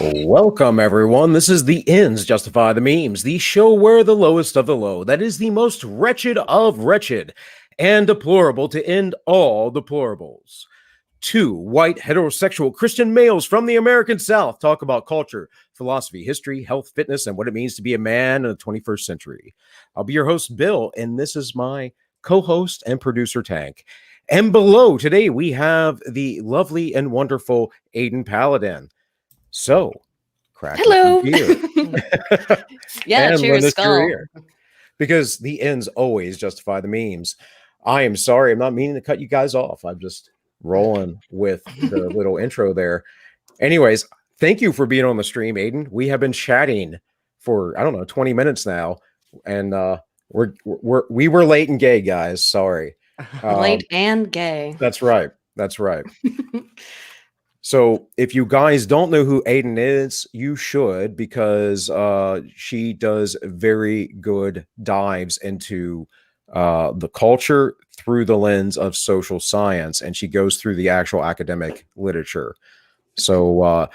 Welcome, everyone. This is The Ends Justify the Memes, the show where the lowest of the low, that is the most wretched of wretched, and deplorable to end all deplorables. Two white heterosexual Christian males from the American South talk about culture, philosophy, history, health, fitness, and what it means to be a man in the 21st century. I'll be your host, Bill, and this is my co-host and producer, Tank. And below today, we have the lovely and wonderful Aydin Paladin. So, crack hello. Yeah, and cheers, skull. Because the ends always justify the memes. I am sorry, I'm not meaning to cut you guys off. I'm just rolling with the little intro there. Anyways, thank you for being on the stream, Aydin. We have been chatting for 20 minutes now, and we were late and gay, guys. Sorry, late and gay. That's right. So if you guys don't know who Aydin is, you should, because she does very good dives into the culture through the lens of social science, and she goes through the actual academic literature. So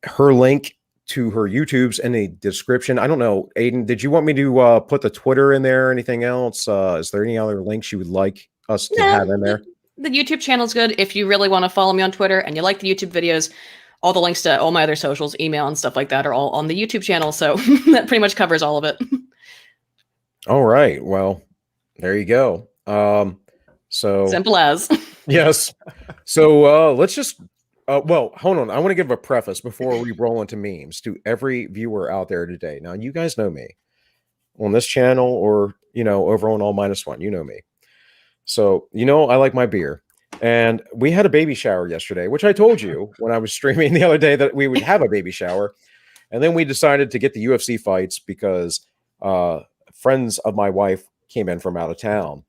her link to her YouTube's in the description. I don't know, Aydin, did you want me to put the Twitter in there or anything else? Is there any other links you would like us to have in there? The YouTube channel is good. If you really want to follow me on Twitter and you like the YouTube videos, all the links to all my other socials, email, and stuff like that are all on the YouTube channel. So that pretty much covers all of it. All right. Well, there you go. So simple as. Yes. So let's just well, hold on. I want to give a preface before we roll into memes to every viewer out there today. Now, you guys know me on this channel, or over on All Minus One. You know me. So, I like my beer, and we had a baby shower yesterday, which I told you when I was streaming the other day that we would have a baby shower. And then we decided to get the UFC fights because friends of my wife came in from out of town,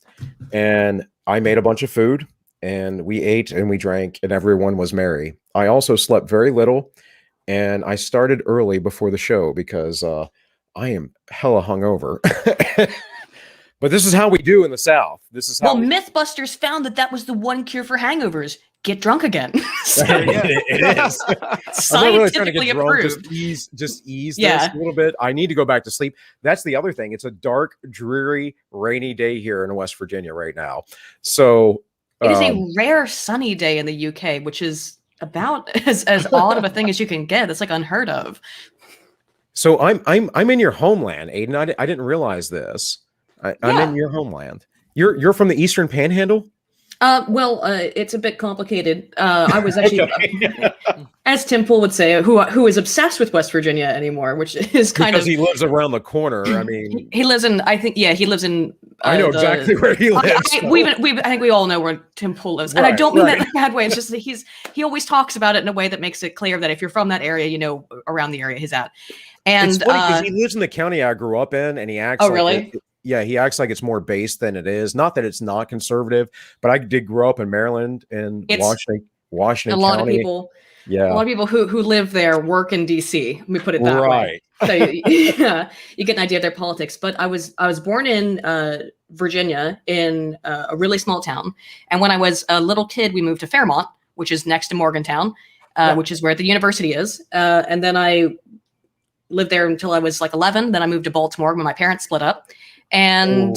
and I made a bunch of food, and we ate and we drank, and everyone was merry. I also slept very little, and I started early before the show because I am hella hungover. But this is how we do in the South. This is how Mythbusters found that was the one cure for hangovers. Get drunk again. So, it is. Scientifically approved. Just ease this a little bit. I need to go back to sleep. That's the other thing. It's a dark, dreary, rainy day here in West Virginia right now. So it is a rare sunny day in the UK, which is about as odd of a thing as you can get. It's like unheard of. So I'm in your homeland, Aydin. I didn't realize this. I'm in your homeland. You're from the Eastern Panhandle? Well, it's a bit complicated. I was actually, as Tim Pool would say, who is obsessed with West Virginia anymore, which is because he lives around the corner. I mean, he lives in. He lives in. I know exactly where he lives. I think we all know where Tim Pool lives, and I don't mean that in a bad way. It's just that he always talks about it in a way that makes it clear that if you're from that area, you know around the area he's at. And it's funny because he lives in the county I grew up in, and he acts. Oh, really? Yeah, he acts like it's more based than it is. Not that it's not conservative, but I did grow up in Maryland and Washington. A lot of people, a lot of people who live there work in DC. Let me put it that way. So you get an idea of their politics. But I was born in Virginia in a really small town, and when I was a little kid, we moved to Fairmont, which is next to Morgantown, which is where the university is. And then I lived there until I was like 11. Then I moved to Baltimore when my parents split up. And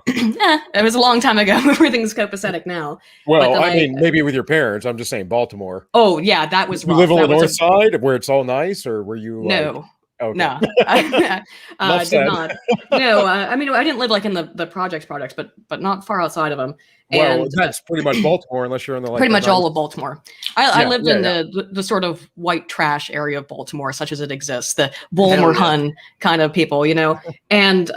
it was a long time ago. Everything's copacetic now. Well, I mean, maybe with your parents. I'm just saying Baltimore. Oh, yeah, that was rough. You live on the north side where it's all nice, or were you? No. Okay. No, I did not. No, I mean, I didn't live like in the projects, but not far outside of them. Well, that's pretty much Baltimore, unless you're in the pretty much all of Baltimore. I lived in the sort of white trash area of Baltimore, such as it exists, the Bulmer Hun kind of people, and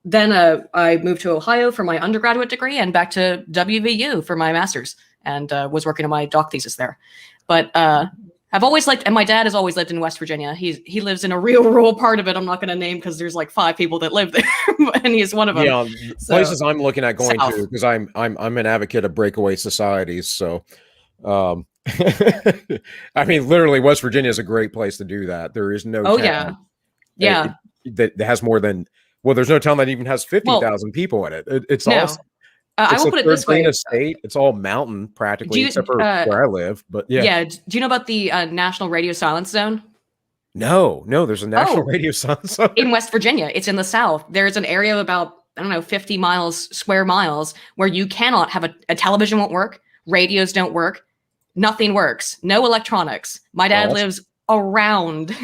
then I moved to Ohio for my undergraduate degree and back to WVU for my master's, and was working on my doc thesis there. But I've always liked, and my dad has always lived in West Virginia. He lives in a real rural part of it. I'm not going to name because there's like 5 people that live there, and he's one of them. Yeah, places I'm looking at going to, because I'm an advocate of breakaway societies. So, I mean, literally, West Virginia is a great place to do that. There is no town that has more than there's no town that even has 50,000 people in it. It's awesome. I will put it this way: state. It's all mountain practically, except for where I live. But yeah. Do you know about the National Radio Silence Zone? No, there's a national radio silence in West Virginia. It's in the South. There's an area of about, I don't know, 50 square miles where you cannot have a television won't work, radios don't work, nothing works, no electronics. My dad lives around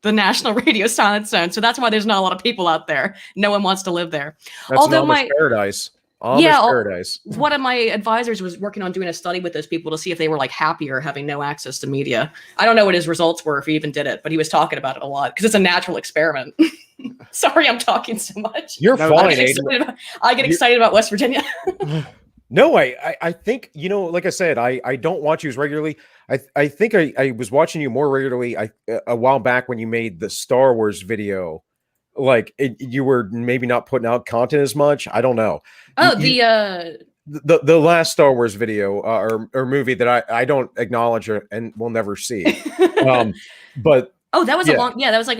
the National Radio Silence Zone, so that's why there's not a lot of people out there. No one wants to live there. That's Although Amish paradise. Paradise. One of my advisors was working on doing a study with those people to see if they were like happier having no access to media. I don't know what his results were if he even did it, but he was talking about it a lot because it's a natural experiment. Sorry, I'm talking so much. You're fine, I get excited about West Virginia. No, I think, like I said, I don't watch you as regularly. I think I was watching you more regularly a while back when you made the Star Wars video. Like you were maybe not putting out content as much. I don't know. Oh, the last Star Wars video or movie that I don't acknowledge and will never see. But that was that was like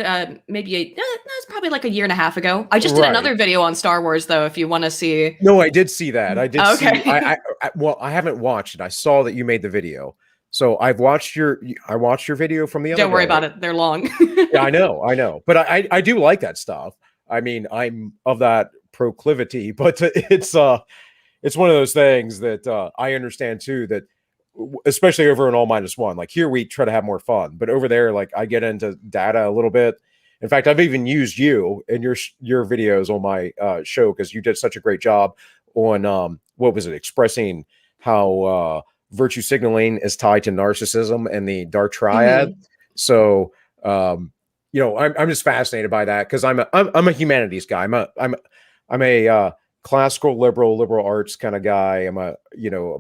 maybe that's probably like a year and a half ago. I just did another video on Star Wars though. If you want to see. No, I did see that. I did. Okay. Well, I haven't watched it. I saw that you made the video. So I watched your video from the other Don't worry about it. They're long. Yeah, I know. But I do like that stuff. I mean, I'm of that proclivity, but it's one of those things that I understand too, that especially over in All-1, like here we try to have more fun, but over there, like I get into data a little bit. In fact, I've even used you and your videos on my show because you did such a great job on what was it, expressing how virtue signaling is tied to narcissism and the dark triad. Mm-hmm. So, I'm just fascinated by that because I'm a humanities guy. I'm a classical liberal arts kind of guy. I've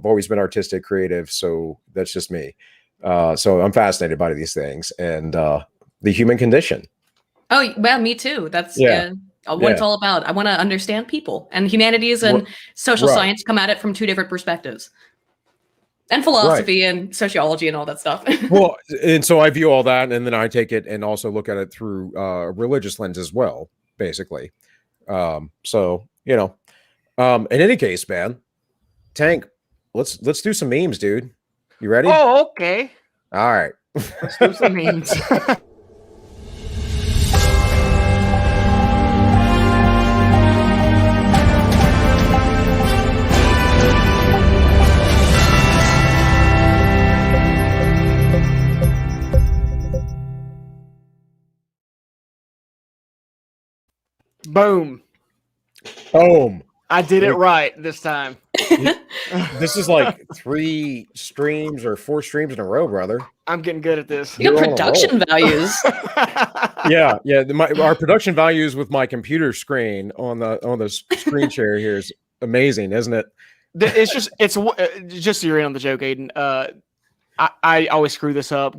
always been artistic, creative. So that's just me. So I'm fascinated by these things and the human condition. Oh, well, me too. That's what it's all about. I want to understand people, and humanities and social science come at it from two different perspectives. And philosophy and sociology and all that stuff. Well, and so I view all that, and then I take it and also look at it through a religious lens as well, basically. In any case, man, Tank, let's do some memes, dude. You ready? Oh, okay. All right. Let's do some memes. Boom. I did it right this time. This is like 3 streams or 4 streams in a row, brother. I'm getting good at this. You got production values. Yeah. Our production values with my computer screen on the screen share here is amazing, isn't it? It's just so you're in on the joke, Aydin. I always screw this up,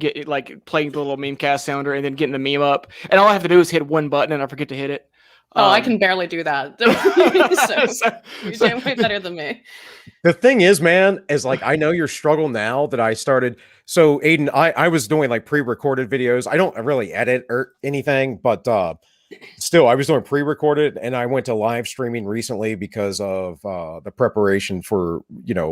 playing the little meme cast sounder and then getting the meme up, and all I have to do is hit one button and I forget to hit it. I can barely do that. You're doing way better than me. The thing is, man, is like I know your struggle now that I started. So, Aydin, I was doing like pre-recorded videos. I don't really edit or anything, but still, I was doing pre-recorded, and I went to live streaming recently because of the preparation for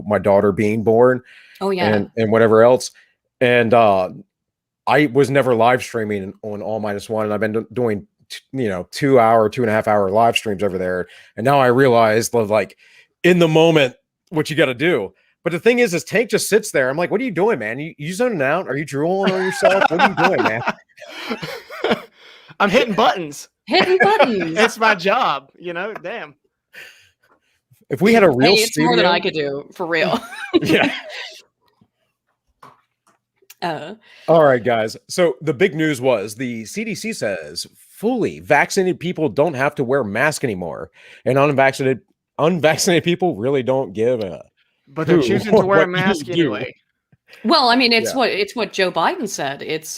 my daughter being born. Oh yeah, and whatever else. And I was never live streaming on All-1, and I've been doing 2.5 hour live streams over there. And now I realize like in the moment what you got to do. But the thing is Tank just sits there. I'm like, what are you doing, man? You zoning out? Are you drooling on yourself? What are you doing, man? I'm hitting buttons. It's my job, damn. If we had a real it's studio, more than I could do, for real. Yeah. All right, guys. So the big news was the CDC says fully vaccinated people don't have to wear masks anymore, and unvaccinated people really don't give a. But they're choosing to wear a mask anyway. Well, I mean, it's what Joe Biden said. It's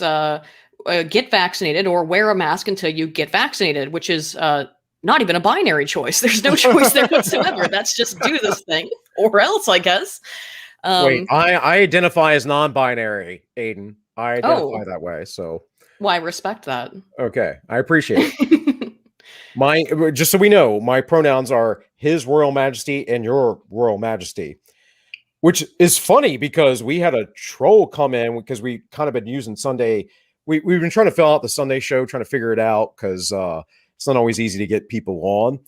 get vaccinated or wear a mask until you get vaccinated, which is not even a binary choice. There's no choice there whatsoever. That's just do this thing or else, I guess. Wait, I identify as non-binary, Aydin. I identify that way, so. Well, I respect that. Okay, I appreciate it. Just so we know, my pronouns are His Royal Majesty and Your Royal Majesty, which is funny because we had a troll come in because we kind of been using Sunday we've been trying to fill out the Sunday show, trying to figure it out because it's not always easy to get people on.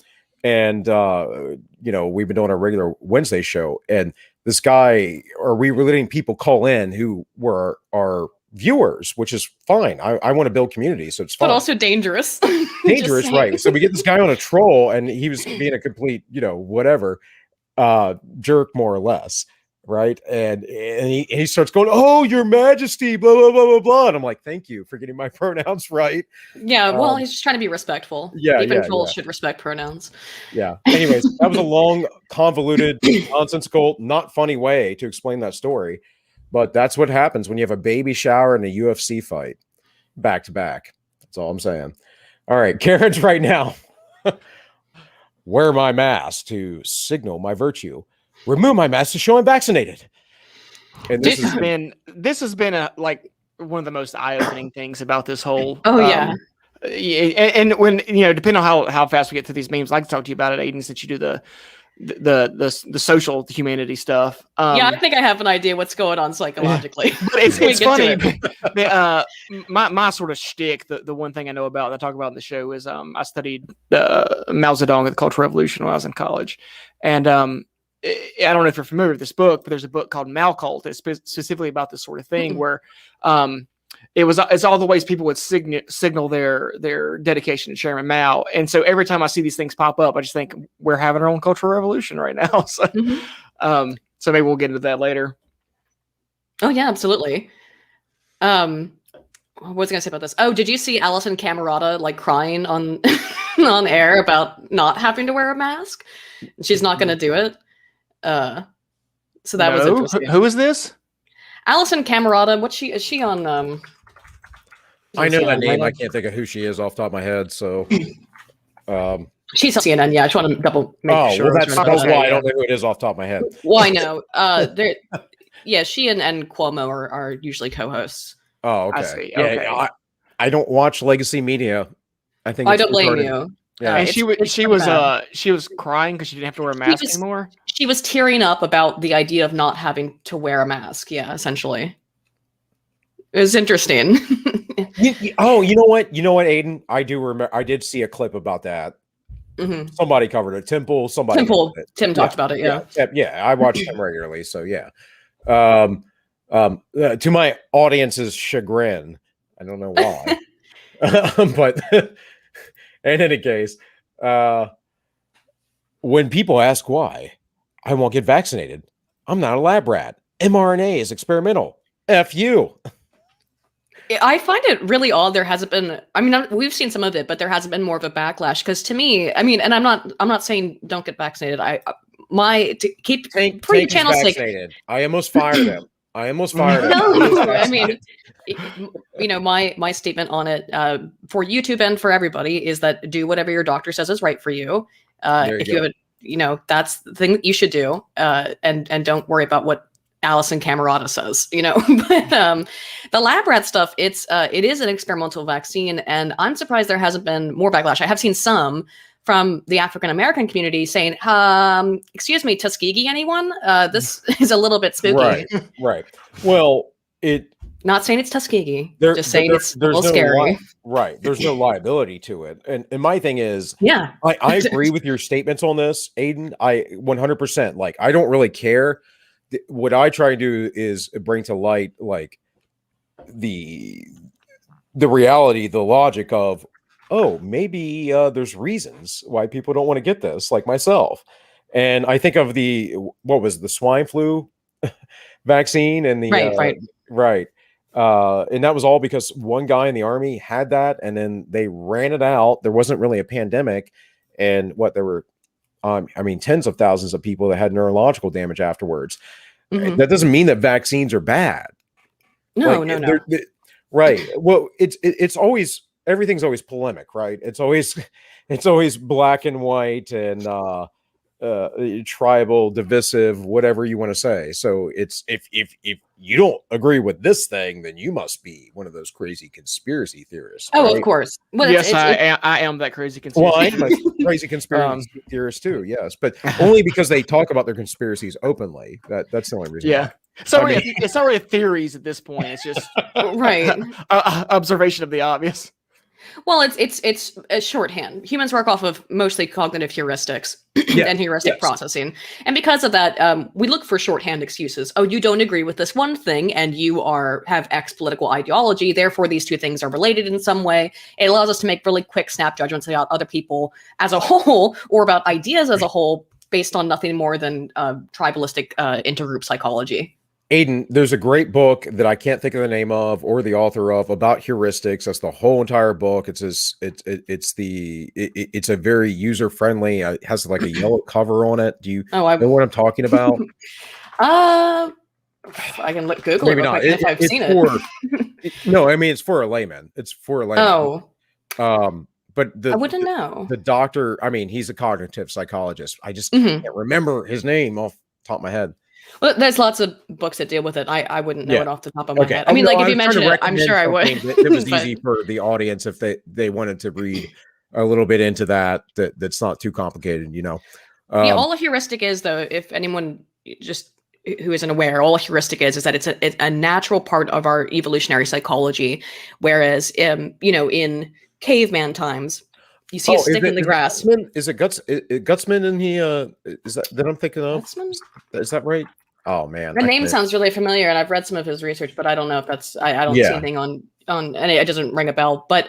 And we've been doing a regular Wednesday show, and this guy, or we were letting people call in who were our viewers, which is fine. I want to build community, so it's fine. But also dangerous. Dangerous, right? So we get this guy on a troll, and he was being a complete, whatever, jerk, more or less, right? And he starts going, "Oh, Your Majesty," blah blah blah blah blah, and I'm like, "Thank you for getting my pronouns right." Yeah, well, he's just trying to be respectful. Even trolls should respect pronouns. Yeah. Anyways, that was a long, convoluted, nonsensical, not funny way to explain that story. But that's what happens when you have a baby shower and a UFC fight back to back. That's all I'm saying. All right, Karen's right now. Wear my mask to signal my virtue. Remove my mask to show I'm vaccinated. And this has been a one of the most eye-opening things about this whole. Oh yeah. And when depending on how fast we get through these memes, I'd like to talk to you about it, Aydin, since you do the social humanity stuff. I think I have an idea what's going on psychologically. But it's funny. My sort of shtick, the one thing I know about that I talk about in the show is I studied Mao Zedong at the Cultural Revolution when I was in college, and I don't know if you're familiar with this book, but there's a book called Mao Cult. It's specifically about this sort of thing where it's all the ways people would signal their dedication to Chairman Mao. And so every time I see these things pop up, I just think we're having our own cultural revolution right now. So, so maybe we'll get into that later. Oh yeah, absolutely. What was I gonna say about this? Oh, did you see Alison Camerata crying on on air about not having to wear a mask? She's not gonna do it. So that was interesting. Who is this? Alison Camerata. Is she on? I know that name. I can't think of who she is off the top of my head. So, she's on CNN. Yeah, I just want to make sure. Well, that's why I don't know who it is off the top of my head. Well, I know. She and Cuomo are usually co-hosts. Oh, okay. I see. Yeah, okay. I don't watch legacy media. I think I don't blame you. Yeah, and she was crying because she didn't have to wear a mask anymore. She was tearing up about the idea of not having to wear a mask. Yeah, essentially, it was interesting. you know what, Aydin? I do remember. I did see a clip about that. Mm-hmm. Somebody covered it. Tim talked about it. Yeah. I watch him regularly. So yeah. To my audience's chagrin, I don't know why, but in any case, when people ask why I won't get vaccinated, I'm not a lab rat. mRNA is experimental. F you. I find it really odd. There hasn't been. I mean, we've seen some of it, but there hasn't been more of a backlash. Because to me, I mean, and I'm not saying don't get vaccinated. Keep for your channel's sake. I almost fired him. No, I mean, my statement on it for YouTube and for everybody is that do whatever your doctor says is right for you. If you have that's the thing that you should do. And don't worry about what Alison Camerata says, but the lab rat stuff, it is an experimental vaccine, and I'm surprised there hasn't been more backlash. I have seen some from the African American community saying, excuse me, Tuskegee, anyone? This is a little bit spooky. Right. Well, not saying it's Tuskegee, just saying it's a little scary. Right. There's no liability to it. And my thing is, yeah, I agree with your statements on this, Aydin. I 100%, I don't really care. What I try to do is bring to light, the reality, the logic of, oh, maybe there's reasons why people don't want to get this, like myself. And I think of the swine flu vaccine and the right. And that was all because one guy in the army had that, and then they ran it out. There wasn't really a pandemic, and there were, tens of thousands of people that had neurological damage afterwards. Mm-hmm. That doesn't mean that vaccines are bad. No. Right. Well, it's always, everything's always polemic, right? It's always black and white and tribal, divisive, whatever you want to say. So it's if you don't agree with this thing, then you must be one of those crazy conspiracy theorists. Oh, right? Of course. Well, yes, I am that crazy conspiracy. Well, I am a crazy conspiracy theorist too. Yes, but only because they talk about their conspiracies openly. That's the only reason. Yeah. It's already theories at this point. It's just right observation of the obvious. Well, it's a shorthand. Humans work off of mostly cognitive heuristics and heuristic processing, and because of that, we look for shorthand excuses. Oh, you don't agree with this one thing, and you have X political ideology. Therefore, these two things are related in some way. It allows us to make really quick snap judgments about other people as a whole, or about ideas as a whole, based on nothing more than tribalistic intergroup psychology. Aydin, there's a great book that I can't think of the name of or the author of about heuristics. That's the whole entire book. It's a very user friendly. It has like a yellow cover on it. Do you know what I'm talking about? I can Google Maybe it not. if I've seen it. No, I mean it's for a layman. It's for a layman. Oh. But I wouldn't know. The doctor, I mean, he's a cognitive psychologist. I just can't remember his name off the top of my head. Well, there's lots of books that deal with it. I wouldn't know it off the top of my head. I mean, like if you mention it, I'm sure I would. It was easy for the audience if they wanted to read a little bit into that's not too complicated, you know. All a heuristic is, though, if anyone just who isn't aware, all a heuristic is that it's a natural part of our evolutionary psychology. Whereas, in caveman times, you see a stick in the grass. Is it Gutsman in the is that I'm thinking of? Gutsman? Is that right? Oh man, the name sounds really familiar, and I've read some of his research, but I don't know if that's I don't see anything on and it doesn't ring a bell. But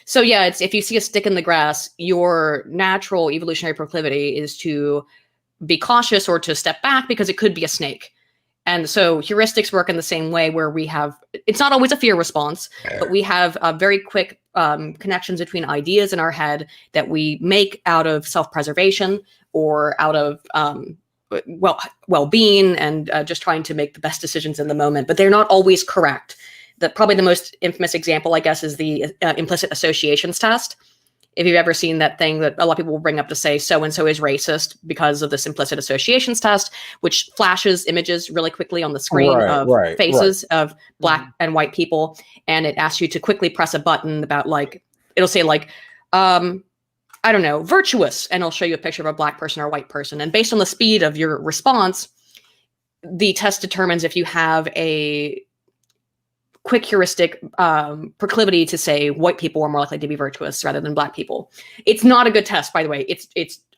so yeah, it's if you see a stick in the grass, your natural evolutionary proclivity is to be cautious or to step back because it could be a snake. And so heuristics work in the same way, where it's not always a fear response, but we have very quick connections between ideas in our head that we make out of self-preservation or out of well-being and just trying to make the best decisions in the moment. But they're not always correct. Probably the most infamous example, I guess, is the implicit associations test. If you've ever seen that thing that a lot of people will bring up to say so-and-so is racist because of this implicit associations test, which flashes images really quickly on the screen of faces of black and white people. And it asks you to quickly press a button about it'll say I don't know, virtuous. And it'll show you a picture of a black person or a white person. And based on the speed of your response, the test determines if you have a quick heuristic proclivity to say white people are more likely to be virtuous rather than black people. It's not a good test, by the way. It's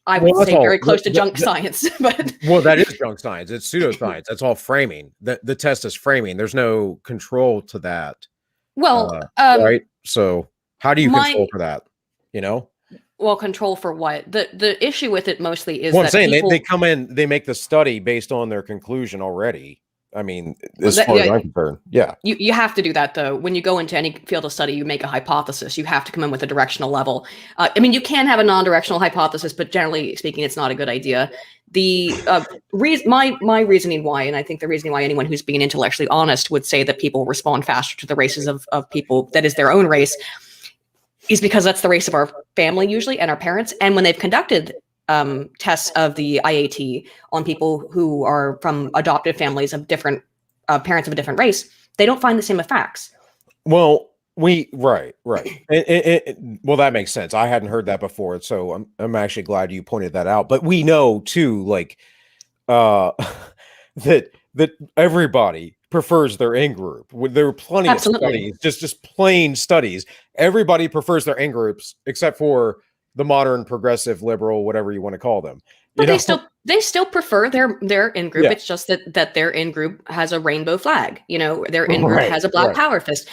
I would say very close to junk science. But that is junk science. It's pseudoscience. That's all framing. The test is framing. There's no control to that. Well, right. So how do you control for that? You know. Well, control for what? The issue with it mostly is I'm saying they come in, they make the study based on their conclusion already. I mean, as far as I'm concerned, you have to do that though. When you go into any field of study, you make a hypothesis. You have to come in with a directional level. I mean, you can have a non-directional hypothesis, but generally speaking, it's not a good idea. The my reasoning why, and I think the reasoning why anyone who's being intellectually honest would say that people respond faster to the races of people that is their own race, is because that's the race of our family usually and our parents. And when they've conducted tests of the IAT on people who are from adoptive families of different parents of a different race, they don't find the same effects. Well, right. Well, that makes sense. I hadn't heard that before, so I'm actually glad you pointed that out. But we know too, that everybody prefers their in-group. There are plenty of studies, just plain studies. Everybody prefers their in-groups except for the modern progressive liberal, whatever you want to call them. But they still prefer their in-group. Yeah. It's just that their in-group has a rainbow flag. Their in-group has a black power fist.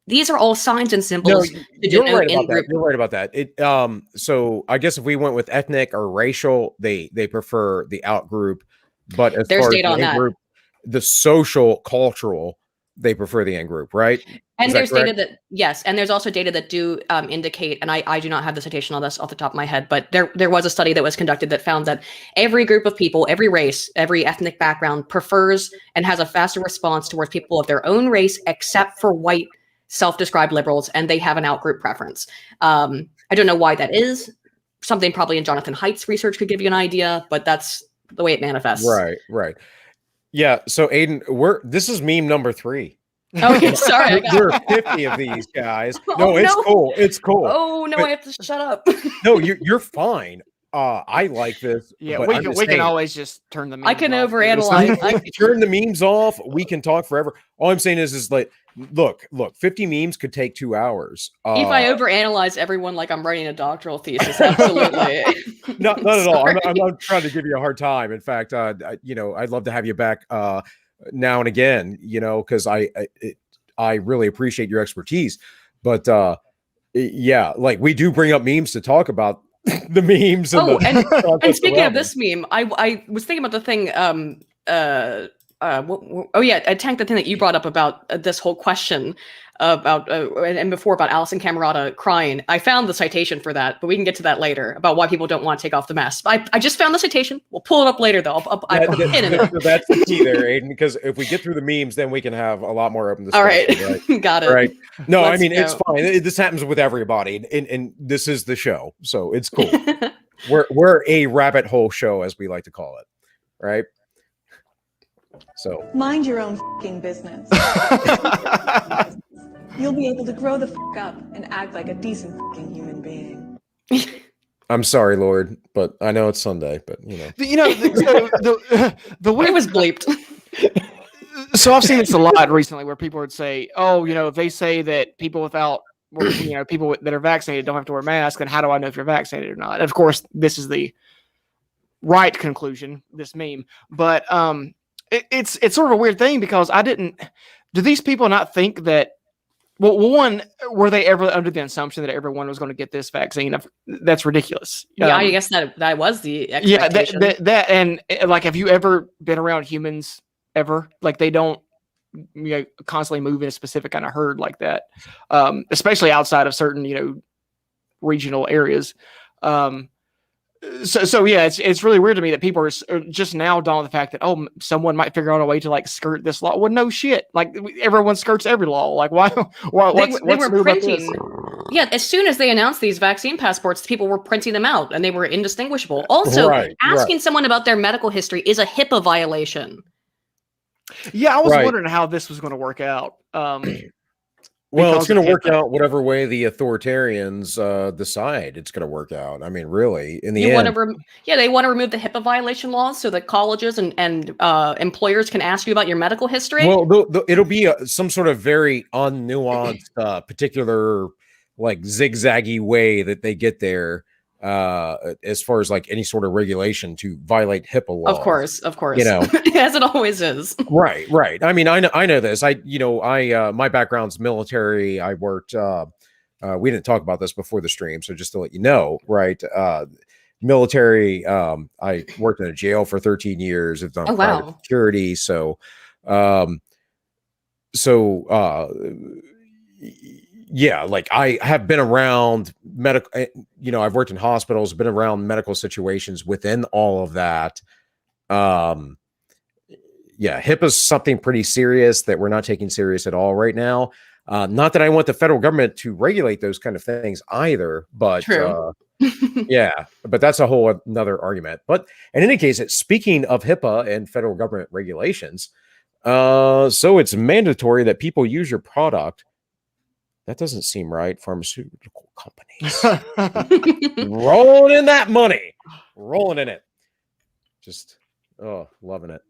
These are all signs and symbols. You're right about that. You're right about that. So I guess if we went with ethnic or racial, they prefer the out-group. But as there's far data as on that. The social, cultural, they prefer the in-group, right? And there's data that, yes, and there's also data that do indicate, and I do not have the citation on this off the top of my head, but there was a study that was conducted that found that every group of people, every race, every ethnic background prefers and has a faster response towards people of their own race, except for white self-described liberals, and they have an out-group preference. I don't know why that is. Something probably in Jonathan Haidt's research could give you an idea, but that's the way it manifests. Right. Yeah, so Aydin, this is meme number 3. Okay, sorry. There are 50 of these guys. No, Cool. It's cool. Oh no, I have to shut up. No, you're fine. I like this. Yeah, but we can always just turn the memes I can off. overanalyze. I turn the memes off. We can talk forever. All I'm saying is like, look, 50 memes could take 2 hours. If I overanalyze everyone like I'm writing a doctoral thesis, absolutely. Not at all. I'm not trying to give you a hard time. In fact, you know, I'd love to have you back now and again, you know, because I really appreciate your expertise. But yeah, like we do bring up memes to talk about the memes. And speaking of this meme, I was thinking about the thing. I tanked the thing that you brought up about this whole question about and before about Alison Camerata crying. I found the citation for that, but we can get to that later about why people don't want to take off the mask. I just found the citation. We'll pull it up later, though. I put a pin in it. That's the key there, Aydin, because if we get through the memes, then we can have a lot more open discussion. All right, got it. Right? No, Let's I mean go. it's fine. This happens with everybody, and this is the show, so it's cool. we're a rabbit hole show, as we like to call it, right? So mind your own fucking business. You'll be able to grow the fuck up and act like a decent fucking human being. I'm sorry, Lord, but I know it's Sunday, but you know. The way it was bleeped. So I've seen this a lot recently where people would say, oh, you know, if they say that people without, you know, people that are vaccinated don't have to wear masks, then how do I know if you're vaccinated or not? And of course, this is the right conclusion, this meme. But it's sort of a weird thing because do these people not think that, well, one, were they ever under the assumption that everyone was going to get this vaccine? That's ridiculous. Yeah, I guess that was the expectation. Yeah, that and like, have you ever been around humans ever? Like they don't, you know, constantly move in a specific kind of herd like that, especially outside of certain, you know, regional areas. So yeah, it's really weird to me that people are just now dawned on the fact that, oh, someone might figure out a way to like skirt this law. Well, no shit. Like everyone skirts every law. Like why what's new about this? Yeah, as soon as they announced these vaccine passports, people were printing them out and they were indistinguishable. Also, asking someone about their medical history is a HIPAA violation. Yeah, I was wondering how this was going to work out. Well, it's going to work out whatever way the authoritarians decide it's going to work out. I mean, really, in the end. They want to remove the HIPAA violation laws so that colleges and employers can ask you about your medical history. Well, it'll be some sort of very unnuanced, particular, like zigzaggy way that they get there. As far as like any sort of regulation to violate HIPAA law. Of course. You know, as it always is. Right. I mean, I know this. My background's military. I worked, we didn't talk about this before the stream. So just to let you know, right. Military, I worked in a jail for 13 years. I've done private security. So, yeah, like I have been around medical, you know, I've worked in hospitals, been around medical situations within all of that. Yeah, HIPAA is something pretty serious that we're not taking serious at all right now. Not that I want the federal government to regulate those kind of things either, but yeah, but that's a whole another argument. But in any case, speaking of HIPAA and federal government regulations, so it's mandatory that people use your product. That doesn't seem right. Pharmaceutical companies rolling in that money, rolling in it. Just loving it.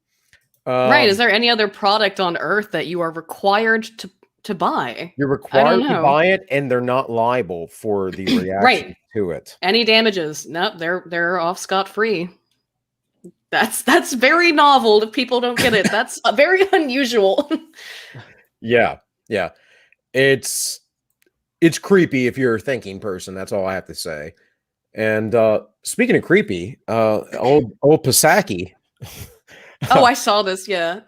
Right? Is there any other product on Earth that you are required to buy? You're required to buy it, and they're not liable for the reaction to it. Any damages? Nope, they're off scot-free. That's very novel. If people don't get it, that's very unusual. Yeah. It's creepy if you're a thinking person. That's all I have to say. And speaking of creepy, old Pisaki. Oh, I saw this. Yeah.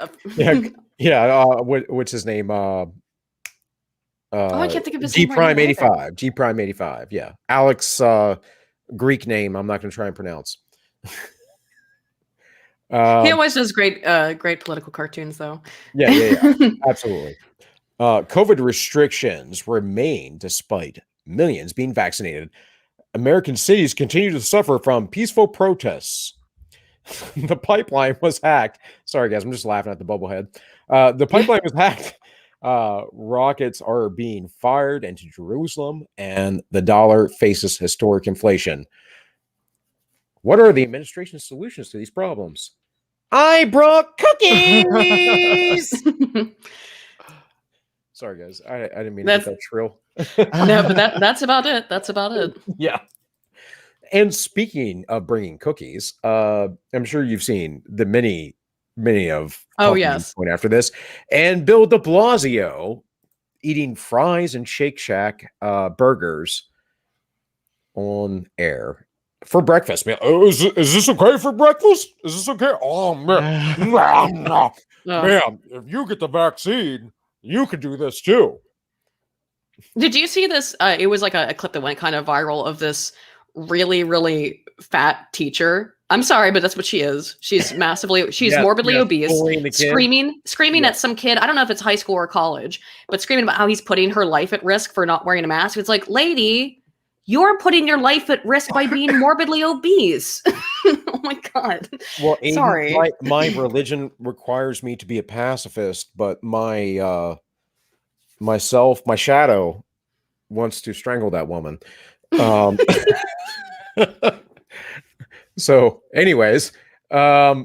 What's his name? I can't think of his name. G Prime 85. Yeah, Alex. Greek name. I'm not going to try and pronounce. He always does great political cartoons, though. Yeah, absolutely. COVID restrictions remain despite millions being vaccinated. American cities continue to suffer from peaceful protests. The pipeline was hacked. Sorry, guys, I'm just laughing at the bubblehead. The pipeline was hacked. Rockets are being fired into Jerusalem, and the dollar faces historic inflation. What are the administration's solutions to these problems? I brought cookies. Sorry, guys. I didn't mean to get that shrill. No, but that's about it. That's about it. Yeah. And speaking of bringing cookies, I'm sure you've seen the many of yes going after this, and Bill de Blasio eating fries and Shake Shack burgers on air for breakfast. Man, is this okay for breakfast? Is this okay? Oh man, man, if you get the vaccine, you can do this too. Did you see this? It was like a clip that went kind of viral of this really, really fat teacher. I'm sorry, but that's what she is. She's morbidly obese, screaming at some kid. I don't know if it's high school or college, but screaming about how he's putting her life at risk for not wearing a mask. It's like, lady, you're putting your life at risk by being morbidly obese. Oh my God. Well, sorry. My religion requires me to be a pacifist, but my shadow wants to strangle that woman. So anyways, yeah.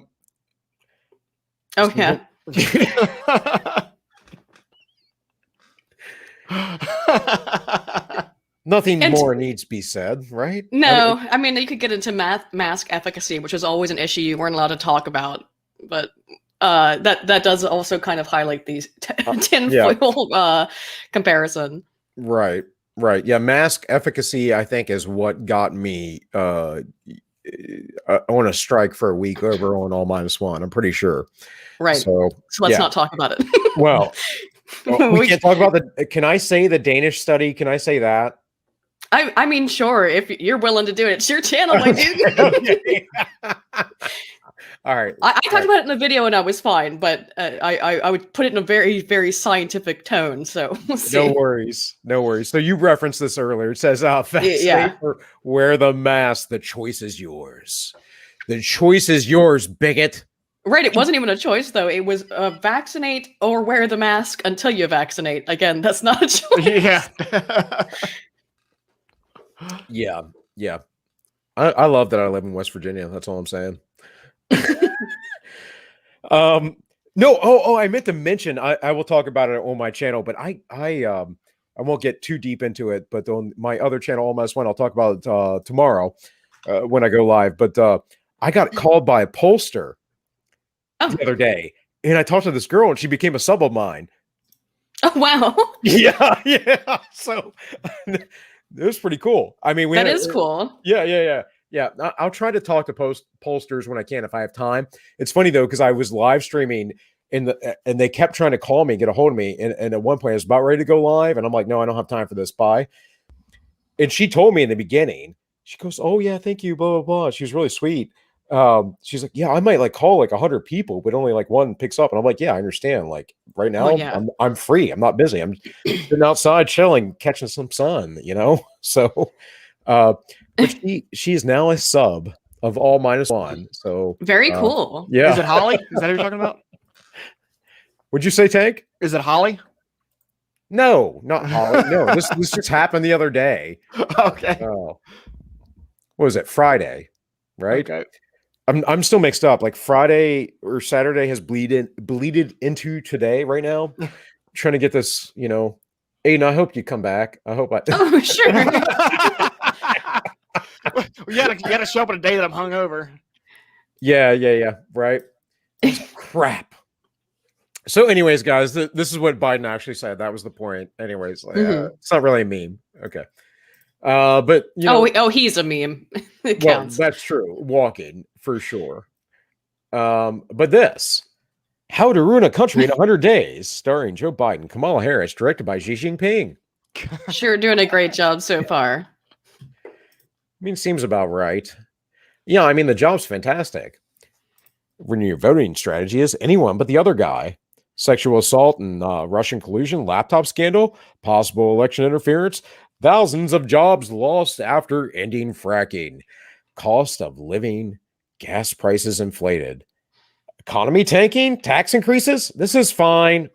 Nothing more needs to be said, right? No, I mean, you could get into mask efficacy, which is always an issue you weren't allowed to talk about, but that does also kind of highlight these tinfoil comparison. Right. Yeah, mask efficacy, I think, is what got me on a strike for a week over on All-1. I'm pretty sure. Right. So let's not talk about it. Well, we can't talk about can I say the Danish study? Can I say that? I mean, sure, if you're willing to do it. It's your channel, my dude. Okay. All right. I talked about it in the video and I was fine, but I would put it in a very, very scientific tone. So we'll see. No worries. So you referenced this earlier. It says, wear the mask. The choice is yours. The choice is yours, bigot. Right. It wasn't even a choice, though. It was vaccinate or wear the mask until you vaccinate. Again, that's not a choice. Yeah. Yeah. I love that I live in West Virginia. That's all I'm saying. No. I meant to mention, I will talk about it on my channel, but I won't get too deep into it, but on my other channel, All-1, I'll talk about it tomorrow when I go live. But I got called by a pollster the other day, and I talked to this girl, and she became a sub of mine. Oh wow. Yeah. So it was pretty cool. I mean, that is cool. Yeah. I'll try to talk to pollsters when I can if I have time. It's funny though, because I was live streaming and they kept trying to call me, get a hold of me, and at one point I was about ready to go live, and I'm like, no, I don't have time for this. Bye. And she told me in the beginning, she goes, "Oh yeah, thank you, blah blah blah." She was really sweet. She's like, "Yeah, I might like call like 100 people, but only like one picks up." And I'm like, "Yeah, I understand. Like right now, I'm free. I'm not busy. I'm sitting outside chilling, catching some sun, you know." So, but she is now a sub of All-1. So very cool. Yeah. Is it Holly? Is that who you're talking about? Would you say, Tank? Is it Holly? No, not Holly. No, this just happened the other day. Okay. What was it? Friday, right? Okay. I'm still mixed up. Like Friday or Saturday has bleeded into today right now. Trying to get this, you know. Aydin, I hope you come back. I hope I. Oh, sure. You gotta show up on a day that I'm hungover. Yeah. Right. Crap. So, anyways, guys, this is what Biden actually said. That was the point. Anyways, like, it's not really a meme. Okay. But you know, he's a meme. It counts. Well, that's true. Walking for sure. But this, How to Ruin a Country in 100 Days, starring Joe Biden, Kamala Harris, directed by Xi Jinping. Sure, doing a great job so far. I mean, seems about right. Yeah, I mean, the job's fantastic. When your voting strategy is anyone but the other guy. Sexual assault and Russian collusion, laptop scandal, possible election interference, thousands of jobs lost after ending fracking, cost of living, gas prices inflated, economy tanking, tax increases. This is fine.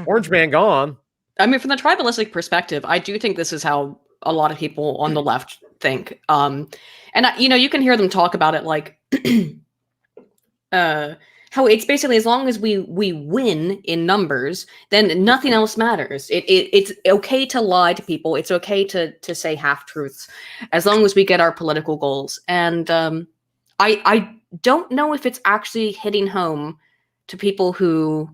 Orange man gone. I mean, from the tribalistic perspective, I do think this is how a lot of people on the left think. And you can hear them talk about it like how it's basically as long as we win in numbers, then nothing else matters. It's okay to lie to people. It's okay to say half truths, as long as we get our political goals. And I don't know if it's actually hitting home to people who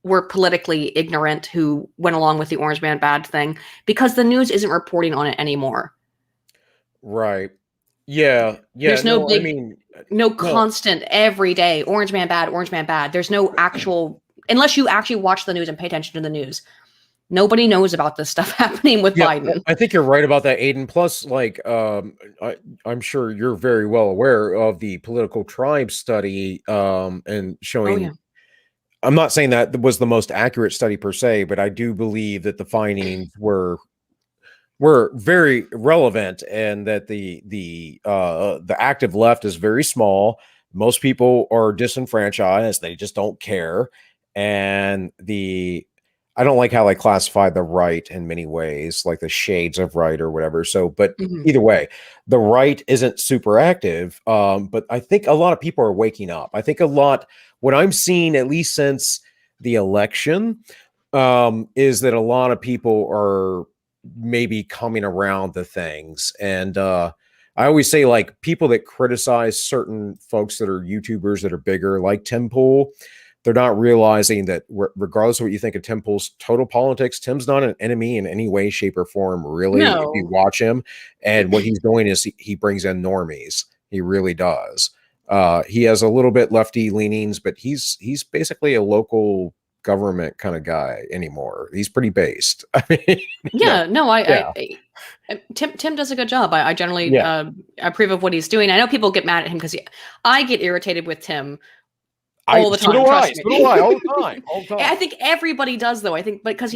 were politically ignorant, who went along with the Orange Man bad thing, because the news isn't reporting on it anymore. Right. Yeah. There's no constant every day Orange Man bad. There's no actual, unless you actually watch the news and pay attention to the news. Nobody knows about this stuff happening with Biden. I think you're right about that, Aydin. Plus, like, I'm sure you're very well aware of the political tribe study and showing. Oh, yeah. I'm not saying that was the most accurate study per se, but I do believe that the findings were very relevant, and that the active left is very small. Most people are disenfranchised; they just don't care. And I don't like how they classify the right in many ways, like the shades of right or whatever. So, but either way, the right isn't super active. But I think a lot of people are waking up. I think what I'm seeing, at least since the election, is that a lot of people are maybe coming around to things. And I always say, like, people that criticize certain folks that are YouTubers that are bigger, like Tim Pool, they're not realizing that regardless of what you think of Tim Pool's total politics, Tim's not an enemy in any way, shape, or form, really. No. If you watch him, and what he's doing is he brings in normies. He really does. He has a little bit lefty leanings, but he's basically a local government kind of guy anymore. He's pretty based. I mean, Tim does a good job. I generally approve of what he's doing. I know people get mad at him because I get irritated with Tim all the time. So do I, all the time. I think everybody does, though. I think because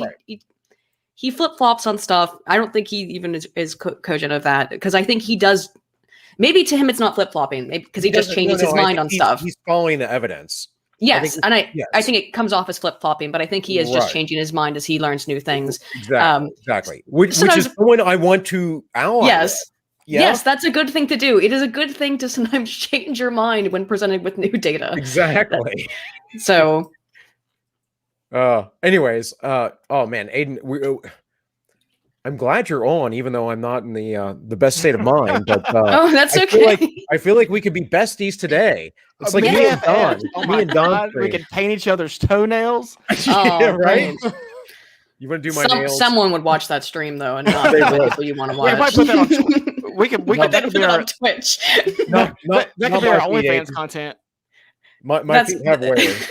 he flip flops on stuff. I don't think he even is cogent of that, because I think he does. Maybe to him it's not flip flopping, because he just changes his mind on stuff. He's following the evidence. Yes, I think it comes off as flip flopping, but I think he is just changing his mind as he learns new things. Exactly. Which is someone I want to ally. Yes. Yeah? Yes, that's a good thing to do. It is a good thing to sometimes change your mind when presented with new data. Exactly. So. Anyways, oh man, Aydin, I'm glad you're on, even though I'm not in the best state of mind. But oh, that's okay. I feel like we could be besties today. It's like me and Don. Me and Don. We can paint each other's toenails. Yeah, right. You want to do my nails? Someone would watch that stream though, and not the people you want to watch. We might put that on. We could put that on Twitch. That could be our OnlyFans content. My feet have waves.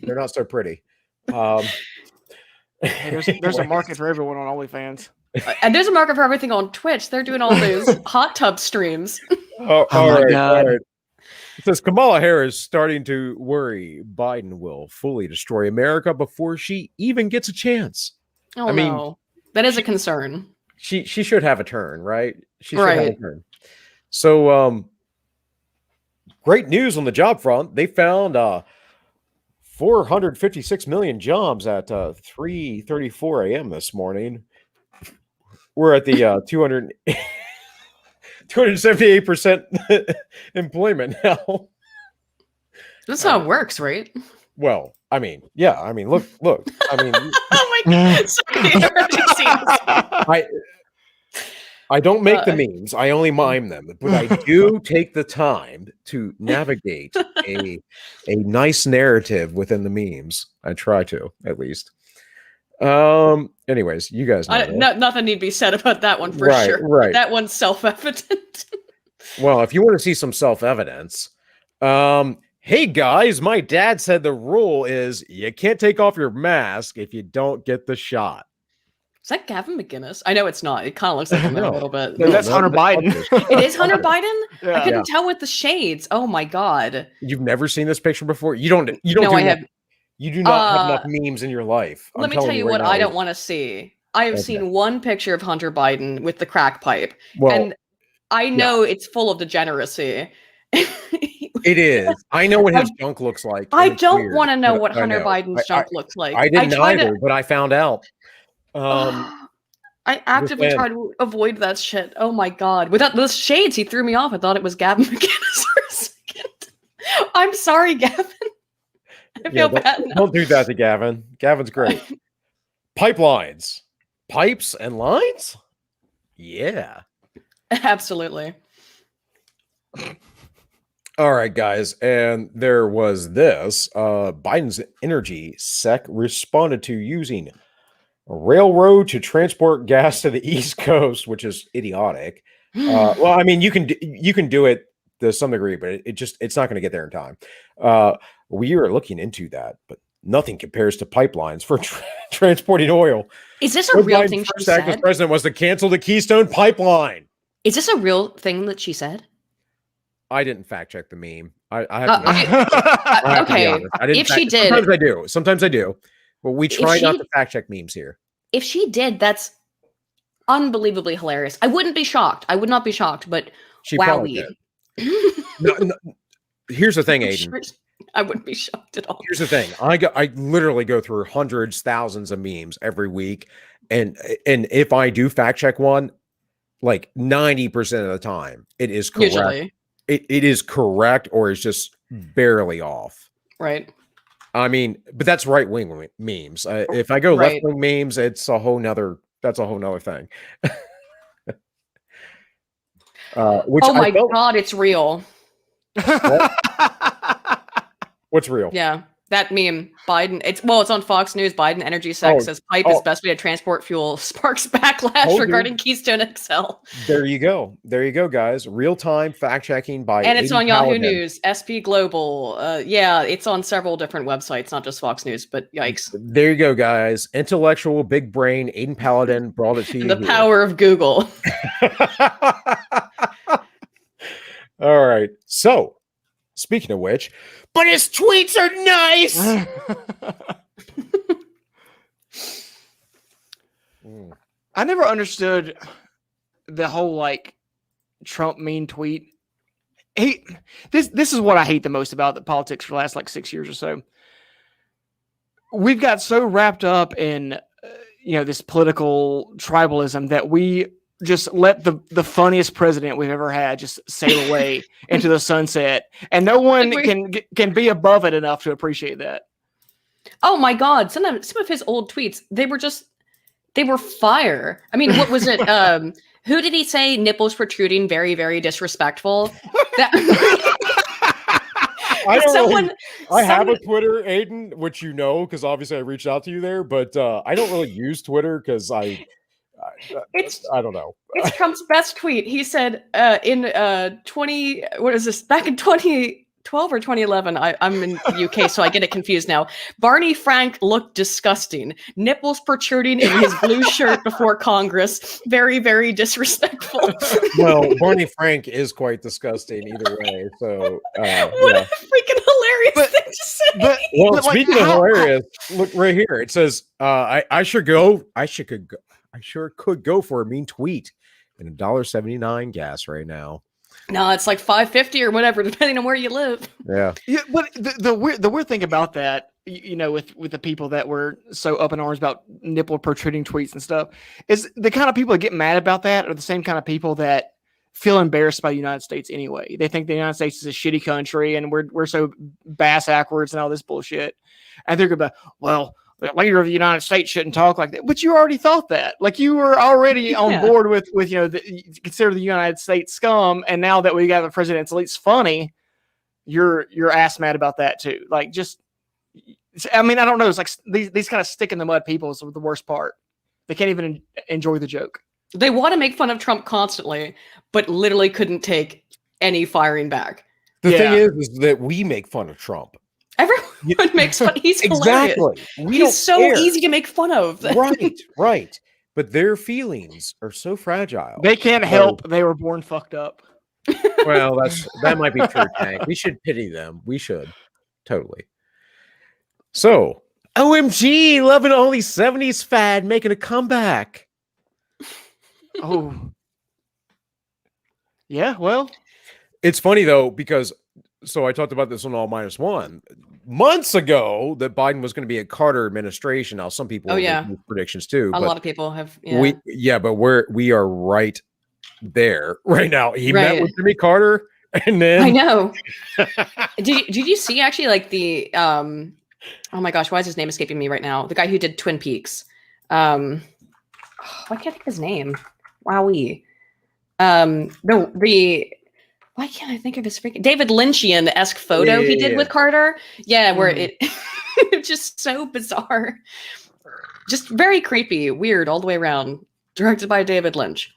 They're not so pretty. There's a market for everyone on OnlyFans. And there's a market for everything on Twitch. They're doing all those hot tub streams. All right. It says Kamala Harris starting to worry Biden will fully destroy America before she even gets a chance. Oh, no. That is a concern. She should have a turn, right? She should have a turn. So, great news on the job front. They found 456 million jobs at 3:34 a.m. this morning. We're at the 278% employment now. That's how it works, right? Well, I mean, yeah. I mean, look. I mean, oh my God! I don't make the memes. I only mime them, but I do take the time to navigate a nice narrative within the memes. I try to, at least. Anyways, you guys know nothing need to be said about that one for sure. Right. That one's self-evident. Well, if you want to see some self-evidence, hey guys, my dad said the rule is you can't take off your mask if you don't get the shot. Is that Gavin McInnes? I know it's not. It kind of looks like him a little bit. No, that's Hunter Biden. It is Hunter Biden? Yeah. I couldn't tell with the shades. Oh my God. You've never seen this picture before? You don't I have. You do not have enough memes in your life. Let me tell you what I don't want to see. I have seen one picture of Hunter Biden with the crack pipe. Well, and I know it's full of degeneracy. It is. I know what his junk looks like. I don't want to know what Hunter Biden's junk looks like. I didn't either, but I found out. I actively tried to avoid that shit. Oh my god. Without those shades, he threw me off. I thought it was Gavin McInnes for a second. I'm sorry, Gavin. I feel bad now. Don't do that to Gavin. Gavin's great. Pipelines. Pipes and lines? Yeah. Absolutely. All right, guys. And there was this. Biden's energy sec responded to using a railroad to transport gas to the East Coast, which is idiotic. Well, I mean, you can do it to some degree, but it's not going to get there in time. We are looking into that, but nothing compares to pipelines for transporting oil. Is this a real thing she said? The president was to cancel the Keystone Pipeline. Is this a real thing that she said? I didn't fact check the meme. I have to be honest. If she did, sometimes I do, but we try not to fact check memes here. If she did, that's unbelievably hilarious. I wouldn't be shocked. I would not be shocked, but she probably did. No, here's the thing, Aydin. I wouldn't be shocked at all. Here's the thing. I literally go through hundreds, thousands of memes every week. And if I do fact check one, like 90% of the time, it is correct. Usually. It is correct, or it's just barely off. Right. I mean, but that's right-wing memes. If I go left-wing memes, that's a whole nother thing. Oh my God, it's real. What's real? Yeah, that meme. Biden. It's on Fox News. Biden energy sec says pipe is best way to transport fuel. Sparks backlash regarding Keystone XL. There you go, guys. Real time fact checking by and it's on Yahoo Paladin. News, SP Global. Yeah, it's on several different websites, not just Fox News. But yikes. There you go, guys. Intellectual big brain. Aydin Paladin brought it to you. The power of Google. All right. So, speaking of which, but his tweets are nice. I never understood the whole Trump mean tweet. This is what I hate the most about the politics for the last 6 years or so. We've got so wrapped up in this political tribalism that we just let the funniest president we've ever had just sail away into the sunset, and no one can be above it enough to appreciate that. Oh my God! Some of his old tweets, they were fire. I mean, what was it? Who did he say nipples protruding? Very, very disrespectful. I have a Twitter, Aydin, which because obviously I reached out to you there, but I don't really use Twitter because I don't know. It's Trump's best tweet. He said back in 2012 or 2011, I'm in the UK, so I get it confused now. Barney Frank looked disgusting. Nipples protruding in his blue shirt before Congress. Very, very disrespectful. Well, Barney Frank is quite disgusting either way. So what a freaking hilarious thing to say. Speaking of hilarious, look right here. It says, I sure could go for a mean tweet and $1.79 gas right now. No, it's like $5.50 or whatever, depending on where you live. Yeah. But the weird thing about that, with the people that were so up in arms about nipple protruding tweets and stuff, is the kind of people that get mad about that are the same kind of people that feel embarrassed by the United States anyway. They think the United States is a shitty country and we're so bass backwards and all this bullshit. And they're going to be, well, the leader of the United States shouldn't talk like that. But you already thought that. You were already on board with consider the United States scum. And now that we got the president, at least funny, you're ass mad about that too. I don't know. It's these kind of stick in the mud people is the worst part. They can't even enjoy the joke. They want to make fun of Trump constantly, but literally couldn't take any firing back. The thing is that we make fun of Trump. Everyone makes fun. He's hilarious. He's so easy to make fun of. Right. But their feelings are so fragile. They can't help. They were born fucked up. Well, that might be true, Tank. We should pity them. We should. Totally. So, OMG, loving all these 70s fad making a comeback. Oh. Yeah, well. It's funny, though, because so I talked about this on All Minus One months ago that Biden was going to be a Carter administration. Now, some people make predictions too. A lot of people have. But we are right there right now. He met with Jimmy Carter, and then I know. did you see actually like the oh my gosh, why is his name escaping me right now? The guy who did Twin Peaks. I can't think of his name. Wowee. Why can't I think of his freaking David Lynchian-esque photo he did with Carter? Yeah, where it's just so bizarre. Just very creepy, weird all the way around. Directed by David Lynch.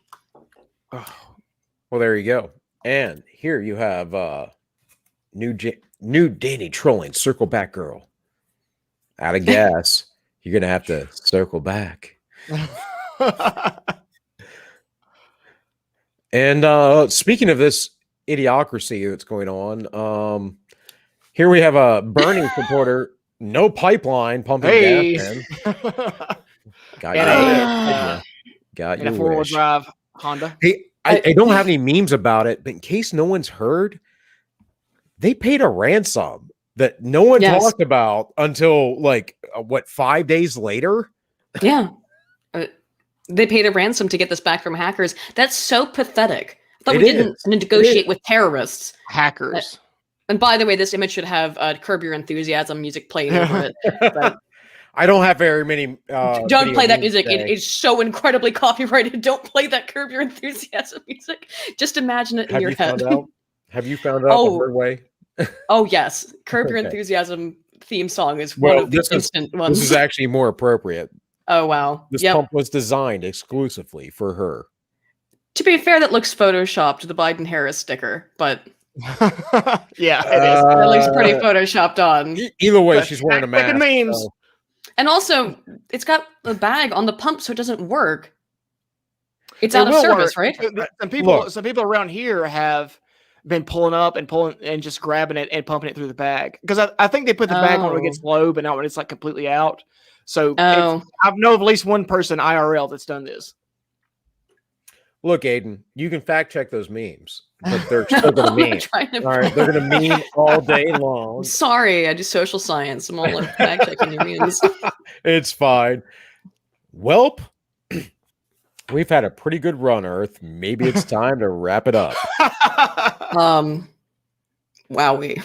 Well, there you go. And here you have new Danny trolling Circle Back Girl. Out of gas. You're going to have to circle back. And speaking of this idiocracy that's going on, here we have a Bernie supporter, no pipeline pumping gas in. Got in a four-wheel drive Honda. Hey, I don't have any memes about it, but in case no one's heard, they paid a ransom that no one talked about until 5 days later? Yeah. They paid a ransom to get this back from hackers. That's so pathetic. I thought we didn't negotiate with terrorists. Hackers. And by the way, this image should have Curb Your Enthusiasm music playing over it. But I don't have very many. Don't play that music. It is so incredibly copyrighted. Don't play that Curb Your Enthusiasm music. Just imagine it in your head. Have you found out the hard way? Oh, yes. Curb Your Enthusiasm theme song is one of the instant ones. This is actually more appropriate. Oh, wow. This pump was designed exclusively for her. To be fair, that looks photoshopped, the Biden-Harris sticker, but... yeah, it is. It looks pretty photoshopped on. Either way, she's wearing a mask. Memes. So. And also, it's got a bag on the pump, so it doesn't work. It's out of service, right? Some people around here have been pulling up and just grabbing it and pumping it through the bag. Because I think they put the bag on when it gets low, but not when it's like completely out. So I know of at least one person IRL that's done this. Look, Aydin, you can fact check those memes, but they're still going to meme. All right, they're going to meme all day long. Sorry, I do social science. I'm all like fact checking your memes. It's fine. Welp, we've had a pretty good run, Earth. Maybe it's time to wrap it up. Wowee.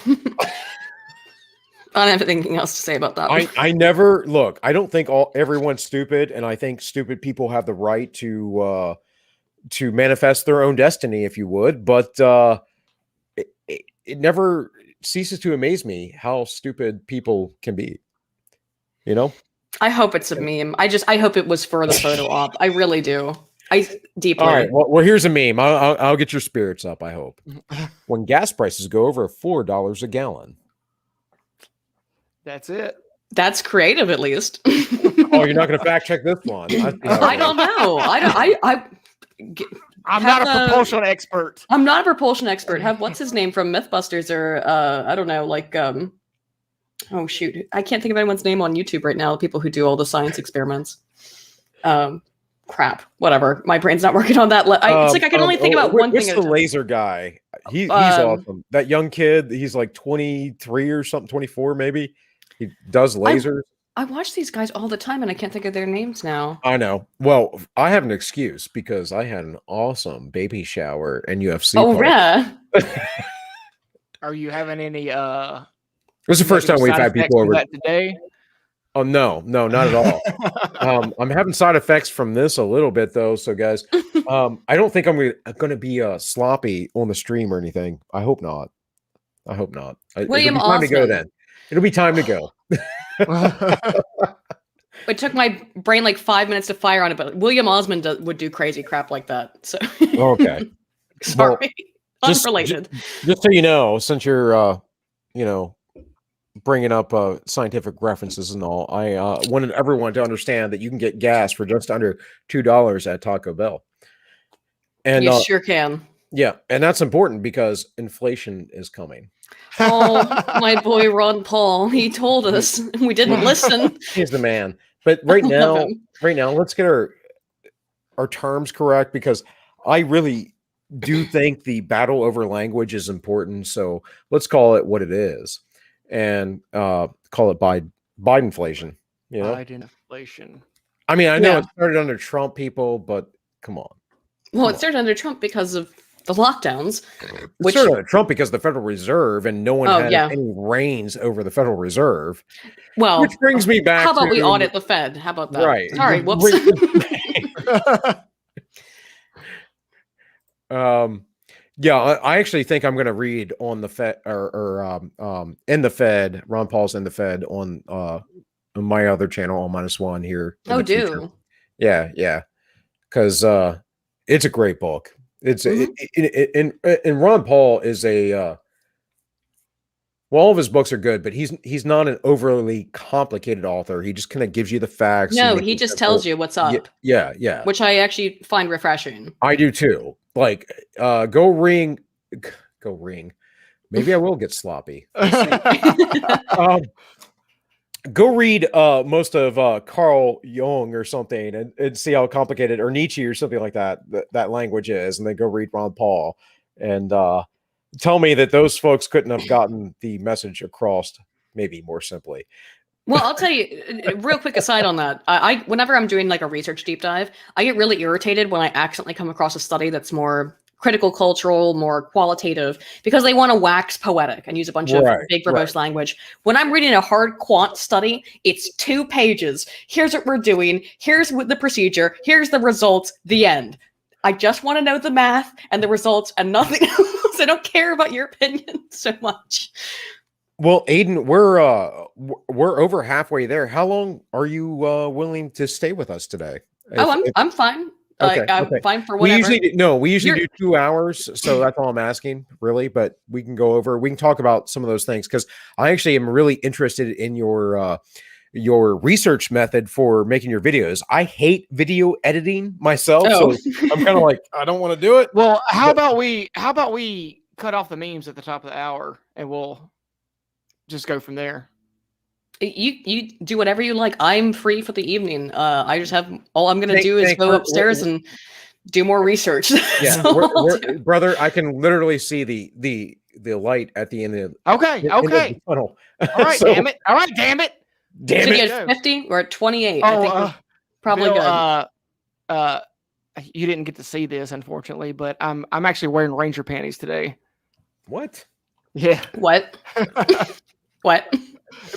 I don't have anything else to say about that. I don't think everyone's stupid, and I think stupid people have the right to manifest their own destiny, if you would. But it never ceases to amaze me how stupid people can be. You know? I hope it's a meme. I hope it was for the photo op. I really do. I deeply. All right. Well, here's a meme. I'll get your spirits up, I hope. When gas prices go over $4 a gallon. That's it. That's creative, at least. Oh, you're not going to fact check this one? I don't know. I'm not a propulsion expert. I'm not a propulsion expert. What's his name from MythBusters or I don't know, like oh shoot, I can't think of anyone's name on YouTube right now. The people who do all the science experiments. Crap. Whatever. My brain's not working on that. It's like I can only think about one thing. It's the laser guy. He's awesome. That young kid. He's like 23 or something, 24 maybe. He does lasers. I watch these guys all the time, and I can't think of their names now. I know. Well, I have an excuse because I had an awesome baby shower and UFC. Oh, yeah. Are you having any? It was the first time we've had people over today. Oh no, not at all. I'm having side effects from this a little bit though. So guys, I don't think I'm going to be sloppy on the stream or anything. I hope not. William It'll be time to go then. It'll be time to go. It took my brain like 5 minutes to fire on it, but William Osmond would do crazy crap like that. So okay, sorry, unrelated. Just so you know, since you're bringing up scientific references and all, I wanted everyone to understand that you can get gas for just under $2 at Taco Bell. And you sure can. Yeah, and that's important because inflation is coming. Oh, my boy Ron Paul, he told us and we didn't listen. He's the man. But right now, let's get our terms correct because I really do think the battle over language is important. So let's call it what it is, and call it Bidenflation. You know, Bidenflation. I mean, I know it started under Trump people, but come on. Well, it started under Trump because of the lockdowns. It started under Trump because of the Federal Reserve, and no one had any reins over the Federal Reserve. Well, which brings me back. How about we audit the Fed? How about that? Right. Sorry. Whoops. Yeah, I actually think I'm going to read on the Fed or in the Fed, Ron Paul's in the Fed on my other channel, on -1 here. Oh, do. Yeah. Because it's a great book. It's and Ron Paul is a well, all of his books are good, but he's not an overly complicated author. He just kind of gives you the facts. No, he just tells you what's up. Yeah. Which I actually find refreshing. I do too. Like, go ring. Maybe I will get sloppy. Go read most of Carl Jung or something and see how complicated, or Nietzsche or something like that language is, and then go read Ron Paul and tell me that those folks couldn't have gotten the message across maybe more simply. Well, I'll tell you, real quick aside on that, I whenever I'm doing like a research deep dive, I get really irritated when I accidentally come across a study that's more critical cultural, more qualitative, because they want to wax poetic and use a bunch of big verbose language. When I'm reading a hard quant study, it's 2 pages. Here's what we're doing. Here's the procedure. Here's the results. The end. I just want to know the math and the results and nothing else. I don't care about your opinion so much. Well, Aydin, we're over halfway there. How long are you willing to stay with us today? I'm fine. Okay, I'm fine for whatever. We usually do 2 hours, so that's all I'm asking, really. But we can go over. We can talk about some of those things because I actually am really interested in your research method for making your videos. I hate video editing myself, so I'm kind of like, I don't want to do it. Well, how about we cut off the memes at the top of the hour and we'll just go from there. You do whatever you like. I'm free for the evening. I just have all I'm going to do is go upstairs and do more research. Yeah, brother, I can literally see the light at the end of the tunnel. All right, damn it. All right, damn it. Damn it. At 50 or at 28. I think we're probably good. You didn't get to see this, unfortunately, but I'm actually wearing Ranger panties today. What? Yeah. What? What?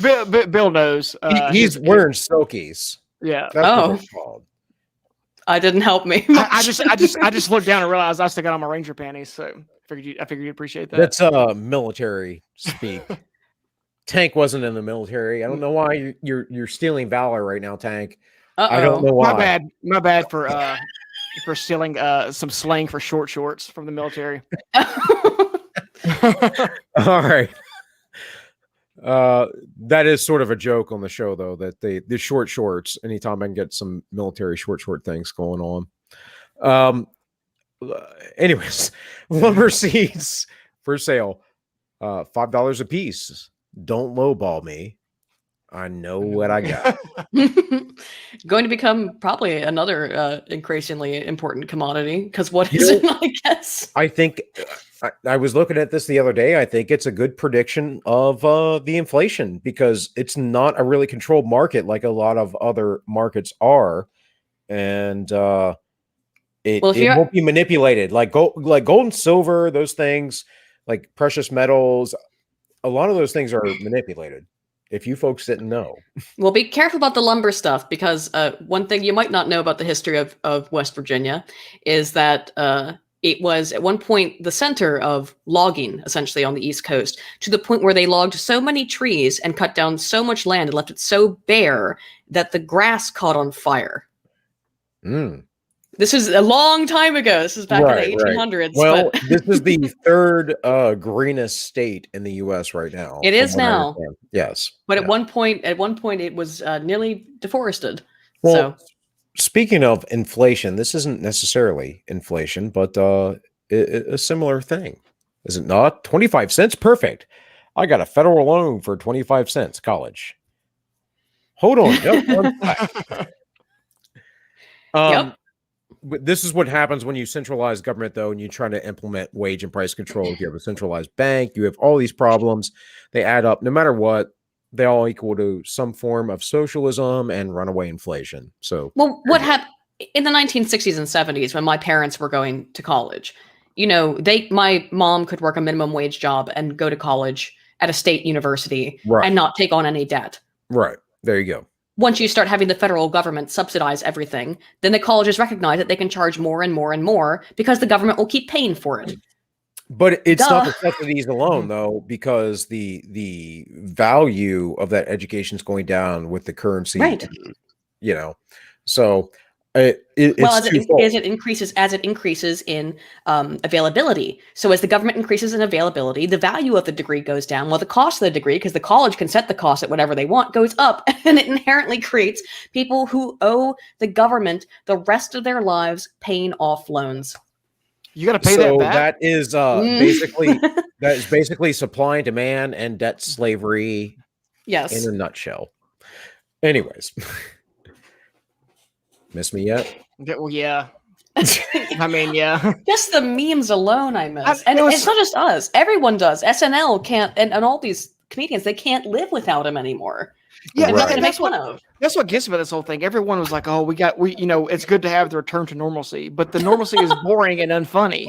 Bill knows. He's wearing Silkies. Yeah. That's what they're called. I didn't help me. I just looked down and realized I still got on my Ranger panties, so I figured you'd appreciate that. That's military speak. Tank wasn't in the military. I don't know why you're stealing valor right now, Tank. I don't know why. My bad for stealing some slang for short shorts from the military. All right. That is sort of a joke on the show, though, that the short shorts, anytime I can get some military short things going on. Anyways, lumber seeds for sale, $5 a piece. Don't lowball me. I know what I got. Going to become probably another increasingly important commodity, because what is it, I guess? I think I was looking at this the other day. I think it's a good prediction of the inflation, because it's not a really controlled market like a lot of other markets are. And it won't be manipulated like gold and silver, those things, like precious metals. A lot of those things are manipulated. If you folks didn't know. Well, be careful about the lumber stuff, because one thing you might not know about the history of West Virginia is that it was at one point the center of logging, essentially, on the East Coast, to the point where they logged so many trees and cut down so much land and left it so bare that the grass caught on fire. This is a long time ago. This is back in the 1800s. Right. Well, this is the third greenest state in the U.S. right now. It is now. Yes. But at one point, it was nearly deforested. Well, speaking of inflation, this isn't necessarily inflation, but a similar thing. Is it not? 25 cents? Perfect. I got a federal loan for 25 cents, college. Hold on. Just one sec. Yep. this is what happens when you centralize government, though, and you try to implement wage and price control. If you have a centralized bank, you have all these problems. They add up. No matter what, they all equal to some form of socialism and runaway inflation. So, well, what happened in the 1960s and 70s when my parents were going to college? You know, my mom could work a minimum wage job and go to college at a state university and not take on any debt. Right. There you go. Once you start having the federal government subsidize everything, then the colleges recognize that they can charge more and more and more because the government will keep paying for it. But it's not the subsidies alone, though, because the value of that education is going down with the currency. Right. You know, so as it increases in availability. So as the government increases in availability, the value of the degree goes down. Well, the cost of the degree, because the college can set the cost at whatever they want, goes up, and it inherently creates people who owe the government the rest of their lives paying off loans. You got to pay that back. That is basically supply and demand and debt slavery. Yes, in a nutshell. Anyways. Miss me yet? Well, yeah. I mean, yeah. Just the memes alone I miss. And it's not just us. Everyone does. SNL can't, and all these comedians, they can't live without him anymore. Yeah, that's what gets me about this whole thing. Everyone was like, "Oh, it's good to have the return to normalcy," but the normalcy is boring and unfunny.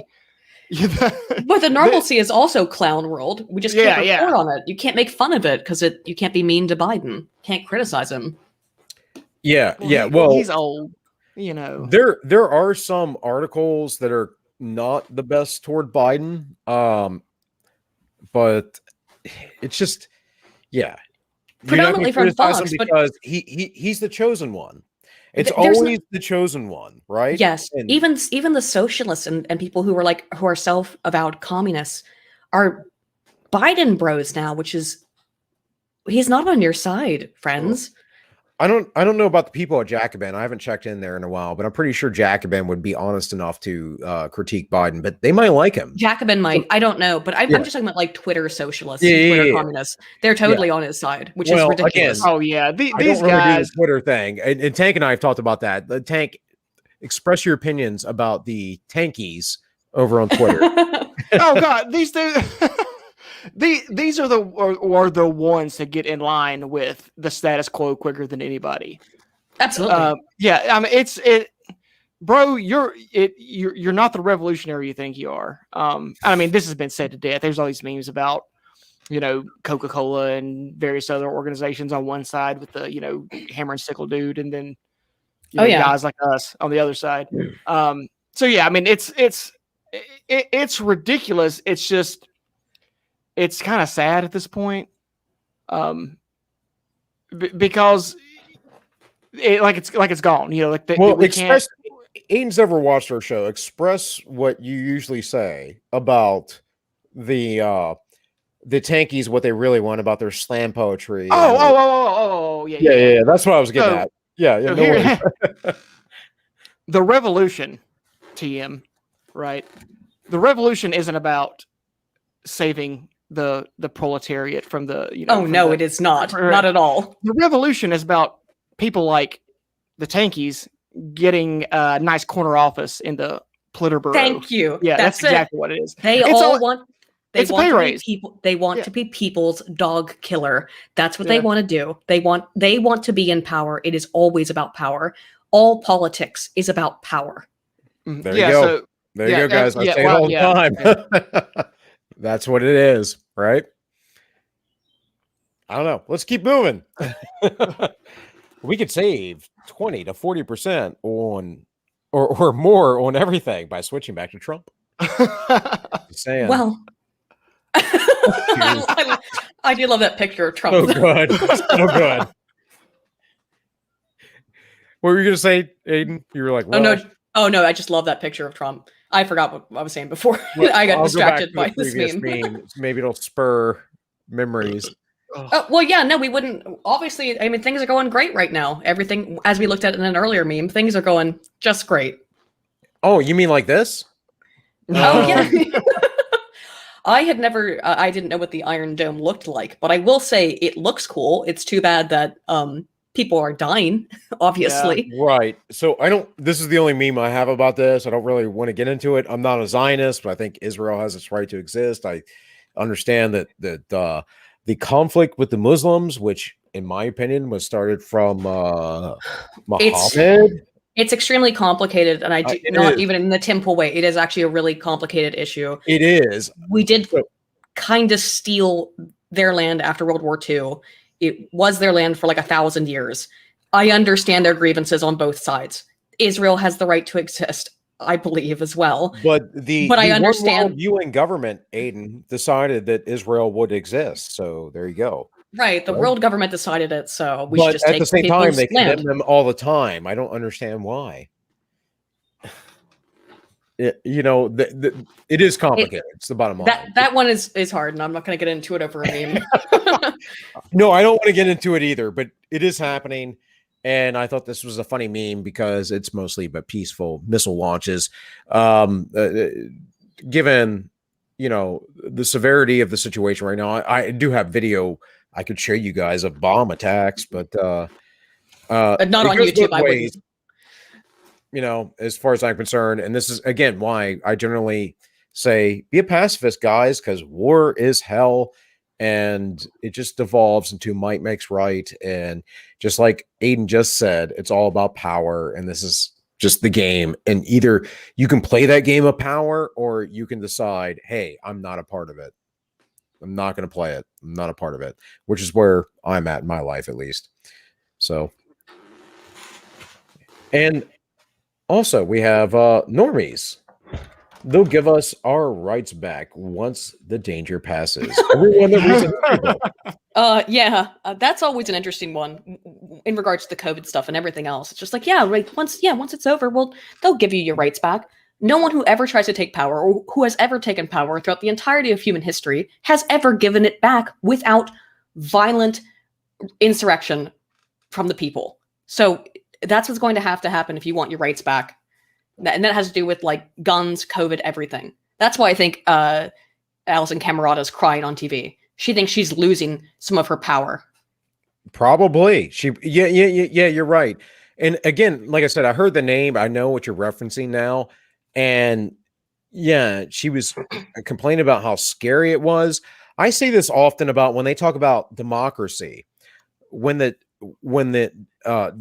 But the normalcy is also clown world. We just can't report on it. You can't make fun of it because you can't be mean to Biden. Can't criticize him. Yeah, well, he's old, you know. There are some articles that are not the best toward Biden, but it's just, predominantly from Fox, because he's the chosen one. It's always the chosen one, right? Yes, and even the socialists and people who are self-avowed communists are Biden bros now, which is he's not on your side, friends. I don't know about the people at Jacobin. I haven't checked in there in a while, but I'm pretty sure Jacobin would be honest enough to critique Biden, but they might like him. Jacobin might. I don't know, but I'm just talking about like Twitter socialists, Twitter communists. They're totally on his side, which is ridiculous. Again, these guys. The Twitter thing, and Tank and I have talked about that. The Tank, express your opinions about the tankies over on Twitter. Oh God, these dudes. These are the ones that get in line with the status quo quicker than anybody. Absolutely. I mean, bro. You're not the revolutionary you think you are. I mean, this has been said to death. There's all these memes about, Coca-Cola and various other organizations on one side with the, hammer and sickle dude, and then guys like us on the other side. So yeah, I mean, it's ridiculous. It's just. It's kind of sad at this point, because it's gone. Aiden's never watched our show. Express what you usually say about the tankies, what they really want about their slam poetry. Yeah. That's what I was getting at. Yeah. The revolution, TM, right? The revolution isn't about saving the proletariat from the it is not at all. The revolution is about people like the tankies getting a nice corner office in the Politburo. Thank you. Yeah, that's exactly what it is. They want to be people's dog killer. That's what they want to do. They want to be in power. It is always about power. All politics is about power. There you go. There you go, guys. I say it all the time. That's what it is, right? I don't know. Let's keep moving. We could save 20 to 40% on or more on everything by switching back to Trump. Just saying. Well, I do love that picture of Trump. So good. So good. What were you going to say, Aiden? You were like, well, Oh, no. I just love that picture of Trump. I forgot what I was saying before. I got distracted by this meme. Maybe it'll spur memories. Well, yeah, no, we wouldn't. Obviously, I mean, things are going great right now. Everything, as we looked at in an earlier meme, things are going just great. Oh, you mean like this? Oh, yeah. I didn't know what the Iron Dome looked like, but I will say it looks cool. It's too bad that people are dying, obviously. Yeah, right. So this is the only meme I have about this. I don't really want to get into it. I'm not a Zionist, but I think Israel has its right to exist. I understand that the conflict with the Muslims, which in my opinion was started from Muhammad. It's extremely complicated, and not even in the Temple way. It is actually a really complicated issue. It is. We did kind of steal their land after World War II. It was their land for like 1,000 years. I understand their grievances on both sides. Israel has the right to exist, I believe, as well. But I understand. UN government, Aydin, decided that Israel would exist. So there you go. Right, the world government decided it, so we should just take at the same time, they land. condemn them all the time. I don't understand why. It is complicated. It's the bottom line. That one is hard, and I'm not going to get into it over a meme. No, I don't want to get into it either, but it is happening. And I thought this was a funny meme because it's mostly about peaceful missile launches. Given, the severity of the situation right now, I do have video I could show you guys of bomb attacks, but not on YouTube. I wouldn't. As far as I'm concerned, and this is again why I generally say be a pacifist, guys, because war is hell, and it just devolves into might makes right, and just like Aydin just said, it's all about power, and this is just the game, and either you can play that game of power, or you can decide, hey, I'm not a part of it. I'm not going to play it. I'm not a part of it, which is where I'm at in my life, at least. So, and also we have normies. They'll give us our rights back once the danger passes. That's always an interesting one in regards to the COVID stuff and everything else. It's just like, once it's over, they'll give you your rights back. No one who ever tries to take power or who has ever taken power throughout the entirety of human history has ever given it back without violent insurrection from the people. So that's what's going to happen if you want your rights back. And that has to do with like guns, COVID, everything. That's why I think Alison Camerata is crying on TV. She thinks she's losing some of her power. Probably. Yeah, you're right. And again, like I said, I heard the name. I know what you're referencing now. And yeah, she was complaining about how scary it was. I say this often about when they talk about democracy. When the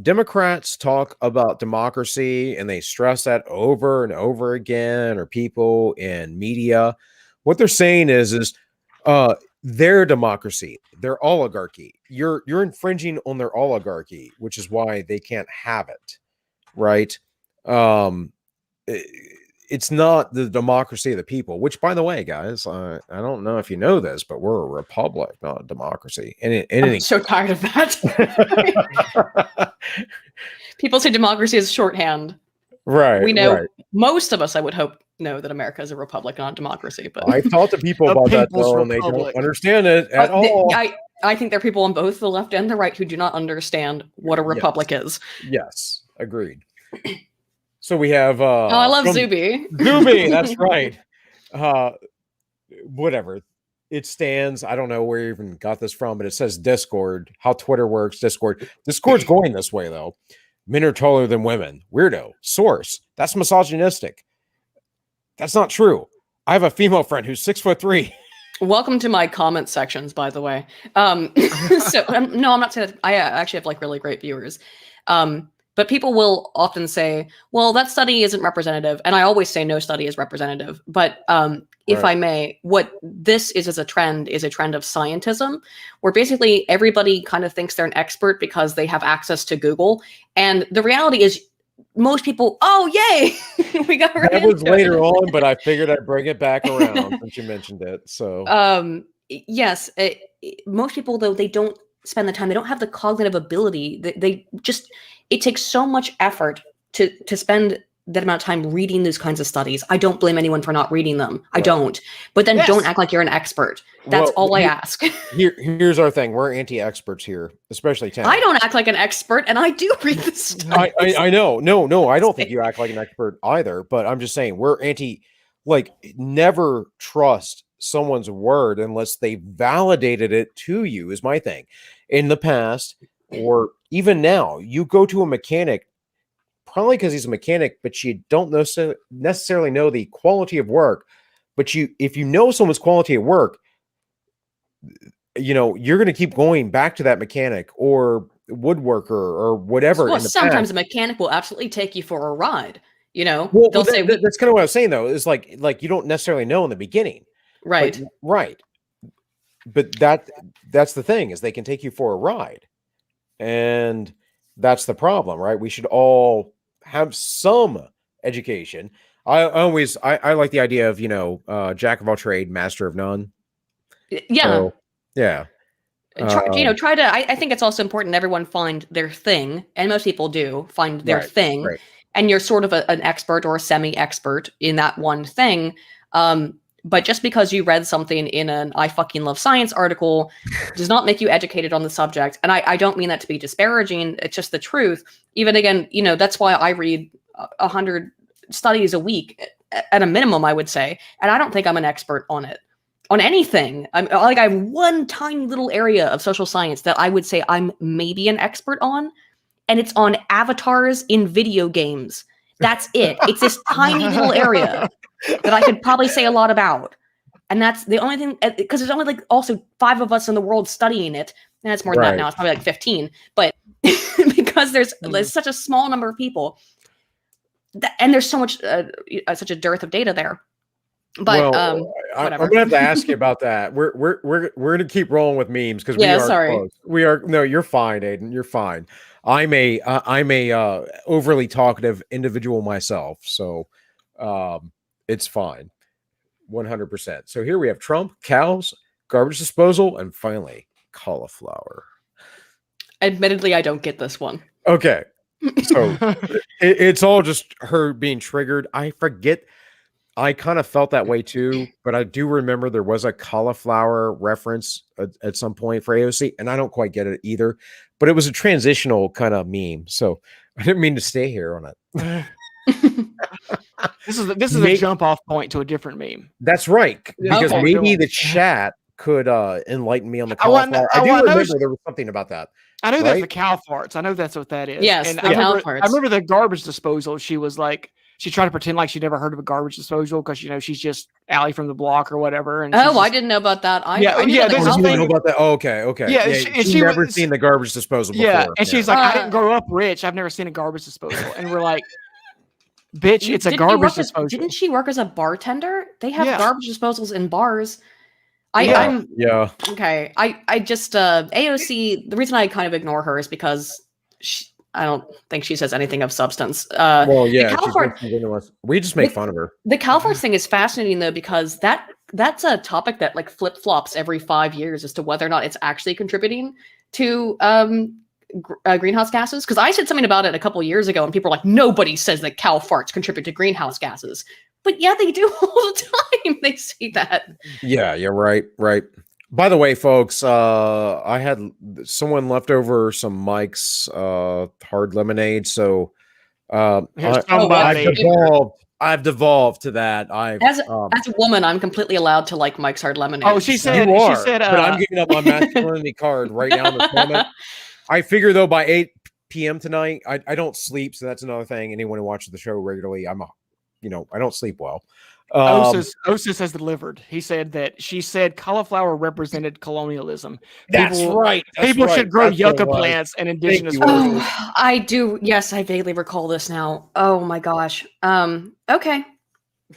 Democrats talk about democracy and they stress that over and over again, or people in media, what they're saying is their democracy, their oligarchy. You're infringing on their oligarchy, which is why they can't have it, right? It's not the democracy of the people, which, by the way, guys, I don't know if you know this, but we're a republic, not a democracy. I'm so tired of that. People say democracy is shorthand. Right. We know, right. Most of us, I would hope, know that America is a republic, not a democracy. But I've talked to people about that, though, and they don't understand it at all. I think there are people on both the left and the right who do not understand what a republic is. Yes, agreed. So we have I love Zuby. Zuby, that's right. Whatever. It stands. I don't know where you even got this from, but it says Discord. How Twitter works, Discord. Discord's going this way, though. Men are taller than women. Weirdo. Source. That's misogynistic. That's not true. I have a female friend who's 6'3". Welcome to my comment sections, by the way. No, I'm not saying that. I actually have like really great viewers. But people will often say, well, that study isn't representative. And I always say no study is representative. But if I may, what this is as a trend is a trend of scientism, where basically everybody kind of thinks they're an expert because they have access to Google. And the reality is most people, oh, yay, we got right That was later on, but I figured I'd bring it back around since you mentioned it. So yes, most people, though, they don't spend the time. They don't have the cognitive ability. They just, it takes so much effort to spend that amount of time reading these kinds of studies. I don't blame anyone for not reading them. I don't. But then don't act like you're an expert. That's all I ask. Here's our thing. We're anti-experts here, especially Tam. I don't act like an expert, and I do read this stuff. I know. No, I don't think you act like an expert either. But I'm just saying we're never trust someone's word unless they validated it to you, is my thing. In the past, Or even now, you go to a mechanic, probably because he's a mechanic, but you don't necessarily know the quality of work. But if you know someone's quality of work, you're going to keep going back to that mechanic or woodworker or whatever. Well, sometimes a mechanic will absolutely take you for a ride. Well, they'll say that's kind of what I was saying, though, is like you don't necessarily know in the beginning, right? Right. But that's the thing, is they can take you for a ride, and that's the problem, right? We should all have some education. I like the idea of jack of all trade, master of none. Yeah. So, yeah. Try to. I think it's also important everyone find their thing, and most people do find their thing. Right. And you're sort of an expert or a semi-expert in that one thing. But just because you read something in an I fucking love science article does not make you educated on the subject. And I don't mean that to be disparaging. It's just the truth. Even again, that's why I read 100 studies a week at a minimum, I would say. And I don't think I'm an expert on it, on anything. I have one tiny little area of social science that I would say I'm maybe an expert on. And it's on avatars in video games. That's it. It's this tiny little area that I could probably say a lot about. And that's the only thing, because there's only also 5 of us in the world studying it. And it's more than that now. It's probably 15. But because there's such a small number of people, and there's so much, such a dearth of data there. But I'm gonna have to ask you about that. We're gonna keep rolling with memes because we are close. We are. No, you're fine, Aydin. You're fine. I'm a overly talkative individual myself, so it's fine. 100%. So here we have Trump, cows, garbage disposal, and finally cauliflower. Admittedly, I don't get this one. Okay, so it's all just her being triggered. I forget. I kind of felt that way too, but I do remember there was a cauliflower reference at some point for AOC, and I don't quite get it either. But it was a transitional kind of meme, so I didn't mean to stay here on it. This is a jump off point to a different meme. That's right, because maybe the chat could enlighten me on the cauliflower. I do remember there was something about that. I know that's the cow farts. I know that's what that is. Yes, and the cow farts. I remember the garbage disposal. She was like, she tried to pretend like she'd never heard of a garbage disposal because she's just Allie from the block or whatever. And I didn't know about that. I didn't know about that. Oh, okay. Yeah, she's never seen the garbage disposal before. Yeah, and she's like, I didn't grow up rich. I've never seen a garbage disposal. And we're like, bitch, it's a garbage disposal. Didn't she work as a bartender? They have garbage disposals in bars. I'm okay. I just AOC. The reason I kind of ignore her is because I don't think she says anything of substance. We just make fun of her. The CalFarts thing is fascinating though, because that's a topic that flip flops every 5 years as to whether or not it's actually contributing to greenhouse gases. Because I said something about it a couple years ago, and people were like, "Nobody says that cow farts contribute to greenhouse gases." But yeah, they do all the time. They say that. Yeah, right. By the way, folks, I had someone left over some Mike's hard lemonade, so I've devolved to that. As a woman, I'm completely allowed to like Mike's hard lemonade. Oh, she said, but I'm giving up my masculinity card right now in this moment. I figure though by 8 p.m. tonight, I don't sleep, so that's another thing. Anyone who watches the show regularly, I don't sleep well. Osis has delivered. He said that she said cauliflower represented colonialism. People should grow yucca plants and indigenous. Oh, I do. Yes, I vaguely recall this now. Oh my gosh. Okay.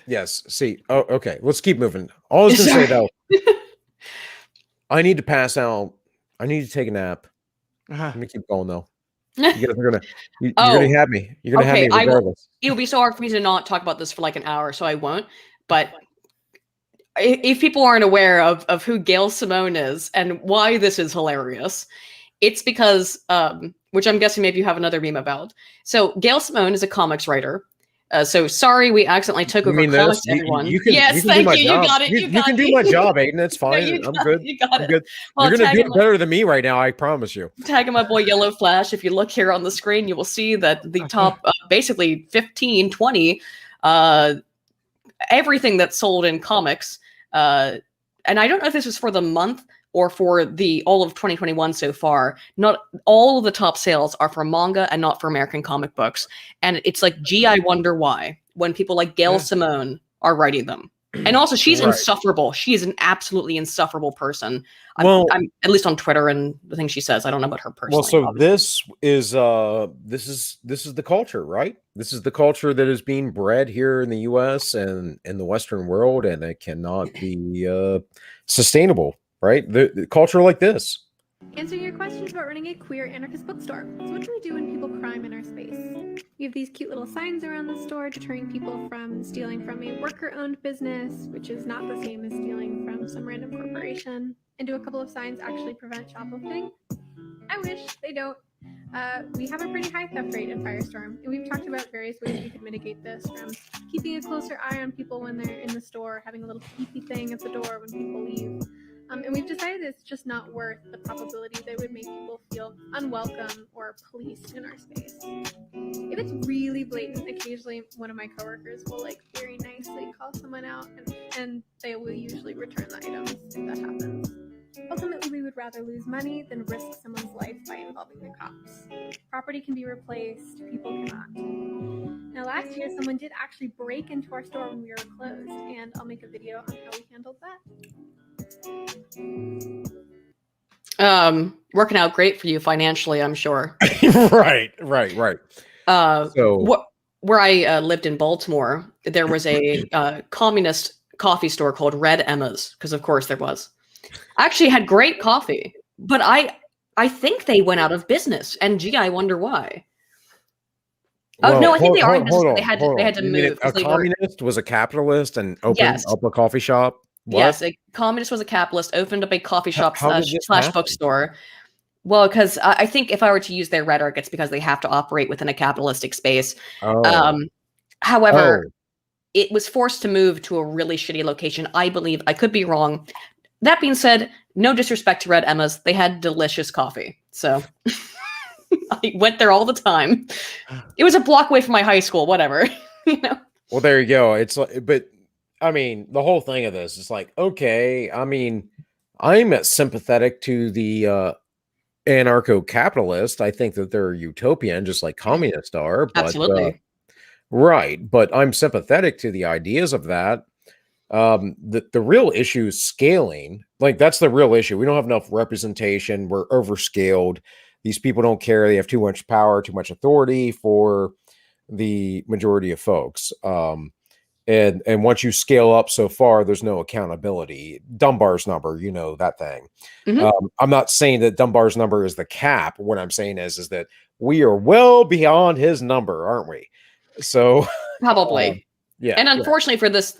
Yes. See. Oh, okay. Let's keep moving. All I was going to say though, I need to pass out. I need to take a nap. Let me keep going though. You're gonna have me. You're gonna have me regardless. It'll be so hard for me to not talk about this for an hour, so I won't. But if people aren't aware of who Gail Simone is and why this is hilarious, it's because, which I'm guessing maybe you have another meme about. So Gail Simone is a comics writer. So sorry, we accidentally took over comics, everyone. Yes, thank you. You got it. You can do my job, Aydin. It's fine. I'm good. You got it. Good. Well, you're going to do it better than me right now. I promise you. Tagging my boy Yellow Flash. If you look here on the screen, you will see that the top basically 15, 20, everything that's sold in comics and I don't know if this was for the month or for all of 2021 so far, not all of the top sales are for manga and not for American comic books. And it's like, gee, I wonder why, when people like Gail Simone are writing them. And also, she's insufferable. She is an absolutely insufferable person. I'm at least on Twitter and the things she says. I don't know about her personally. Well, so this is the culture, right? This is the culture that is being bred here in the U.S. and in the Western world, and it cannot be sustainable, right? The culture like this. Answering your questions about running a queer anarchist bookstore. So what do we do when people crime in our space? We have these cute little signs around the store deterring people from stealing from a worker-owned business, which is not the same as stealing from some random corporation. And do a couple of signs actually prevent shoplifting? I wish they don't. We have a pretty high theft rate in Firestorm, and we've talked about various ways we could mitigate this, from keeping a closer eye on people when they're in the store, having a little peepee thing at the door when people leave. And we've decided it's just not worth the probability that it would make people feel unwelcome or policed in our space. If it's really blatant, occasionally one of my coworkers will like very nicely call someone out, and they will usually return the items if that happens. Ultimately, we would rather lose money than risk someone's life by involving the cops. Property can be replaced, people cannot. Now, last year, someone did actually break into our store when we were closed, and I'll make a video on how we handled that. Working out great for you financially, I'm sure. Right. So where I lived in Baltimore, there was a communist coffee store called Red Emma's, because of course there was. I actually had great coffee, but I think they went out of business, and gee, I wonder why. Well, no, I think they are in business. Hold on, they had to you mean move. a communist was a capitalist and opened up a coffee shop? What? Yes, a communist was a capitalist, opened up a coffee shop slash bookstore. Well, because I think if I were to use their rhetoric, it's because they have to operate within a capitalistic space. However, it was forced to move to a really shitty location. I believe, I could be wrong. That being said, no disrespect to Red Emma's. They had delicious coffee. So I went there all the time. It was a block away from my high school, whatever. Well, there you go. It's like, but I mean, the whole thing of this is like, okay, I mean, I'm sympathetic to the anarcho-capitalist. I think that they're utopian, just like communists are. But, absolutely. Right. But I'm sympathetic to the ideas of that. The real issue is scaling. Like, that's the real issue. We don't have enough representation. We're overscaled. These people don't care. They have too much power, too much authority for the majority of folks. And once you scale up so far, there's no accountability. Dunbar's number, you know, that thing. I'm not saying that Dunbar's number is the cap. What I'm saying is that we are well beyond his number, aren't we? So probably. Yeah. And unfortunately for this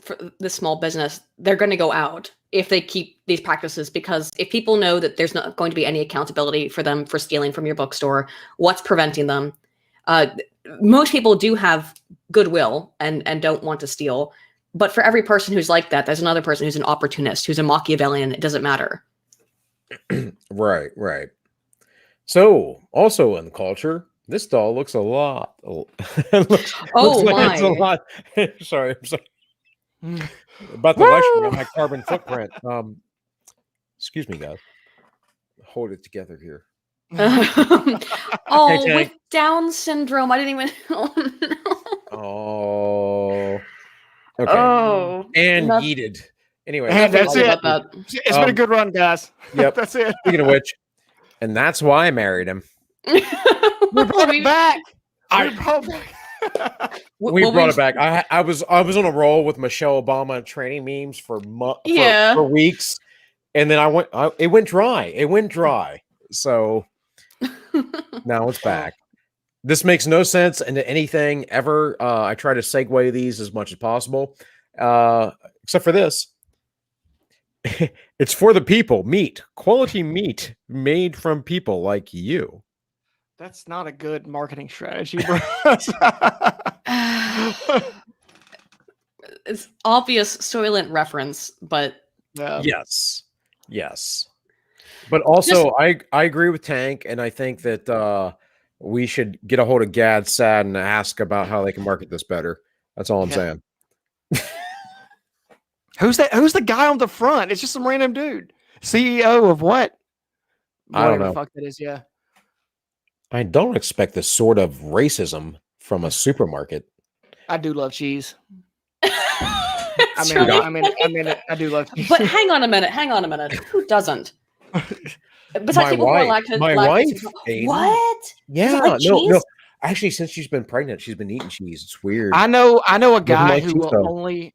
small business, they're going to go out if they keep these practices, because if people know that there's not going to be any accountability for them for stealing from your bookstore, what's preventing them? Most people do have goodwill and don't want to steal, but for every person who's like that, there's another person who's an opportunist, who's a Machiavellian. It doesn't matter. Right. So also in the culture, this doll looks a lot. Looks like it's a lot. Sorry, I'm sorry. About the lecture on my carbon footprint. Excuse me, guys. Hold it together here. With Down syndrome, I didn't even. Okay. And yeeted. Anyway, that's it. It's been a good run, guys. Yep. That's it. Speaking of which, and that's why I married him. We brought it back. We brought it back. I was on a roll with Michelle Obama training memes for weeks, and then it went dry. So now it's back. This makes no sense into anything ever. I try to segue these as much as possible, except for this. It's for the people. Meat, quality meat made from people like you. That's not a good marketing strategy, bro. It's obvious Soylent reference, but yes. But also, I agree with Tank, and I think that we should get a hold of Gad Sad and ask about how they can market this better. That's all I'm saying. Who's that? Who's the guy on the front? It's just some random dude. CEO of what? I don't Whatever know. the fuck that is. Yeah. I don't expect this sort of racism from a supermarket. I do love cheese. I I do love cheese. But hang on a minute. Who doesn't? Besides My people wife. who are My wife. Aydin. What? Yeah. Like No. cheese? Actually, since she's been pregnant, she's been eating cheese. It's weird. I know a guy like who cheese, will though. only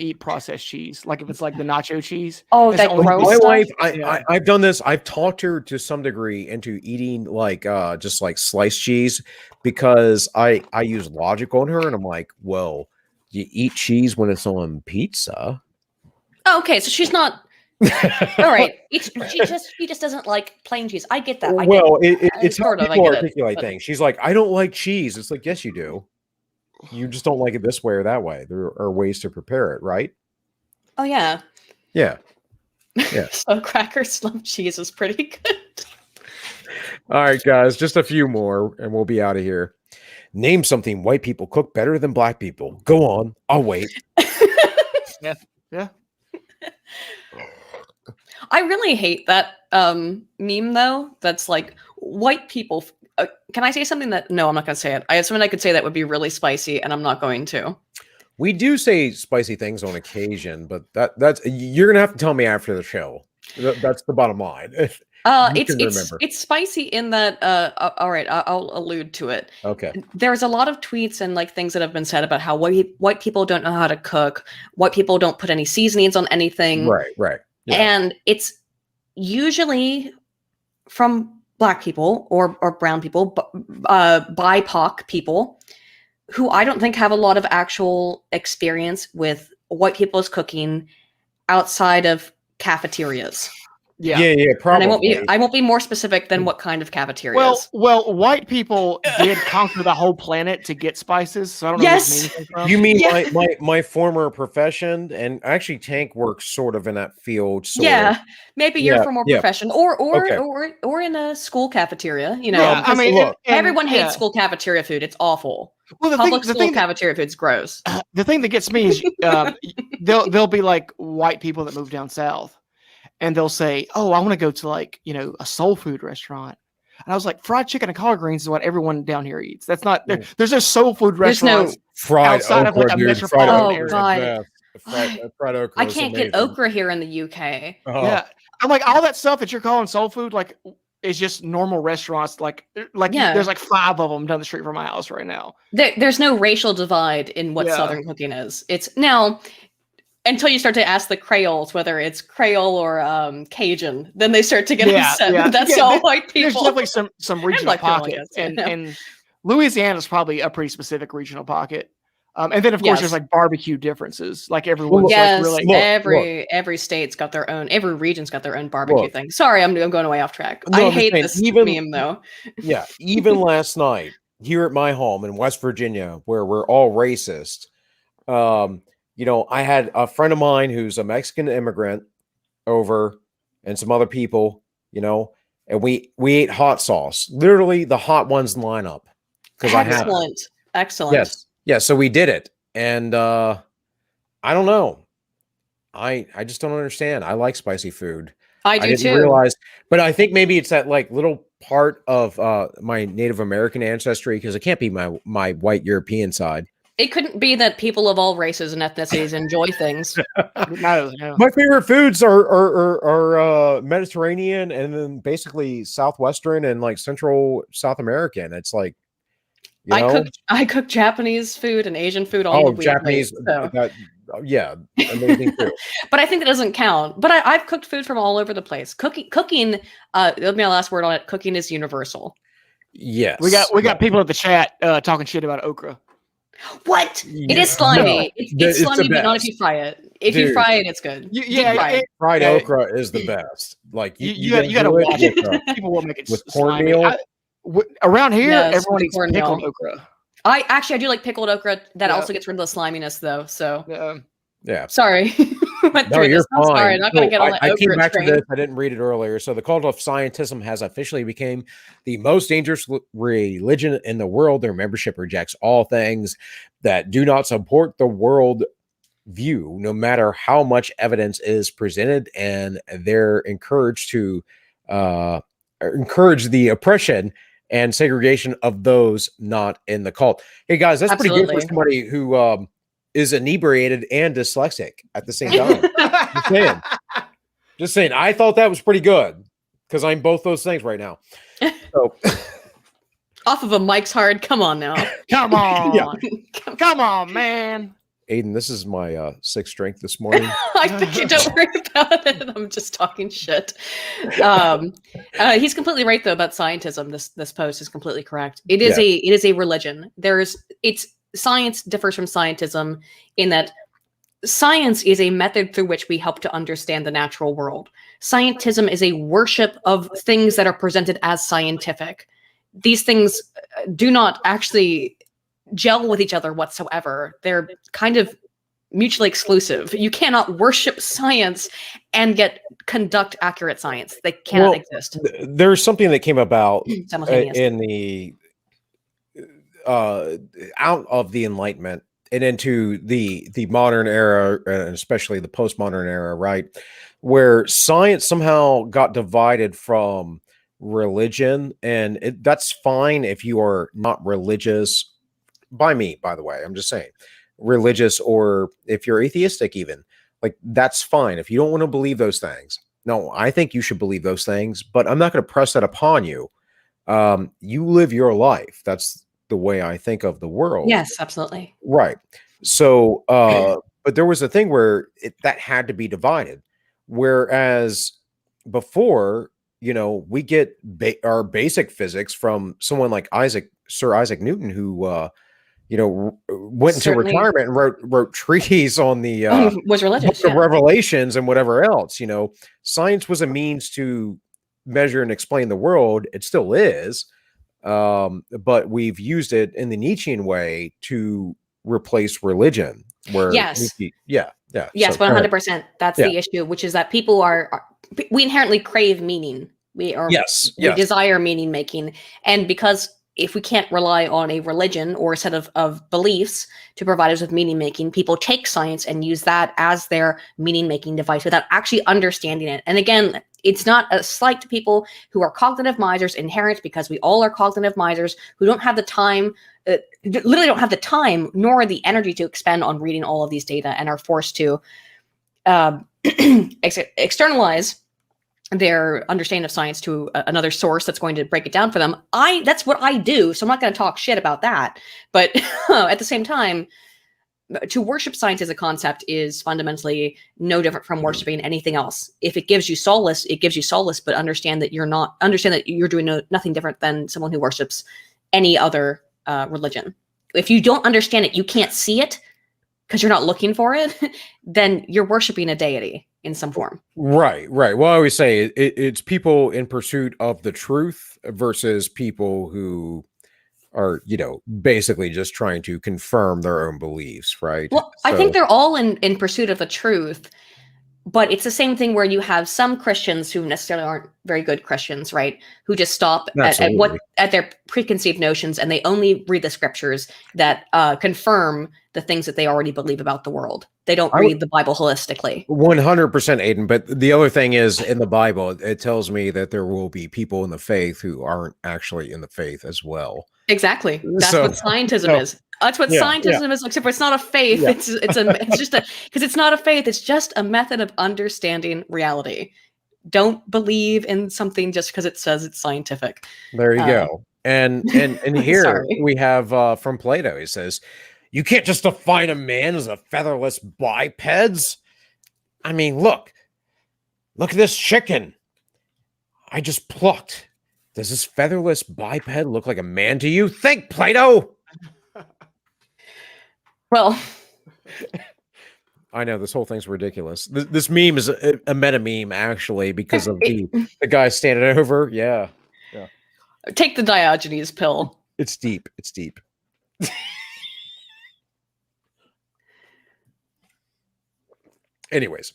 eat processed cheese. Like if it's like the nacho cheese. Oh, That's that the only gross thing. My stuff? wife, I've done this. I've talked her to some degree into eating like just like sliced cheese because I use logic on her, and I'm like, well, you eat cheese when it's on pizza. Oh, okay, so she's not. All right, she just doesn't like plain cheese. I get that. It's how sort of, I people get it, articulate but- things. She's like, I don't like cheese. It's like, yes, you do. You just don't like it this way or that way. There are ways to prepare it, right? Oh yeah. Yeah. Yeah. So crackers love cheese is pretty good. All right, guys, just a few more and we'll be out of here. Name something white people cook better than black people. Go on. I'll wait. Yeah. I really hate that meme though. That's like white people. Can I say something that? No, I'm not going to say it. I have something I could say that would be really spicy, and I'm not going to. We do say spicy things on occasion, but that's you're gonna have to tell me after the show. That's the bottom line. It's spicy in that. All right, I'll allude to it. Okay. There's a lot of tweets and like things that have been said about how white people don't know how to cook. White people don't put any seasonings on anything. Right. Yeah. And it's usually from black people or brown people, BIPOC people, who I don't think have a lot of actual experience with white people's cooking outside of cafeterias. Yeah, probably. And I won't be more specific than what kind of cafeterias. Well, white people did conquer the whole planet to get spices, so I don't know where this meme came from. You mean my former profession, and actually Tank works sort of in that field. Maybe you're from more profession, or in a school cafeteria. You know, I mean, look, everyone hates school cafeteria food. It's awful. Well, Public school cafeteria food's gross. The thing that gets me is they'll be like white people that move down south. And they'll say, "Oh, I want to go to like a soul food restaurant." And I was like, "Fried chicken and collard greens is what everyone down here eats. That's not there's no soul food restaurants fried outside okra, of like a metropolitan area." God. Fried okra. I can't get okra here in the UK. Oh. Yeah, I'm like all that stuff that you're calling soul food, like is just normal restaurants. Like there's like 5 of them down the street from my house right now. There's no racial divide in what Southern cooking is. It's now. Until you start to ask the Creoles whether it's Creole or Cajun, then they start to get upset. Yeah. That's all white people. There's definitely some regional pockets, and Louisiana is probably a pretty specific regional pocket. And then of course there's like barbecue differences. Like everyone's like really every state's got their own. Every region's got their own barbecue thing. Sorry, I'm going way off track. No, I hate this meme though. Yeah, even last night here at my home in West Virginia, where we're all racist. I had a friend of mine who's a Mexican immigrant over and some other people, and we ate hot sauce, literally the hot ones line up. Excellent. Yes. So we did it. And I don't know. I just don't understand. I like spicy food. I do didn't too. realize, but I think maybe it's that like little part of my Native American ancestry, because it can't be my white European side. It couldn't be that people of all races and ethnicities enjoy things. No. My favorite foods are Mediterranean and then basically Southwestern and like Central South American. It's like, I cook Japanese food and Asian food all the week. Japanese, amazing too. But I think that doesn't count. But I've cooked food from all over the place. Cooking. That'll be my last word on it. Cooking is universal. Yes, we got people at the chat talking shit about okra. What? It is slimy. It's slimy, but not if you fry it. If you fry it, it's good. Fried okra is the best. Like you gotta watch it. People will make it with cornmeal. Around here, everyone eats pickled okra. I do like pickled okra. That also gets rid of the sliminess, though. So yeah. Sorry. No, you're fine. Sorry, I'm not going to get on that I came back train. to this. I didn't read it earlier. So the cult of Scientism has officially become the most dangerous religion in the world. Their membership rejects all things that do not support the world view, no matter how much evidence is presented, and they're encouraged to encourage the oppression and segregation of those not in the cult. Hey guys, that's pretty good for somebody who is inebriated and dyslexic at the same time. Just saying. I thought that was pretty good because I'm both those things right now. So off of a Mike's hard. Come on now. Come on. Yeah. Come on, man. Aydin, this is my sixth strength this morning. I think you don't worry about it. I'm just talking shit. He's completely right though about scientism. This post is completely correct. It is a religion. Science differs from scientism in that science is a method through which we help to understand the natural world. Scientism is a worship of things that are presented as scientific. These things do not actually gel with each other whatsoever. They're kind of mutually exclusive. You cannot worship science and conduct accurate science. They cannot exist. There's something that came about in the out of the Enlightenment and into the modern era, and especially the postmodern era, right, where science somehow got divided from religion. And that's fine if you are not religious. By me, by the way, I'm just saying, religious, or if you're atheistic, even, like, that's fine if you don't want to believe those things. No, I think you should believe those things, but I'm not going to press that upon you. You live your life. That's the way I think of the world. Yes, absolutely. Right. So, but there was a thing where that had to be divided. Whereas before, we get our basic physics from someone like Sir Isaac Newton, who, went into retirement and wrote treatises on the was religious, book of Revelations and whatever else. Science was a means to measure and explain the world. It still is, but we've used it in the Nietzschean way to replace religion. Where yes, yes, so, 100%. That's the issue, which is that people we inherently crave meaning. We desire meaning making, and because if we can't rely on a religion or a set of beliefs to provide us with meaning making, people take science and use that as their meaning making device without actually understanding it. And again, it's not a slight to people who are cognitive misers inherent, because we all are cognitive misers who don't have the time, literally don't have the time nor the energy to expend on reading all of these data, and are forced to externalize their understanding of science to another source that's going to break it down for them. That's what I do, so I'm not going to talk shit about that. But at the same time, to worship science as a concept is fundamentally no different from worshiping anything else. If it gives you solace, it gives you solace, but understand that you're doing nothing different than someone who worships any other religion. If you don't understand it, you can't see it because you're not looking for it, then you're worshiping a deity in some form. Right. Well, I always say it's people in pursuit of the truth versus people who are, basically just trying to confirm their own beliefs, right? Well, I think they're all in pursuit of the truth, but it's the same thing where you have some Christians who necessarily aren't very good Christians, right? Who just stop at their preconceived notions, and they only read the scriptures that confirm the things that they already believe about the world. They don't read the Bible holistically. 100%, Aydin. But the other thing is, in the Bible, it tells me that there will be people in the faith who aren't actually in the faith as well. Exactly. That's what scientism is. That's what scientism is. Except for it's not a faith. Yeah. Because it's not a faith. It's just a method of understanding reality. Don't believe in something just because it says it's scientific. There you go. And here we have from Plato. He says, "You can't just define a man as a featherless bipeds. I mean, look at this chicken I just plucked. Does this featherless biped look like a man to you? Think, Plato." Well, I know this whole thing's ridiculous. This meme is a meta meme, actually, because of the guy standing over. Yeah. Take the Diogenes pill. It's deep. Anyways,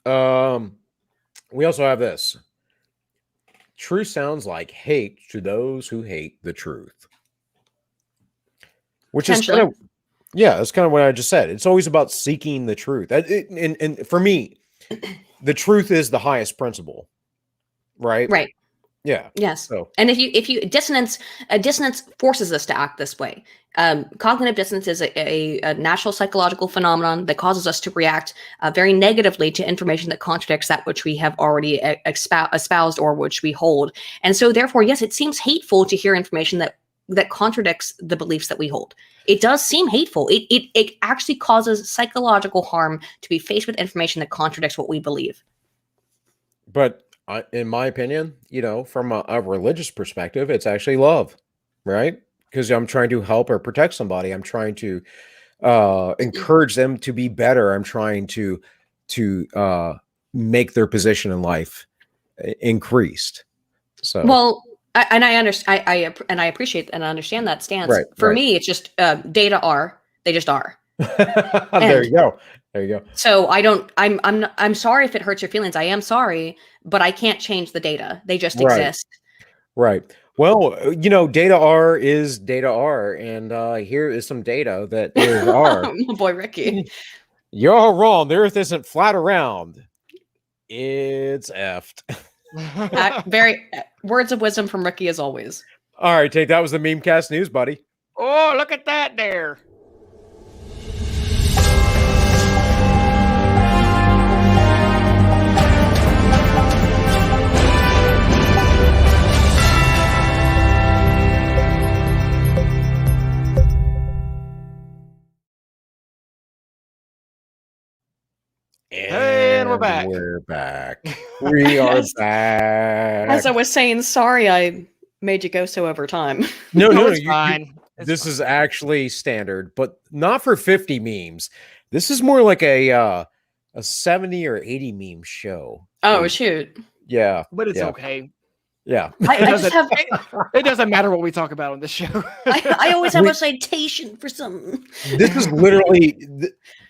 we also have this. Truth sounds like hate to those who hate the truth. Which is kind of, Yeah, that's kind of what I just said. It's always about seeking the truth. And for me, the truth is the highest principle, right? Right. Yeah. Yes. So, and if you dissonance forces us to act this way. Cognitive dissonance is a natural psychological phenomenon that causes us to react very negatively to information that contradicts that which we have already espoused or which we hold. And so therefore, yes, it seems hateful to hear information that contradicts the beliefs that we hold. It does seem hateful. It actually causes psychological harm to be faced with information that contradicts what we believe. but in my opinion, from a religious perspective, it's actually love, right? Because I'm trying to help or protect somebody. I'm trying to encourage them to be better. I'm trying to make their position in life increased. So, well, I understand. I appreciate and understand that stance. Right, For right. me, it's just data are. They just are. There you go. There you go. So I'm sorry if it hurts your feelings. I am sorry, but I can't change the data. They just Right. exist. Right. Well, data R is data R, and here is some data that is R. Oh, boy, Ricky. You're all wrong. The Earth isn't flat around. It's effed. Very words of wisdom from Ricky as always. All right, Tate. That was the Memecast News, buddy. Oh, look at that there. And we're back. We're back. We are Yes. back. As I was saying, sorry I made you go so over time. No, It's fine. This is actually standard, but not for 50 memes. This is more like a 70 or 80 meme show. Oh, shoot. Yeah. But it's yeah. okay. Yeah. It doesn't matter what we talk about on this show. I always have a citation for something. This is literally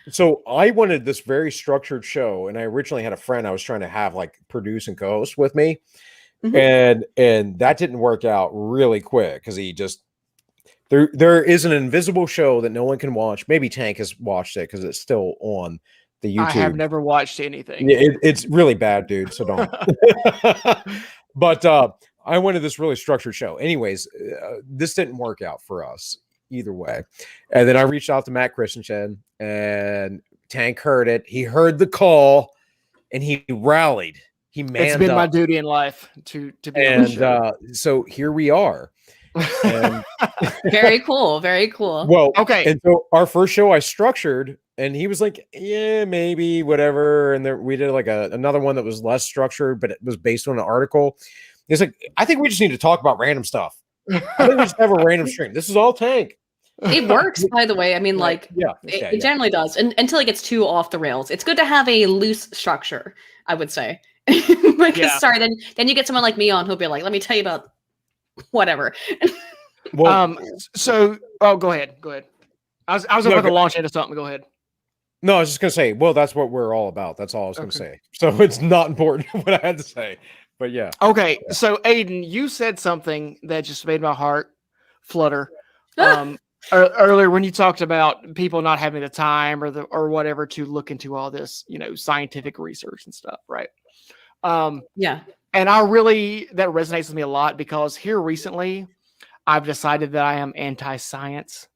so I wanted this very structured show, and I originally had a friend I was trying to have like produce and co-host with me. Mm-hmm. And that didn't work out really quick because he just there is an invisible show that no one can watch. Maybe Tank has watched it because it's still on the YouTube. I have never watched anything. It's really bad, dude. So don't. But I wanted this really structured show. Anyways, this didn't work out for us either way. And then I reached out to Matt Christensen, and Tank heard it. He heard the call, and he rallied. He manned up. It's been my duty in life to be on the show. So here we are. And very cool. Very cool. Well, okay. And so our first show I structured, and he was like, yeah, maybe, whatever. And we did like another one that was less structured, but it was based on an article. He's like, I think we just need to talk about random stuff. I think we just have a random stream. This is all Tank. It works, by the way. I mean, like, it generally does. And until it gets too off the rails. It's good to have a loose structure, I would say. Because sorry, then you get someone like me on who'll be like, let me tell you about whatever. Well, go ahead. I was about to launch into something. Go ahead. No, I was just gonna say, well, that's what we're all about. That's all I was gonna say. So it's not important what I had to say. But yeah. Okay. Yeah. So Aydin, you said something that just made my heart flutter. Earlier when you talked about people not having the time or whatever to look into all this, scientific research and stuff, right? Yeah. And that resonates with me a lot because here recently I've decided that I am anti-science.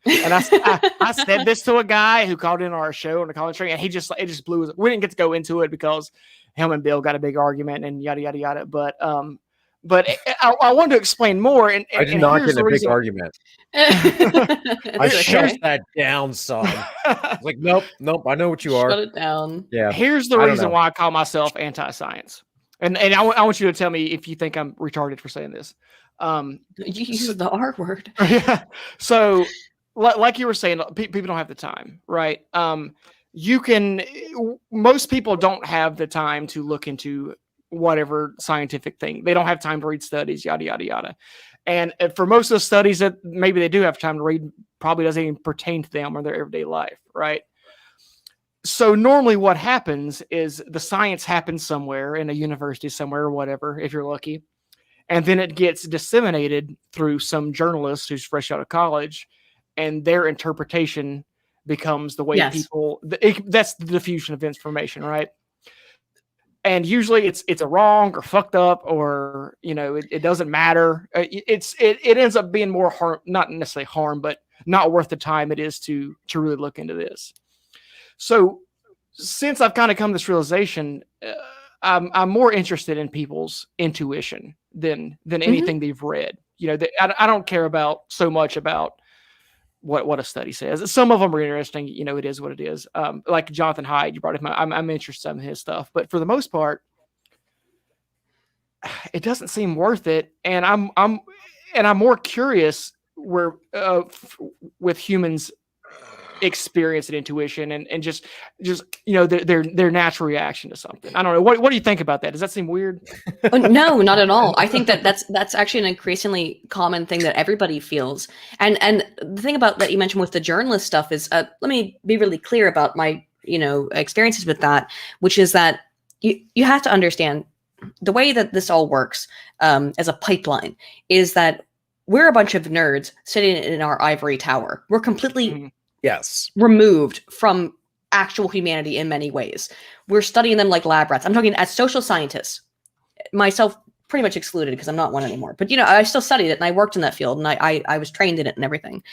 And I said this to a guy who called in our show on the college train, and it just blew his. We didn't get to go into it because him and Bill got a big argument and yada yada yada. But I wanted to explain more. And I did not get a big argument. I shut that down, son. I was like, nope. I know what you are. Shut it down. Yeah. Here's the reason why I call myself anti-science, and I want you to tell me if you think I'm retarded for saying this. You use the R word. Yeah. So, like you were saying, people don't have the time, right? Most people don't have the time to look into whatever scientific thing. They don't have time to read studies, yada, yada, yada. And for most of the studies that maybe they do have time to read, probably doesn't even pertain to them or their everyday life, right? So normally what happens is the science happens somewhere in a university somewhere or whatever, if you're lucky. And then it gets disseminated through some journalist who's fresh out of college. and their interpretation becomes the way people. That's the diffusion of information, right? And usually it's a wrong or fucked up, or it doesn't matter. It ends up being more harm, not necessarily harm, but not worth the time it is to really look into this. So since I've kind of come to this realization, I'm more interested in people's intuition than anything they've read. I don't care about so much about what a study says. Some of them are interesting. It is what it is. Like Jonathan Haidt, you brought him. I'm interested in his stuff, but for the most part, it doesn't seem worth it. And I'm more curious with humans' experience and intuition and just their natural reaction to something. I don't know. What do you think about that? Does that seem weird? No, not at all. I think that's actually an increasingly common thing that everybody feels. And the thing about that you mentioned with the journalist stuff is, let me be really clear about my experiences with that, which is that you have to understand the way that this all works as a pipeline is that we're a bunch of nerds sitting in our ivory tower. We're completely removed from actual humanity in many ways. We're studying them like lab rats. I'm talking as social scientists, myself pretty much excluded because I'm not one anymore. But I still studied it and I worked in that field and I was trained in it and everything.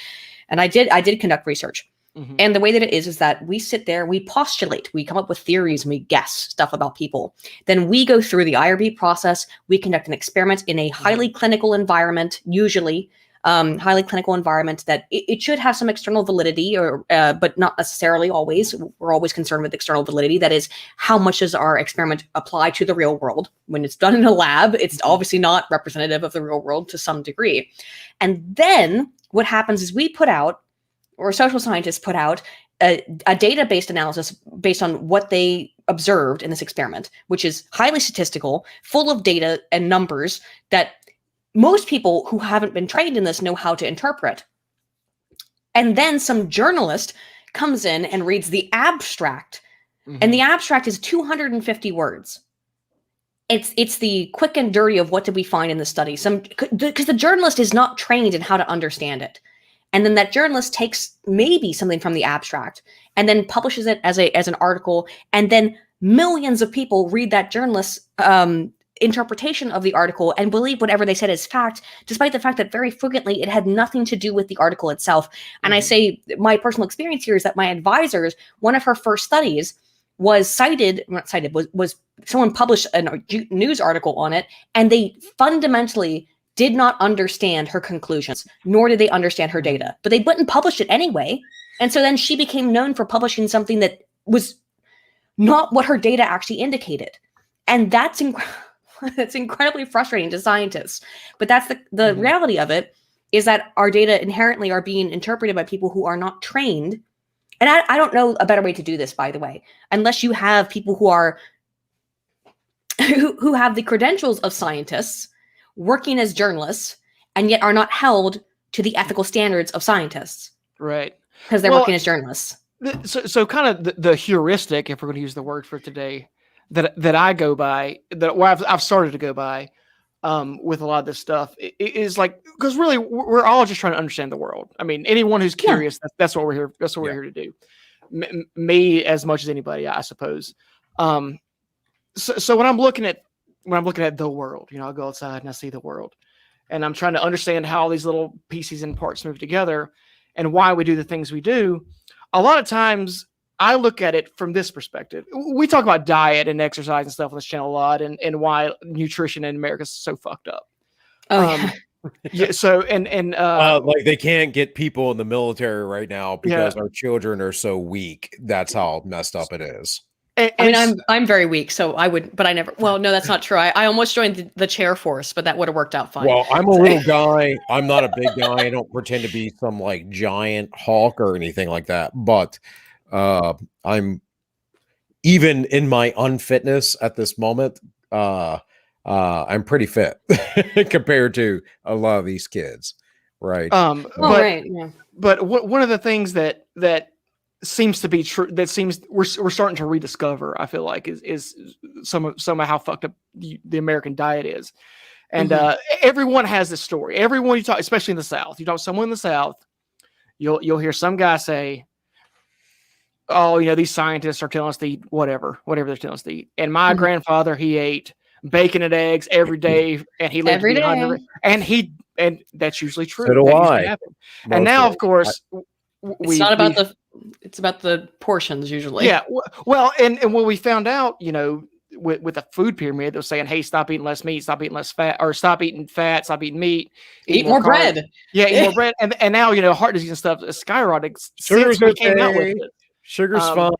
And I did conduct research. Mm-hmm. And the way that it is that we sit there, we postulate, we come up with theories, and we guess stuff about people. Then we go through the IRB process. We conduct an experiment in a highly clinical environment, usually highly clinical environment that it should have some external validity, but not necessarily always. We're always concerned with external validity. That is, how much does our experiment apply to the real world? When it's done in a lab, it's obviously not representative of the real world to some degree. And then what happens is we put out, or social scientists put out, a data-based analysis based on what they observed in this experiment, which is highly statistical, full of data and numbers that most people who haven't been trained in this know how to interpret. And then some journalist comes in and reads the abstract, and the abstract is 250 words. It's the quick and dirty of what did we find in the study. Because the journalist is not trained in how to understand it. And then that journalist takes maybe something from the abstract and then publishes it as an article. And then millions of people read that journalist's interpretation of the article and believe whatever they said is fact, despite the fact that very frequently it had nothing to do with the article itself. And I say my personal experience here is that my advisors, one of her first studies was was someone published a news article on it, and they fundamentally did not understand her conclusions, nor did they understand her data, but they went and published it anyway. And so then she became known for publishing something that was not what her data actually indicated. And that's incredibly frustrating to scientists. But that's the reality of it, is that our data inherently are being interpreted by people who are not trained. And I don't know a better way to do this, by the way, unless you have people who are who have the credentials of scientists working as journalists and yet are not held to the ethical standards of scientists. Right. Because they're working as journalists. So kind of the heuristic, if we're going to use the word for today, that I go by, I've started to go by with a lot of this stuff, is like, because really we're all just trying to understand the world. I mean, anyone who's curious, that's what we're here. That's what we're here to do. Me as much as anybody, I suppose. So when I'm looking at the world, I go outside and I see the world, and I'm trying to understand how all these little pieces and parts move together and why we do the things we do. A lot of times I look at it from this perspective. We talk about diet and exercise and stuff on this channel a lot, and why nutrition in America is so fucked up. So like they can't get people in the military right now because our children are so weak. That's how messed up it is. I'm very weak, so I would, but I never. Well, no, that's not true. I almost joined the chair force, but that would have worked out fine. Well, I'm a little guy. I'm not a big guy. I don't pretend to be some like giant Hulk or anything like that. But I'm, even in my unfitness at this moment, I'm pretty fit compared to a lot of these kids, right? But one of the things that seems to be true, that seems we're starting to rediscover, I feel like, is some of how fucked up the American diet is. And everyone has this story. Everyone you talk, especially in the South, you talk to someone in the South, you'll hear some guy say, "Oh, these scientists are telling us to eat whatever they're telling us to eat." And my grandfather, he ate bacon and eggs every day, and he lived every day. And that's usually true. So do I. And now, of course, it's about the portions usually. Yeah. Well, and when we found out, with the food pyramid, they're saying, "Hey, stop eating less meat, stop eating less fat, or stop eating fat, stop eating meat, eat more bread." Yeah, eat more bread. And now, heart disease and stuff is skyrocketing. Sugar's since we came out with it. Sugar's fine.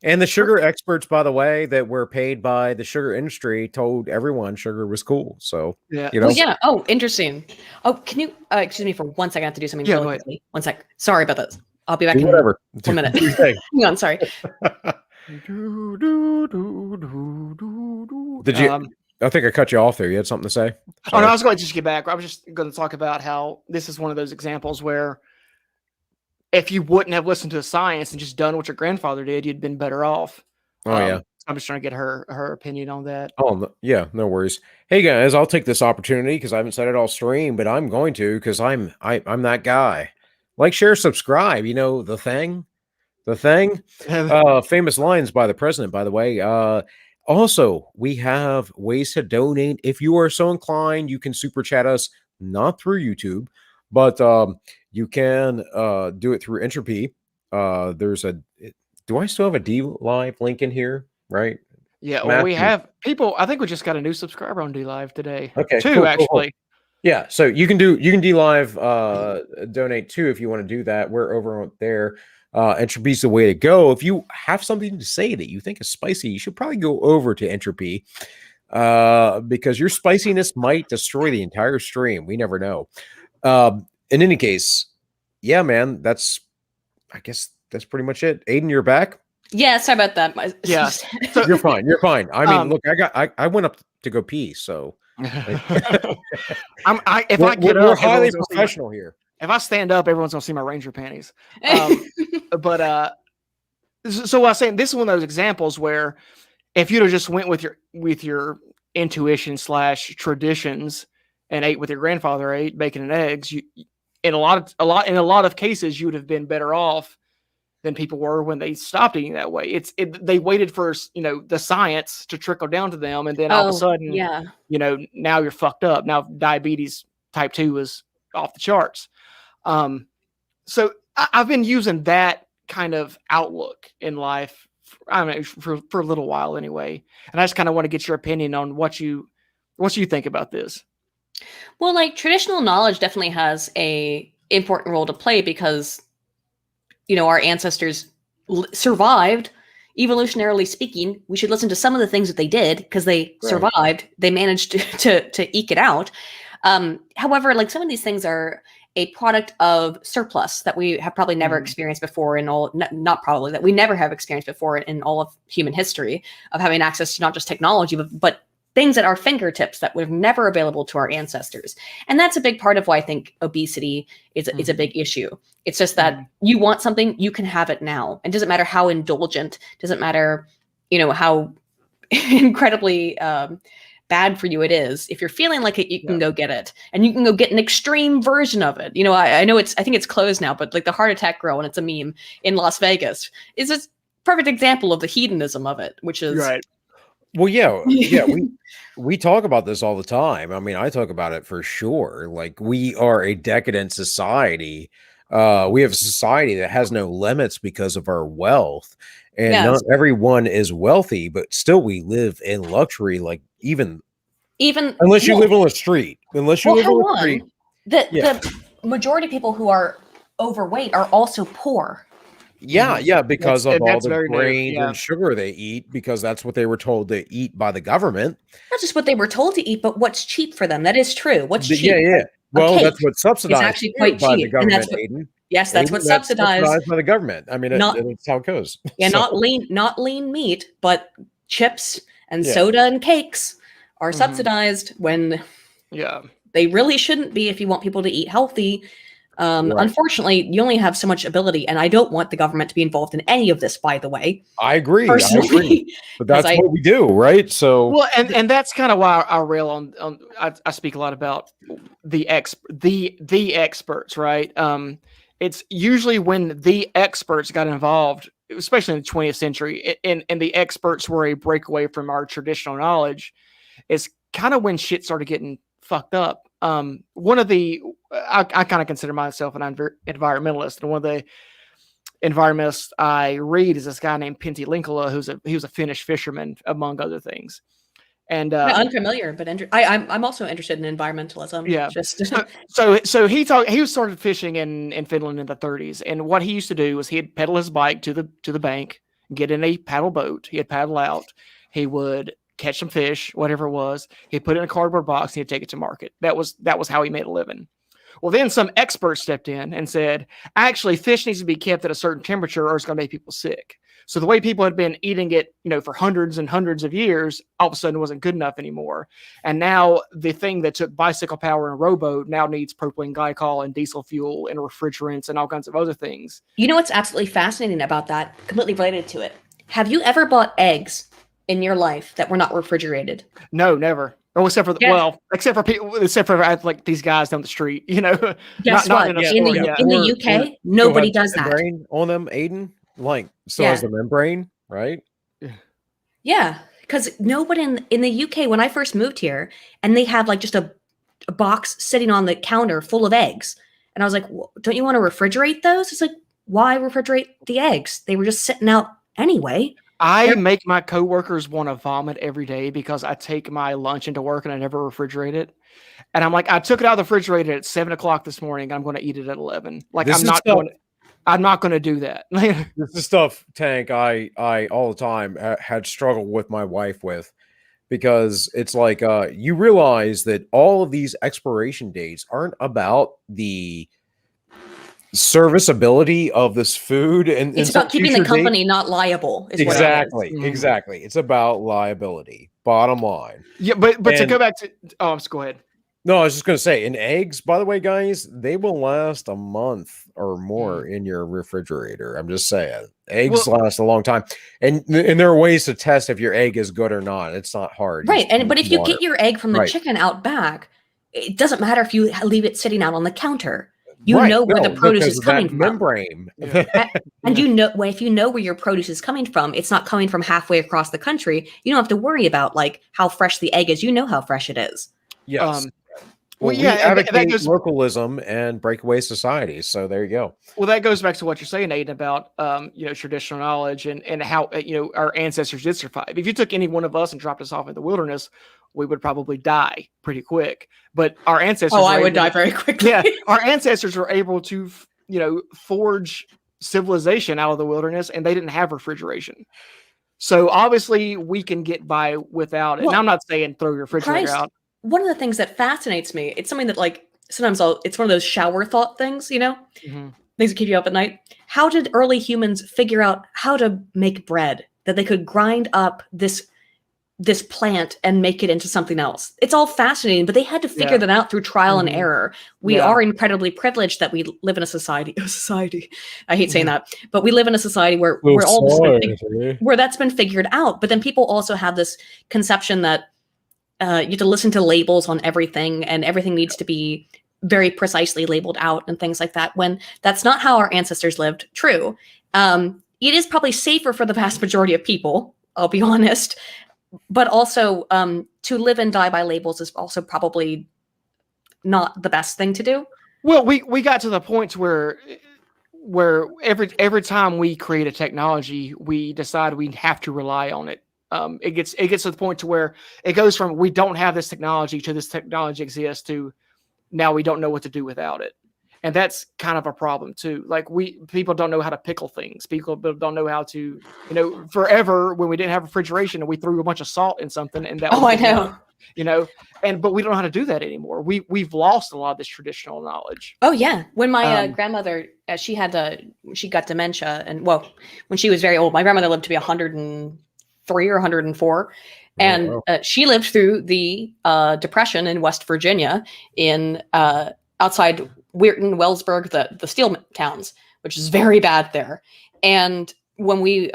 And the sugar experts, by the way, that were paid by the sugar industry told everyone sugar was cool. So, yeah. Well, yeah. Oh, interesting. Oh, can you excuse me for 1 second? I have to do something really quickly. 1 sec. Sorry about that. I'll be back in 1 minute. Hang on, sorry. Did you? I think I cut you off there. You had something to say? Sorry. Oh, no, I was going to just get back. I was just going to talk about how this is one of those examples where if you wouldn't have listened to the science and just done what your grandfather did, you'd been better off. Oh, yeah. I'm just trying to get her opinion on that. Oh, yeah, no worries. Hey, guys, I'll take this opportunity because I haven't said it all stream, but I'm going to because I'm that guy. Like, share, subscribe. The thing. Famous lines by the president, by the way. Also, we have ways to donate. If you are so inclined, you can super chat us, not through YouTube, but you can do it through Entropy. Do I still have a D Live link in here? Right? Yeah, well, we have people. I think we just got a new subscriber on D Live today. Okay, two actually. Cool. Yeah, so you can D Live donate too if you want to do that. We're over there. Entropy's the way to go. If you have something to say that you think is spicy, you should probably go over to Entropy because your spiciness might destroy the entire stream. We never know. In any case, yeah, man, I guess that's pretty much it. Aydin, you're back. Yeah, sorry about that. Yeah, you're fine. You're fine. I mean, look, I went up to go pee, so we're highly professional here. If I stand up, everyone's gonna see my Ranger panties. So I was saying this is one of those examples where if you'd have just went with your intuition / traditions and ate with your grandfather ate bacon and eggs, in a lot of cases you would have been better off than people were when they stopped eating that way. They waited for the science to trickle down to them, and then all of a sudden, now you're fucked up. Now diabetes type 2 is off the charts. So I've been using that kind of outlook in life, for a little while anyway. And I just kind of want to get your opinion on what you think about this. Well, like traditional knowledge definitely has a important role to play because, our ancestors survived. Evolutionarily speaking, we should listen to some of the things that they did because they survived. They managed to eke it out. However, like some of these things are a product of surplus that we have probably never experienced before that we never have experienced before in all of human history of having access to not just technology, but things at our fingertips that were never available to our ancestors. And that's a big part of why I think obesity is a big issue. It's just that you want something, you can have it now. And it doesn't matter how indulgent, doesn't matter, how incredibly bad for you it is. If you're feeling like it, you can go get it. And you can go get an extreme version of it. I know I think it's closed now, but like the heart attack girl, and it's a meme in Las Vegas, is a perfect example of the hedonism of it, which is right. Well, yeah, we talk about this all the time. I mean, I talk about it for sure. Like, we are a decadent society. We have a society that has no limits because of our wealth, and not everyone is wealthy, but still we live in luxury. Like, even unless you live on the street, the majority of people who are overweight are also poor. Yeah, because of all the grain and sugar they eat, because that's what they were told to eat by the government. Not just what they were told to eat, but what's cheap for them. That is true. What's cheap? Yeah. Well, that's what's subsidized. It's actually quite by cheap. the government, Aydin. Yes, that's what's subsidized by the government. I mean, that's how it goes. Yeah, not lean meat, but chips and soda and cakes are subsidized when they really shouldn't be if you want people to eat healthy. Unfortunately, you only have so much ability, and I don't want the government to be involved in any of this, by the way. I agree. But that's what we do, right? So and that's kind of why I rail on I speak a lot about the experts, right? it's usually when the experts got involved, especially in the 20th century, and the experts were a breakaway from our traditional knowledge, is kind of when shit started getting fucked up. One of the, I kind of consider myself an environmentalist, and one of the environmentalists I read is this guy named Pentti Linkola, he was a Finnish fisherman, among other things. And unfamiliar, but I'm also interested in environmentalism. Yeah. So he started fishing in Finland in the 30s, and what he used to do was he'd pedal his bike to the bank, get in a paddle boat, he'd paddle out, he would catch some fish, whatever it was, he'd put it in a cardboard box, and he'd take it to market. That was how he made a living. Well, then some experts stepped in and said, actually, fish needs to be kept at a certain temperature or it's going to make people sick. So the way people had been eating it, for hundreds and hundreds of years, all of a sudden wasn't good enough anymore. And now the thing that took bicycle power and a rowboat now needs propylene glycol and diesel fuel and refrigerants and all kinds of other things. You know what's absolutely fascinating about that, completely related to it? Have you ever bought eggs in your life that were not refrigerated? No, never. Or except for like these guys down the street, Guess what? In the UK, nobody does that. Membrane on them, Aydin, still has the membrane, right? Yeah, because nobody in the UK, when I first moved here, and they had just a box sitting on the counter full of eggs, and I was like, well, don't you want to refrigerate those? It's like, why refrigerate the eggs? They were just sitting out anyway. I make my coworkers want to vomit every day because I take my lunch into work and I never refrigerate it. And I'm like, I took it out of the refrigerator at 7 o'clock this morning. I'm going to eat it at 11. I'm not going to do that. This is stuff, Tank, I all the time had struggled with my wife with, because it's like, you realize that all of these expiration dates aren't about the serviceability of this food, and it's about keeping the company not liable. Exactly. It's about liability, bottom line. Yeah, but to go back to go ahead. No, I was just going to say, in eggs, by the way, guys, they will last a month or more in your refrigerator. I'm just saying, eggs last a long time, and there are ways to test if your egg is good or not. It's not hard, right? But if you get your egg from the chicken out back, it doesn't matter if you leave it sitting out on the counter. Know where the produce is coming from. Membrane. And if you know where your produce is coming from, it's not coming from halfway across the country. You don't have to worry about how fresh the egg is. You know how fresh it is. Yes. We advocate localism and breakaway societies. So there you go. Well, that goes back to what you're saying, Aydin, about traditional knowledge and how our ancestors did survive. If you took any one of us and dropped us off in the wilderness, we would probably die pretty quick. But our ancestors I would die very quickly. Yeah, our ancestors were able to forge civilization out of the wilderness, and they didn't have refrigeration. So obviously we can get by without it. And I'm not saying throw your refrigerator out. One of the things that fascinates me, it's something that sometimes it's one of those shower thought things, things that keep you up at night. How did early humans figure out how to make bread, that they could grind up this plant and make it into something else? It's all fascinating, but they had to figure that out through trial and error. We are incredibly privileged that we live in a society. I hate saying that, but we live in a society where that's been figured out. But then people also have this conception that you have to listen to labels on everything, and everything needs to be very precisely labeled out and things like that, when that's not how our ancestors lived. True. It is probably safer for the vast majority of people, I'll be honest, but also to live and die by labels is also probably not the best thing to do. Well, we got to the point where every time we create a technology, we decide we have to rely on it. It gets to the point to where it goes from we don't have this technology to this technology exists to now we don't know what to do without it. And that's kind of a problem too. People don't know how to pickle things. People don't know how to, forever when we didn't have refrigeration and we threw a bunch of salt in something and that I know. But we don't know how to do that anymore. We've lost a lot of this traditional knowledge. Oh yeah. When my grandmother, she got dementia, and when she was very old, my grandmother lived to be 103 or 104. And she lived through the Depression in West Virginia in outside Weirton, Wellsburg, the steel towns, which is very bad there. And when we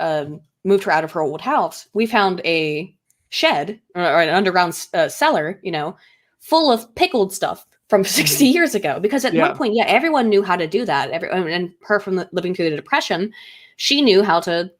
moved her out of her old house, we found a shed or an underground cellar, full of pickled stuff, from 60 years ago, because at one point, everyone knew how to do that. And her from living through the Depression, she knew how to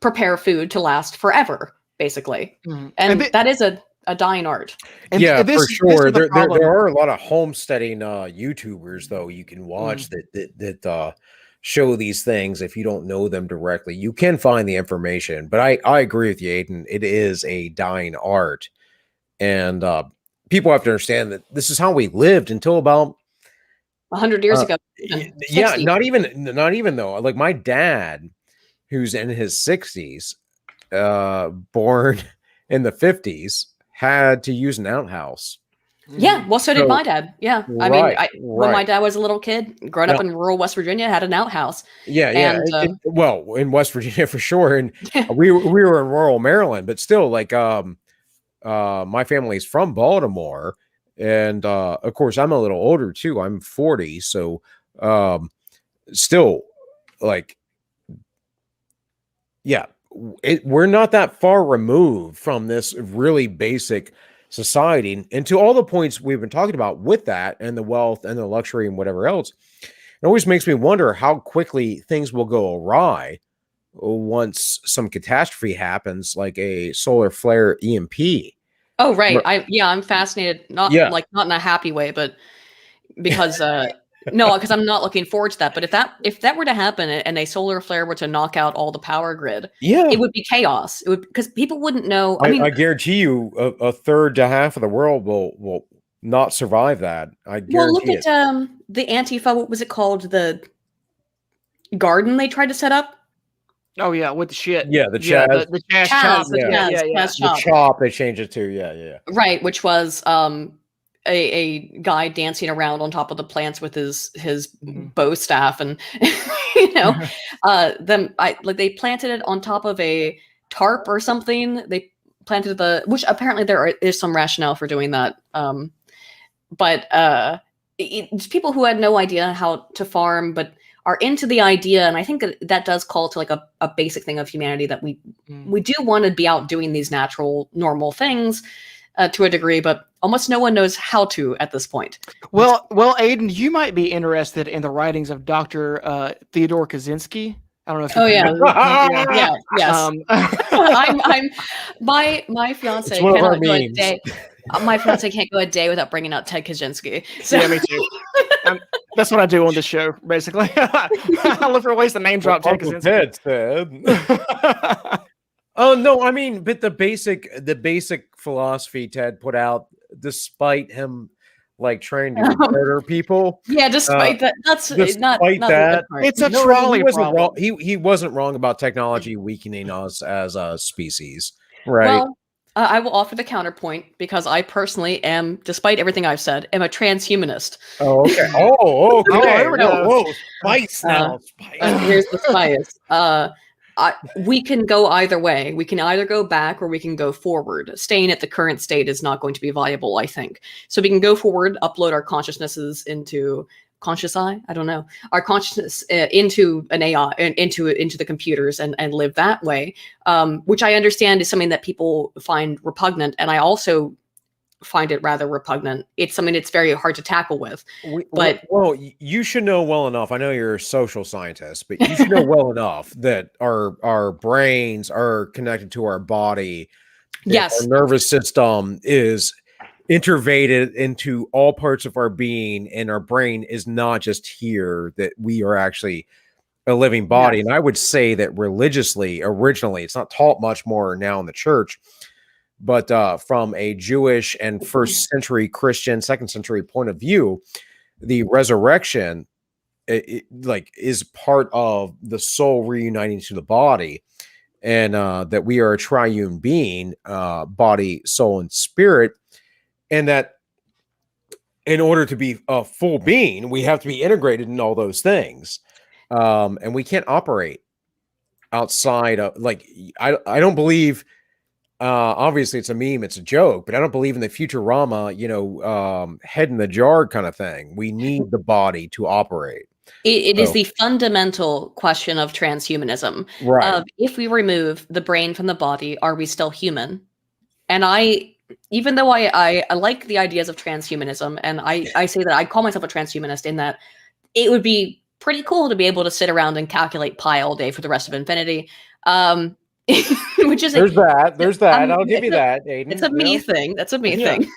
prepare food to last forever, basically. And that is a dying art. And for sure. There are a lot of homesteading YouTubers, though, you can watch that show these things. If you don't know them directly, you can find the information. But I agree with you, Aydin. It is a dying art. And people have to understand that this is how we lived until about 100 years ago. Yeah, not even though. Like my dad, who's in his 60s, born in the 50s, had to use an outhouse. Yeah, well, so did my dad. Yeah, I mean, when my dad was a little kid, growing up in rural West Virginia, had an outhouse. Yeah. Well, in West Virginia for sure, and we were in rural Maryland, but still, like, my family's from Baltimore, and of course, I'm a little older too. I'm 40, so still, like, yeah, we're not that far removed from this really basic society, and to all the points we've been talking about with that and the wealth and the luxury and whatever else, it always makes me wonder how quickly things will go awry once some catastrophe happens, like a solar flare EMP. Oh, right. I'm fascinated. Not in a happy way, but because because I'm not looking forward to that. But if that were to happen and a solar flare were to knock out all the power grid, it would be chaos. It would, because people wouldn't know. I guarantee you, a third to half of the world will not survive that. I guarantee. Well, look at the Antifa. What was it called? The garden they tried to set up. Oh yeah, with the shit. Yeah, the Chaz. The Chaz chop. The chop they changed it to. Yeah. Right, which was a guy dancing around on top of the plants with his bow staff, and they planted it on top of a tarp or something. They planted which apparently there is some rationale for doing that. But it's people who had no idea how to farm, but are into the idea, and I think that does call to like a basic thing of humanity, that we do want to be out doing these natural, normal things to a degree, but almost no one knows how to at this point. Well, Aydin, you might be interested in the writings of Dr. Theodore Kaczynski. I don't know if yes. I'm my fiance cannot go a day. My fiance can't go a day without bringing out Ted Kaczynski. So. Yeah, me too. That's what I do on this show, basically. I look for ways to name drop Ted Kaczynski. Ted. Oh no, I mean, but the basic philosophy Ted put out, despite him like trying to murder people. Yeah, despite that, that's not that. It's a trolley problem. He wasn't wrong about technology weakening us as a species, right? Well, I will offer the counterpoint, because I personally am, despite everything I've said, am a transhumanist. Oh, okay. Oh, okay. Whoa, spice now. Spice. Here's the spice. We can go either way. We can either go back or we can go forward. Staying at the current state is not going to be viable, I think. So we can go forward, upload our consciousnesses into our consciousness into an AI, into the computers, and live that way, which I understand is something that people find repugnant, and I also find it rather repugnant. It's something that's very hard to tackle with. Well, you should know well enough. I know you're a social scientist, but you should know well enough that our brains are connected to our body. Yes, our nervous system is intervaded into all parts of our being, and our brain is not just here, that we are actually a living body. Yes. And I would say that religiously, originally, it's not taught much more now in the church, but from a Jewish and first century Christian, second century point of view, the resurrection is part of the soul reuniting to the body, and that we are a triune being, body, soul, and spirit. And that in order to be a full being, we have to be integrated in all those things. And we can't operate outside of, I don't believe, obviously it's a meme, it's a joke, but I don't believe in the Futurama, head in the jar kind of thing. We need the body to operate. It is the fundamental question of transhumanism. Right. If we remove the brain from the body, are we still human? And I even though I like the ideas of transhumanism, and I say that I call myself a transhumanist in that it would be pretty cool to be able to sit around and calculate pi all day for the rest of infinity. Which is there's that. I'll give you that, Aydin. It's a me thing. That's a me thing.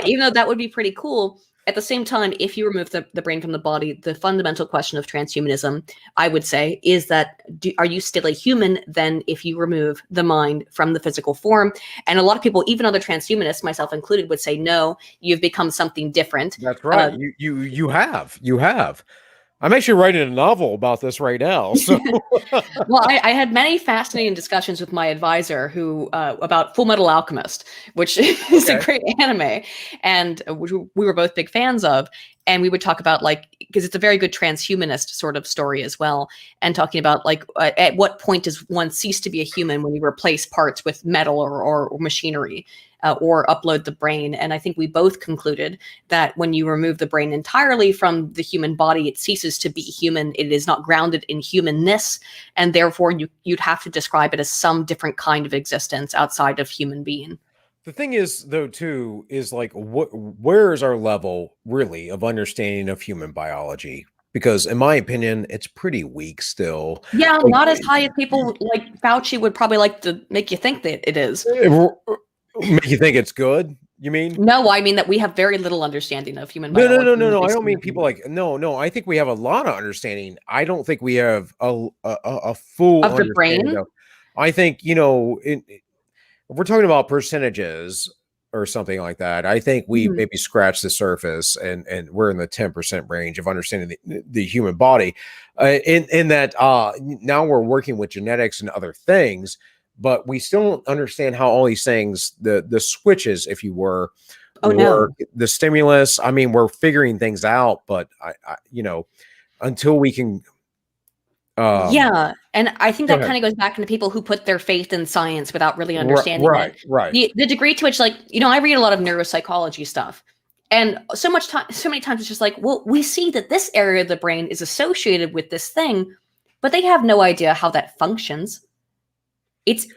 Even though that would be pretty cool. At the same time, if you remove the brain from the body, the fundamental question of transhumanism, I would say, is that are you still a human then if you remove the mind from the physical form? And a lot of people, even other transhumanists, myself included, would say, no, you've become something different. That's right. You have. I'm actually writing a novel about this right now. So, well, I had many fascinating discussions with my advisor who about Full Metal Alchemist, which is a great anime, and which we were both big fans of. And we would talk about, like, because it's a very good transhumanist sort of story as well, and talking about, like, at what point does one cease to be a human when you replace parts with metal or machinery. Or upload the brain. And I think we both concluded that when you remove the brain entirely from the human body, it ceases to be human. It is not grounded in humanness. And therefore, you'd have to describe it as some different kind of existence outside of human being. The thing is, though, too, is like, where is our level really of understanding of human biology? Because in my opinion, it's pretty weak still. Yeah, like, not as high as people like Fauci would probably like to make you think that it is. Make you think it's good? You mean? No, I mean that we have very little understanding of human biology. No. I don't mean people like no. I think we have a lot of understanding. I don't think we have a full of the brain. I think, if we're talking about percentages or something like that, I think we maybe scratch the surface, and we're in the 10% range of understanding the human body. In that now we're working with genetics and other things. But we still don't understand how all these things, the switches, if you were, work, the stimulus. I mean, we're figuring things out, but I until we can. Yeah, and I think that kind of goes back into people who put their faith in science without really understanding it. Right. The degree to which, like, I read a lot of neuropsychology stuff, and so many times it's just like, well, we see that this area of the brain is associated with this thing, but they have no idea how that functions. It's,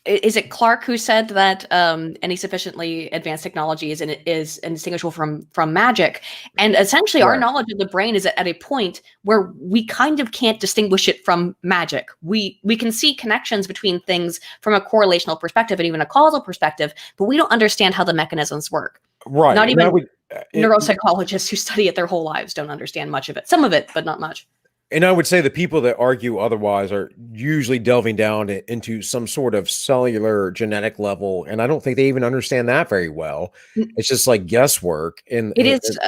is it Clark who said that any sufficiently advanced technology is indistinguishable from magic? And essentially, our knowledge of the brain is at a point where we kind of can't distinguish it from magic. We can see connections between things from a correlational perspective and even a causal perspective, but we don't understand how the mechanisms work. Right. Not even neuropsychologists who study it their whole lives don't understand much of it. Some of it, but not much. And I would say the people that argue otherwise are usually delving down into some sort of cellular genetic level. And I don't think they even understand that very well. It's just like guesswork. And it is.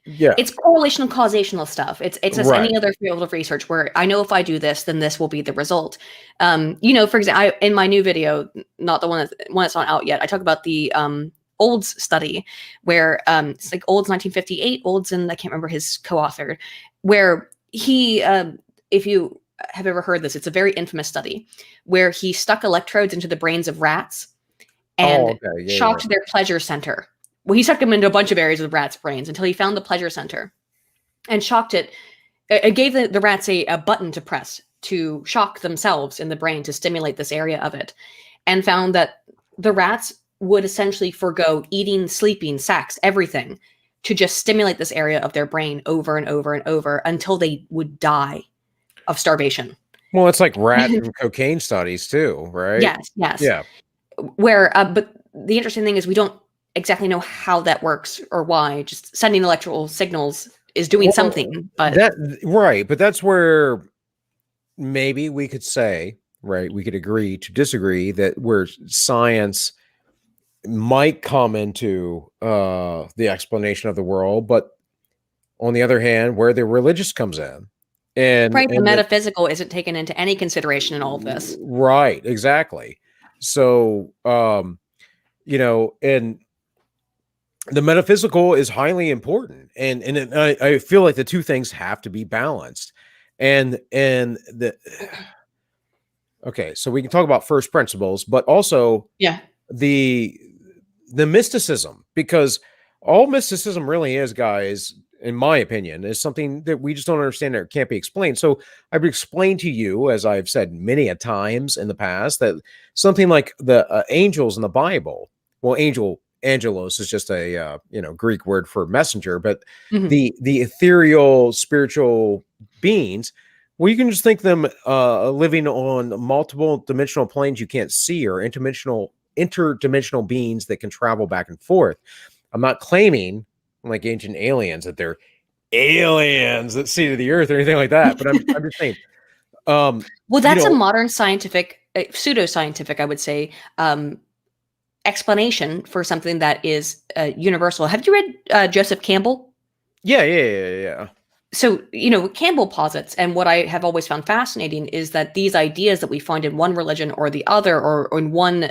It's correlational causational stuff. It's as any other field of research where I know if I do this, then this will be the result. For example, in my new video, not the one that's not out yet, I talk about the Olds study where it's like Olds 1958, Olds, and I can't remember his co-author, where he, if you have ever heard this, it's a very infamous study where he stuck electrodes into the brains of rats and shocked their pleasure center. Well, he stuck them into a bunch of areas of the rats' brains until he found the pleasure center and shocked it. It gave the rats a button to press to shock themselves in the brain to stimulate this area of it, and found that the rats would essentially forgo eating, sleeping, sex, everything, to just stimulate this area of their brain over and over and over until they would die of starvation. Well, it's like rat and cocaine studies too, right? Yes. Yeah. Where, but the interesting thing is we don't exactly know how that works or why. Just sending electrical signals is doing something, but but that's where maybe we could say, we could agree to disagree that where science might come into the explanation of the world, but on the other hand, where the religious comes in, and the metaphysical isn't taken into any consideration in all of this. Right, exactly. So, and the metaphysical is highly important, and I feel like the two things have to be balanced, and so we can talk about first principles, but also the mysticism, because all mysticism really is, guys, in my opinion, is something that we just don't understand or can't be explained. So I would explain to you, as I've said many a times in the past, that something like the angels in the Bible, well, angelos is just a Greek word for messenger, but the ethereal spiritual beings, well, you can just think them living on multiple dimensional planes you can't see, or interdimensional beings that can travel back and forth. I'm not claiming, like ancient aliens, that they're aliens that see to the earth or anything like that, but I'm just saying. Well, that's a modern scientific, pseudoscientific, I would say, explanation for something that is universal. Have you read Joseph Campbell? Yeah. So, Campbell posits, and what I have always found fascinating is that these ideas that we find in one religion or the other, or in one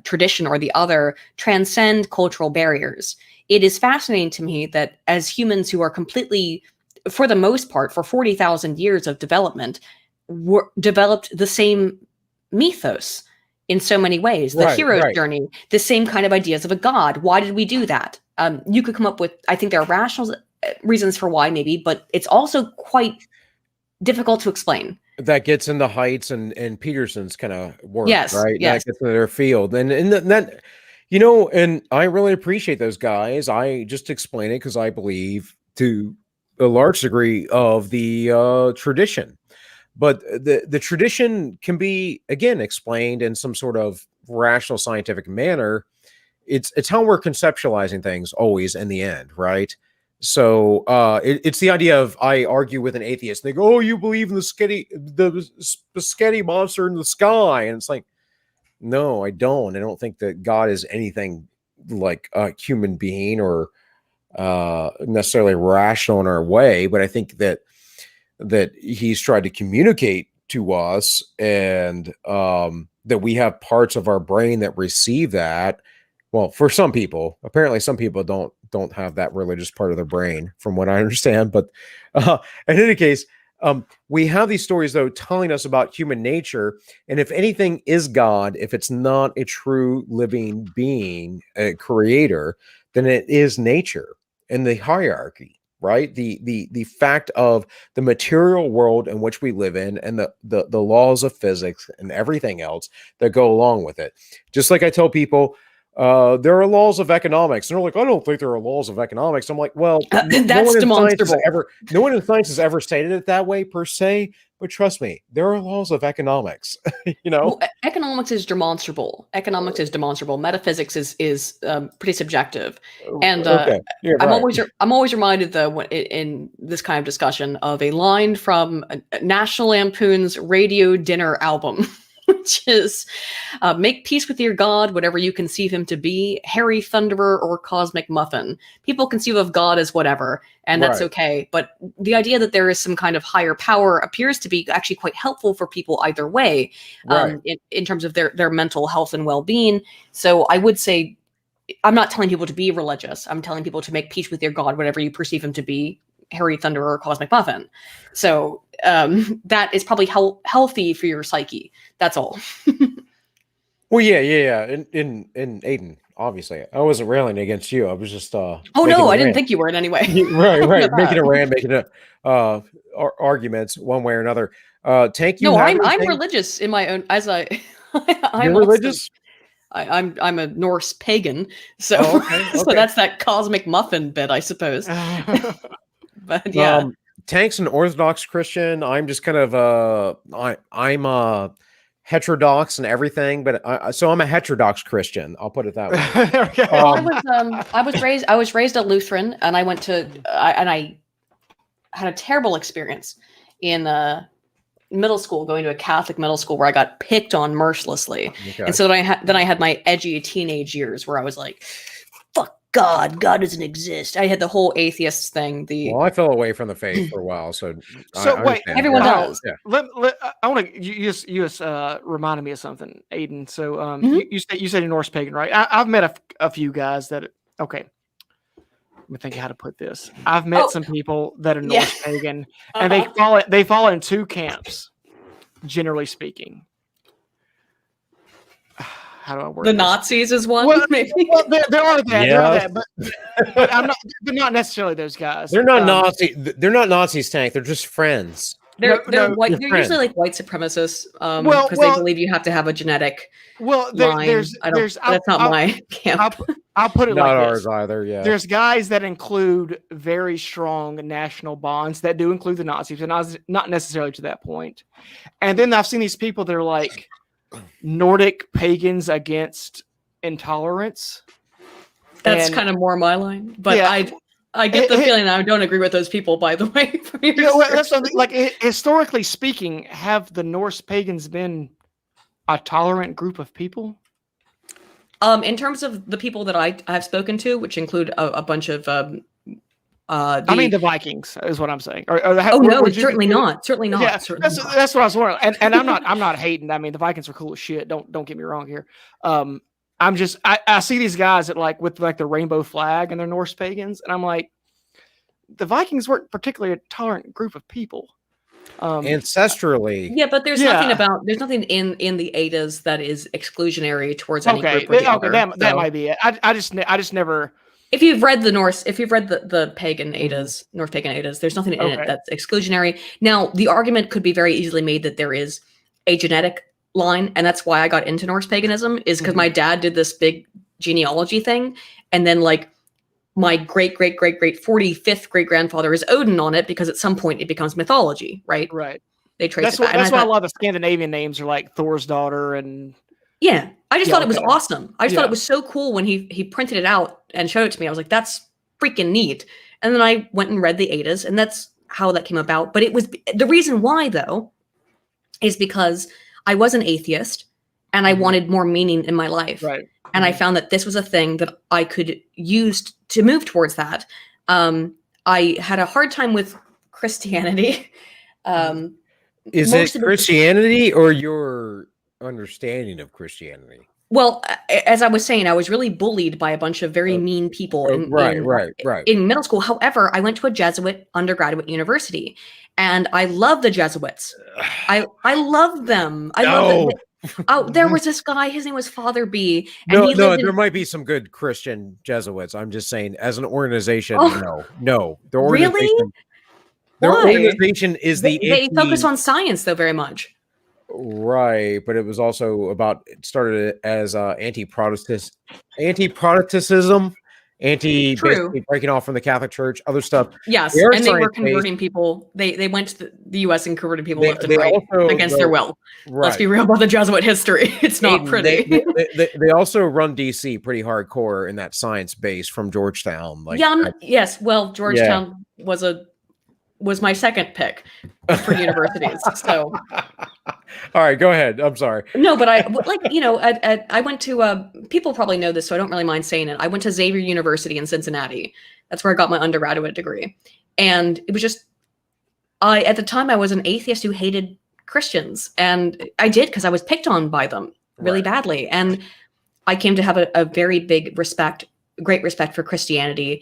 tradition or the other, transcend cultural barriers. It is fascinating to me that as humans who are completely, for the most part, for 40,000 years of development, developed the same mythos in so many ways. The hero's journey, the same kind of ideas of a god. Why did we do that? You could come up with, I think there are rational reasons for why, maybe, but it's also quite difficult to explain. That gets into Heights and Peterson's kind of work, right? Yes. That gets into their field, and that, and I really appreciate those guys. I just explain it because I believe to a large degree of the tradition, but the tradition can be, again, explained in some sort of rational scientific manner. It's how we're conceptualizing things always in the end, right? So it's the idea of, I argue with an atheist, and they go, "Oh, you believe in the spaghetti monster in the sky?" And it's like, no, I don't. I don't think that God is anything like a human being or necessarily rational in our way, but I think that he's tried to communicate to us, and that we have parts of our brain that receive that. Well, for some people, apparently some people don't have that religious part of their brain, from what I understand. But in any case, we have these stories, though, telling us about human nature. And if anything is God, if it's not a true living being, a creator, then it is nature and the hierarchy, right? The fact of the material world in which we live in, and the laws of physics and everything else that go along with it. Just like I tell people, there are laws of economics, and they're like, "I don't think there are laws of economics." I'm like, well, that's demonstrable. No one in science has ever stated it that way per se, but trust me, there are laws of economics. Well, economics is demonstrable. Metaphysics is pretty subjective, and okay. Yeah, right. I'm always reminded, though, in this kind of discussion, of a line from National Lampoon's Radio Dinner album. Which is, make peace with your God, whatever you conceive him to be, Harry Thunderer or Cosmic Muffin. People conceive of God as whatever, and that's okay. But the idea that there is some kind of higher power appears to be actually quite helpful for people either way, in terms of their mental health and well-being. So I would say, I'm not telling people to be religious. I'm telling people to make peace with your God, whatever you perceive him to be, Harry Thunderer or Cosmic Muffin. So that is probably healthy for your psyche. That's all. Well, yeah. In Aydin, obviously, I wasn't railing against you. I was just oh no, I didn't think you were in any way. right. Making a rant, making arguments one way or another. Tank, you. No, I'm religious in my own. As I'm religious. I'm a Norse pagan, so okay. So that's that Cosmic Muffin bit, I suppose. But yeah. Tank's an Orthodox Christian. I'm just kind of I'm heterodox and everything, but so I'm a heterodox Christian. I'll put it that way. Well, I was raised a Lutheran, and I went to I had a terrible experience in middle school, going to a Catholic middle school where I got picked on mercilessly. Okay. And so then I had my edgy teenage years where I was like, fuck God doesn't exist. I had the whole atheist thing. Well, I fell away from the faith for a while, so wait, everyone does. Yeah. I want to. You just reminded me of something, Aydin. So you said you're Norse pagan, right? I've met a few guys that. Okay, let me think how to put this. I've met some people that are Norse pagan, and they fall in two camps, generally speaking. how do I word The this? Nazis is one, Well, maybe. Well, there are that, there are Yes. that, but I'm not. They're not necessarily those guys. They're not Nazi. They're not Nazis, Tank. They're just friends. They're no, white. your They're friend. usually like white supremacists, Well, because they believe you have to have a genetic line. there's That's not my camp. I'll put it Not like ours this. either. Yeah. There's guys that include very strong national bonds that do include the Nazis, and not necessarily to that point. And then I've seen these people that are like Nordic pagans against intolerance. That's And- kind of more my line, but Yeah. I get the feeling I don't agree with those people. By the way, from your Yeah, well, that's description. something like historically speaking, have the Norse pagans been a tolerant group of people? In terms of the people that I have spoken to, which include a bunch of I mean, the Vikings is what I'm saying. oh no, certainly not. Certainly not. Yeah, certainly not. that's what I was wondering. And I'm not hating. I mean, the Vikings are cool as shit. Don't get me wrong here. I'm just I see these guys that like with like the rainbow flag and they're Norse pagans, and I'm like, the Vikings weren't particularly a tolerant group of people. Ancestrally. Yeah, but there's nothing in the Eddas that is exclusionary towards any group or the other. That might be it. I just never. If you've read the pagan Eddas, North pagan Eddas, there's nothing in it that's exclusionary. Now, the argument could be very easily made that there is a genetic line, and that's why I got into Norse paganism, is because my dad did this big genealogy thing, and then like my great 45th great grandfather is Odin on it, because at some point it becomes mythology, right? Right. They trace That's why a lot of the Scandinavian names are like Thor's daughter and. Yeah, I just thought it was awesome. I just thought Yeah. it was so cool when he printed it out and showed it to me. I was like, that's freaking neat. And then I went and read the Eddas, and that's how that came about. But it was the reason why, though, is because I was an atheist and I wanted more meaning in my life. Right. And I found that this was a thing that I could use to move towards that. I had a hard time with Christianity. Is it Christianity or your understanding of Christianity? Well, as I was saying, I was really bullied by a bunch of very mean people in middle school. However, I went to a Jesuit undergraduate university, and I love the Jesuits. I love them. I love them. Oh, there was this guy. His name was Father B. And there might be some good Christian Jesuits. I'm just saying, as an organization, no. The organization, really? Their organization is they focus on science, though, very much. Right, but it was also it started as anti-Protestantism, basically breaking off from the Catholic Church, other stuff. Yes, and they were converting people. They went to the U.S. and converted people left and right against their will. Right. Let's be real about the Jesuit history. It's not pretty. They also run D.C. pretty hardcore in that science base from Georgetown. Yes. Well, Georgetown was my second pick for universities. So, all right, go ahead. I'm sorry. No, but I went to people probably know this, so I don't really mind saying it. I went to Xavier University in Cincinnati. That's where I got my undergraduate degree, and it was just at the time I was an atheist who hated Christians, and I did because I was picked on by them really badly, and I came to have a very great respect for Christianity.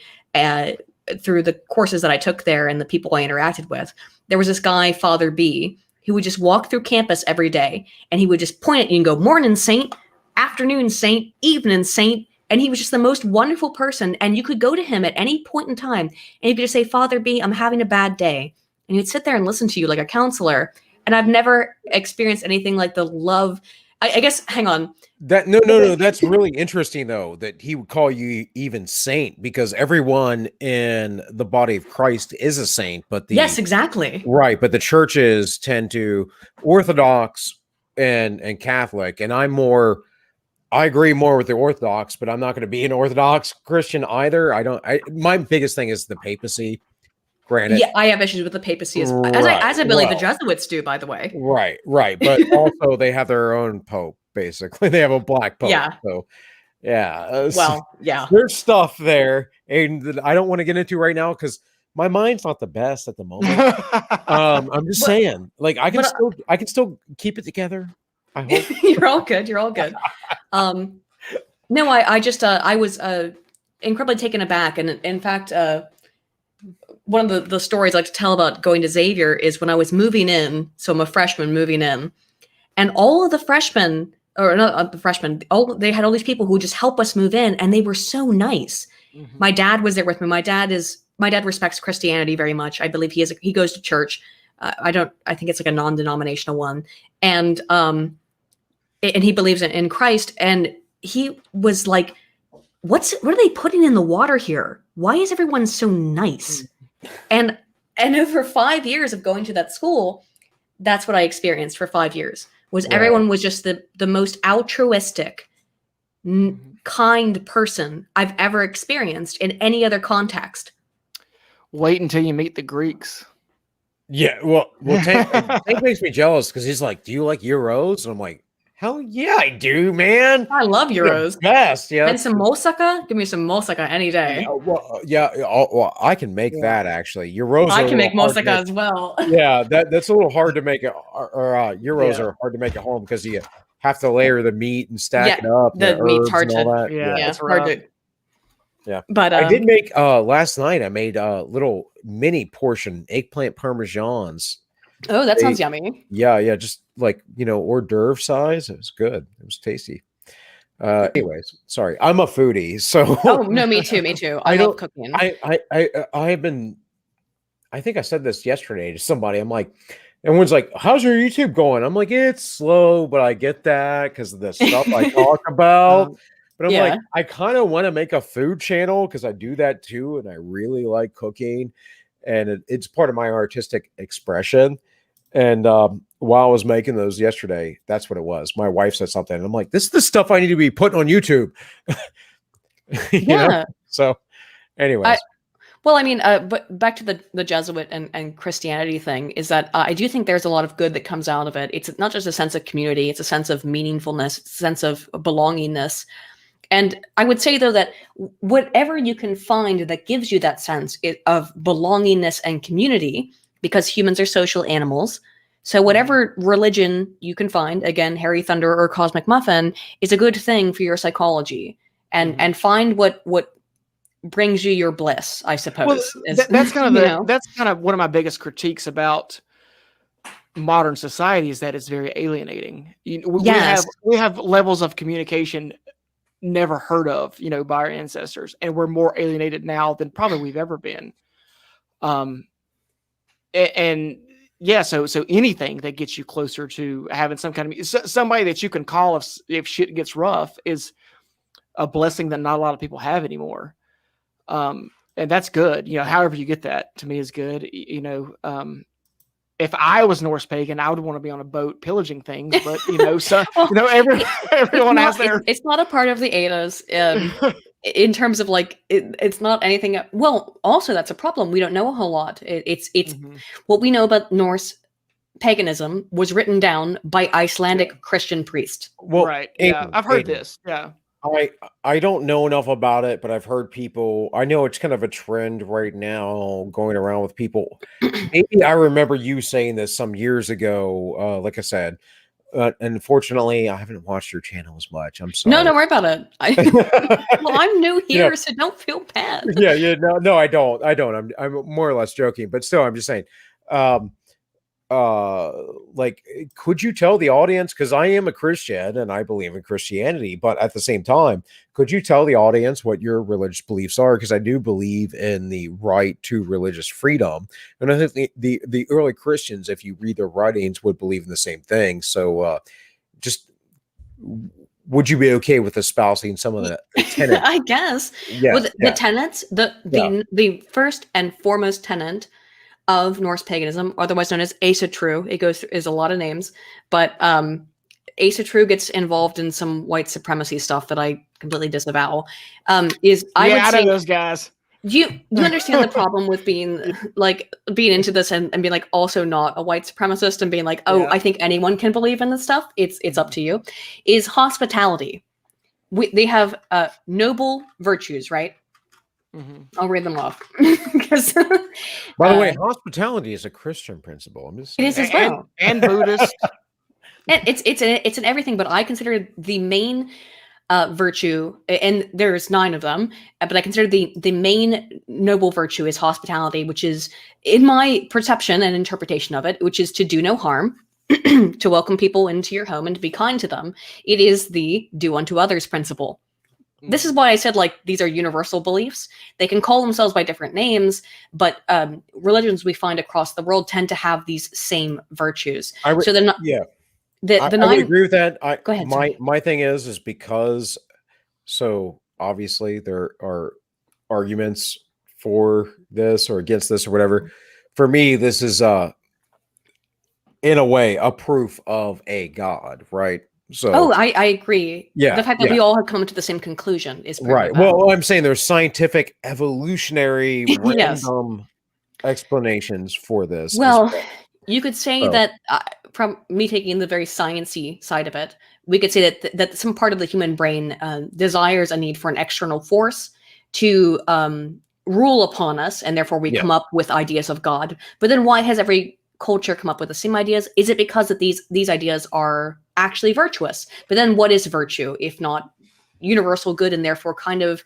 Through the courses that I took there and the people I interacted with. There was this guy, Father B, who would just walk through campus every day, and he would just point at you and go, "Morning, Saint, afternoon, Saint, evening, Saint." And he was just the most wonderful person. And you could go to him at any point in time, and you could just say, "Father B, I'm having a bad day." And he'd sit there and listen to you like a counselor. And I've never experienced anything like the love. I guess, hang on. No. That's really interesting, though, that he would call you even saint, because everyone in the body of Christ is a saint. But yes, exactly. Right. But the churches tend to Orthodox and Catholic. And I agree more with the Orthodox, but I'm not going to be an Orthodox Christian either. My biggest thing is the papacy. Granted. Yeah, I have issues with the papacy as I believe the Jesuits do, by the way. Right. But also they have their own pope, basically. They have a black pope. Yeah. So, yeah. There's stuff there, and that I don't want to get into right now because my mind's not the best at the moment. I'm just saying, like, I can still keep it together. I hope. You're all good. No, I was incredibly taken aback, and in fact, one of the stories I like to tell about going to Xavier is when I was moving in. So I'm a freshman moving in, and all of the freshmen or not the freshmen. They had all these people who would just help us move in, and they were so nice. Mm-hmm. My dad was there with me. My dad respects Christianity very much. I believe he goes to church. I think it's like a non-denominational one. And he believes in Christ. And he was like, what are they putting in the water here? Why is everyone so nice? And over 5 years of going to that school, that's what I experienced for 5 years. Was everyone was just the most altruistic, kind person I've ever experienced in any other context. Wait until you meet the Greeks. Yeah, well, Tank makes me jealous because he's like, "Do you like Euros?" And I'm like, "Hell yeah, I do, man! I love Euros. Best, yeah." And some moussaka. Give me some moussaka any day. I can make that actually. Euros. I can make moussaka as well. Yeah, that's a little hard to make it. Euros are hard to make at home because you have to layer the meat and stack it up. The meat's hard to. Yeah, it's hard to. Yeah, but I did make last night. I made little mini portion eggplant parmesans. Oh, that sounds yummy. Yeah, just like hors d'oeuvre size. It was good. It was tasty. Anyways, sorry, I'm a foodie, so. Oh no, me too. I love cooking. I have been. I think I said this yesterday to somebody. I'm like, everyone's like, "How's your YouTube going?" I'm like, "It's slow, but I get that because of the stuff I talk about." But I'm like, I kind of want to make a food channel because I do that too, and I really like cooking, and it's part of my artistic expression. And while I was making those yesterday, that's what it was. My wife said something, and I'm like, "This is the stuff I need to be putting on YouTube." you know? So, anyways. But back to the Jesuit and Christianity thing is that I do think there's a lot of good that comes out of it. It's not just a sense of community; it's a sense of meaningfulness, it's a sense of belongingness. And I would say, though, that whatever you can find that gives you that sense of belongingness and community, because humans are social animals. So whatever religion you can find, again, Harry Thunder or Cosmic Muffin, is a good thing for your psychology. And find what brings you your bliss, I suppose. Well, that's kind of one of my biggest critiques about modern society is that it's very alienating. We have levels of communication never heard of, by our ancestors, and we're more alienated now than probably we've ever been. So anything that gets you closer to having some kind of somebody that you can call if shit gets rough is a blessing that not a lot of people have anymore. And that's good. However you get that, to me, is good. If I was Norse pagan, I would want to be on a boat pillaging things, but everyone has their. It's not a part of the Eddas in terms of it's not anything. Well, also that's a problem. We don't know a whole lot. It's what we know about Norse paganism was written down by Icelandic Christian priests. Well, right. Yeah, I've heard this. Yeah. I don't know enough about it, but I've heard people. I know it's kind of a trend right now going around with people. Maybe I remember you saying this some years ago. Like I said, unfortunately, I haven't watched your channel as much. I'm sorry. No, don't worry about it. I'm new here, so don't feel bad. No, I don't. I'm more or less joking, but still, I'm just saying. Could you tell the audience, because I am a Christian and I believe in Christianity, but at the same time, could you tell the audience what your religious beliefs are? Because I do believe in the right to religious freedom, and I think the early Christians, if you read their writings, would believe in the same thing. So just would you be okay with espousing some of the tenets? I guess. The tenets, the first and foremost tenet of Norse paganism, otherwise known as Asatru. It is a lot of names, but Asatru gets involved in some white supremacy stuff that I completely disavow. I would say those guys. You understand the problem with being into this and being also not a white supremacist and being I think anyone can believe in this stuff. It's up to you. Is hospitality. They have noble virtues, right? Mm-hmm. I'll read them off. By the way, hospitality is a Christian principle. It is as well, and Buddhist. And it's in everything. But I consider the main virtue, and there's 9 of them. But I consider the main noble virtue is hospitality, which is, in my perception and interpretation of it, which is to do no harm. to welcome people into your home and to be kind to them. It is the do unto others principle. This is why I said, like, these are universal beliefs. They can call themselves by different names, but religions we find across the world tend to have these same virtues. So they're not. Yeah, I would agree with that. Go ahead. My thing is because, so obviously there are arguments for this or against this or whatever. For me, this is in a way a proof of a God, right? So, I agree. Yeah, the fact that we all have come to the same conclusion is right. Well, I'm saying there's scientific, evolutionary, random explanations for this. Well, you could say that from me taking the very sciencey side of it, we could say that some part of the human brain desires a need for an external force to rule upon us, and therefore we come up with ideas of God. But then why has every culture come up with the same ideas? Is it because that these ideas are actually virtuous? But then what is virtue if not universal good, and therefore kind of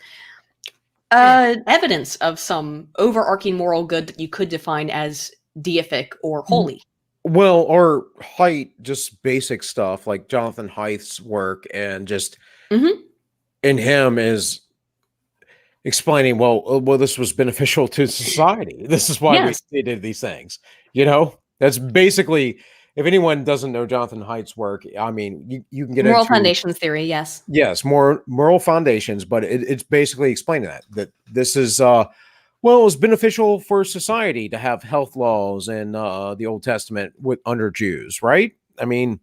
evidence of some overarching moral good that you could define as deific or holy? Well, or Haidt, just basic stuff like Jonathan Haidt's work, and just in him is explaining, well, this was beneficial to society. This is why we did these things. That's basically, if anyone doesn't know Jonathan Haidt's work, I mean, you can get moral into foundations theory. Yes, moral foundations, but it's basically explaining that this is it was beneficial for society to have health laws in the Old Testament under Jews, right? I mean,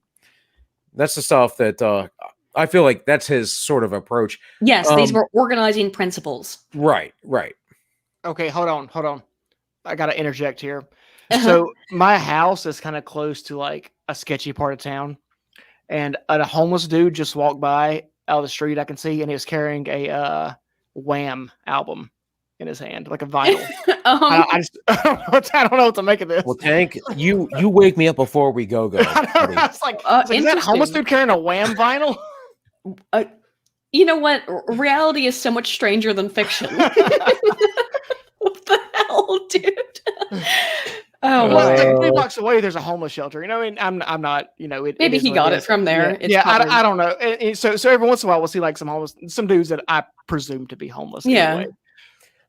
that's the stuff that I feel like that's his sort of approach. Yes, these were organizing principles. Right. Okay, hold on. I got to interject here. So my house is kind of close to like a sketchy part of town, and a homeless dude just walked by out of the street. I can see, and he was carrying a Wham album in his hand, like a vinyl. I don't know what to make of this. Well, Tank, you wake me up before we go. I was like, is that homeless dude carrying a Wham vinyl? You know what? Reality is so much stranger than fiction. What the hell, dude? Oh, well, like 3 blocks away, there's a homeless shelter. I mean, I'm not. Maybe he got it from there. Yeah, I don't know. So every once in a while, we'll see like some dudes that I presume to be homeless. Yeah. Anyway.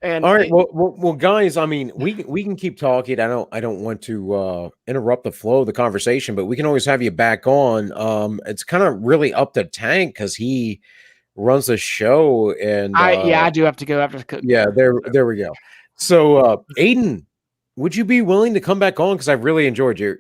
And all right, well, guys. I mean, we can keep talking. I don't want to interrupt the flow of the conversation, but we can always have you back on. It's kind of really up to Tank because he runs the show, and I do have to go after. Yeah, there we go. So, Aydin, would you be willing to come back on? Because I really enjoyed your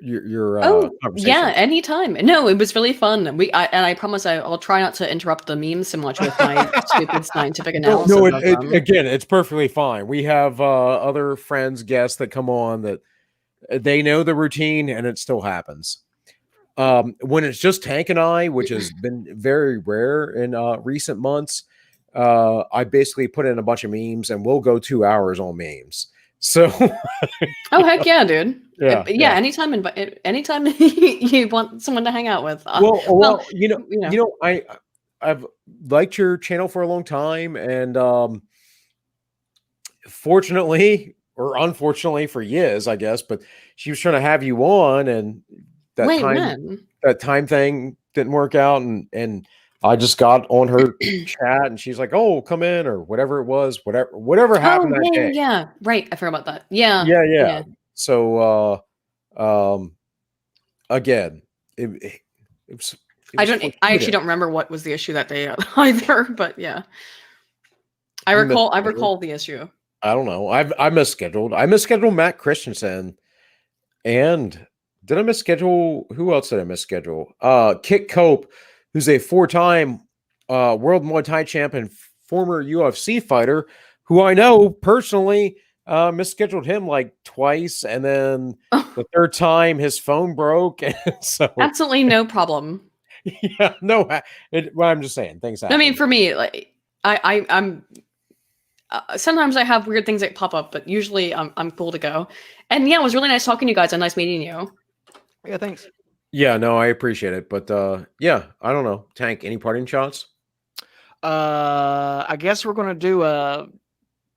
conversation. Yeah, anytime. No, it was really fun. And I promise I'll try not to interrupt the memes so much with my stupid scientific analysis. No, again, it's perfectly fine. We have other friends, guests that come on that they know the routine, and it still happens. When it's just Tank and I, which has been very rare in recent months, I basically put in a bunch of memes, and we'll go 2 hours on memes. So, oh heck yeah, dude! Yeah. Anytime you want someone to hang out with. Well, I've liked your channel for a long time, and fortunately or unfortunately for Yiz, I guess, but she was trying to have you on, and that time thing didn't work out, and I just got on her chat, and she's like, "Oh, come in," or whatever it was, whatever happened that day. Yeah, right. I forgot about that. Yeah. So, again, it was I actually don't remember what was the issue that day either, but yeah, I recall the issue. I don't know. I misscheduled Matt Christensen, and did I misschedule? Who else did I misschedule? Kit Cope, who's a 4-time world Muay Thai champion, former UFC fighter, who I know personally. Misscheduled him like twice, and then the third time his phone broke, and so absolutely no problem. Yeah, no. I'm just saying things happen. I mean, for me, like I'm. Sometimes I have weird things that pop up, but usually I'm cool to go. And yeah, it was really nice talking to you guys and nice meeting you. Yeah, thanks. Yeah, no, I appreciate it, but yeah, I don't know. Tank, any parting shots? I guess we're gonna do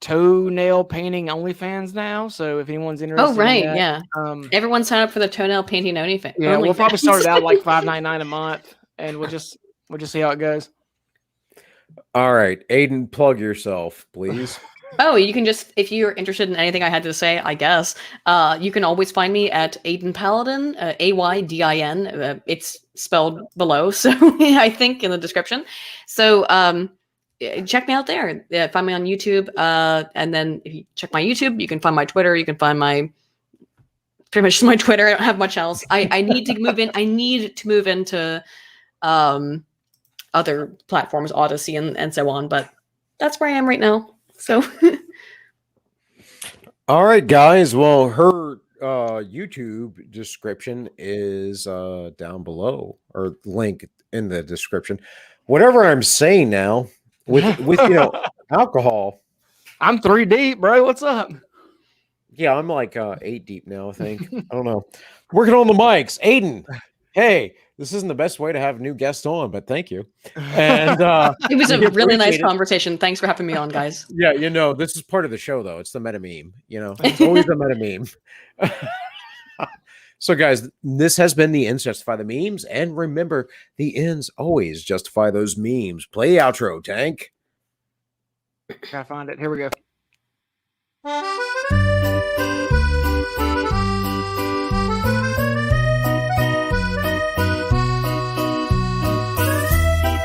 toenail painting OnlyFans now. So if anyone's interested, Oh right, in that, yeah. Everyone sign up for the toenail painting OnlyFans. Yeah, we'll probably start it out like $5.99 a month, and we'll just see how it goes. All right, Aydin, plug yourself, please. Oh, you can just, if you're interested in anything I had to say, I guess, you can always find me at Aydin Paladin, Aydin. It's spelled below, so I think in the description. So check me out there. Find me on YouTube. And then if you check my YouTube, you can find my Twitter. You can find my, pretty much my Twitter. I don't have much else. I need to move in. I need to move into other platforms, Odyssey and so on. But that's where I am right now. So, all right, guys. Well, her YouTube description is down below, or link in the description. Whatever I'm saying now, with alcohol. I'm 3 deep, bro. What's up? Yeah, I'm like 8 deep now. I think. I don't know. Working on the mics, Aydin. Hey. This isn't the best way to have a new guest on, but thank you. And it was a really nice conversation. Thanks for having me on, guys. Yeah, this is part of the show, though. It's the meta meme. It's always the meta meme. So, guys, this has been the Ends Justify the Memes. And remember, the ends always justify those memes. Play the outro, Tank. Gotta find it. Here we go.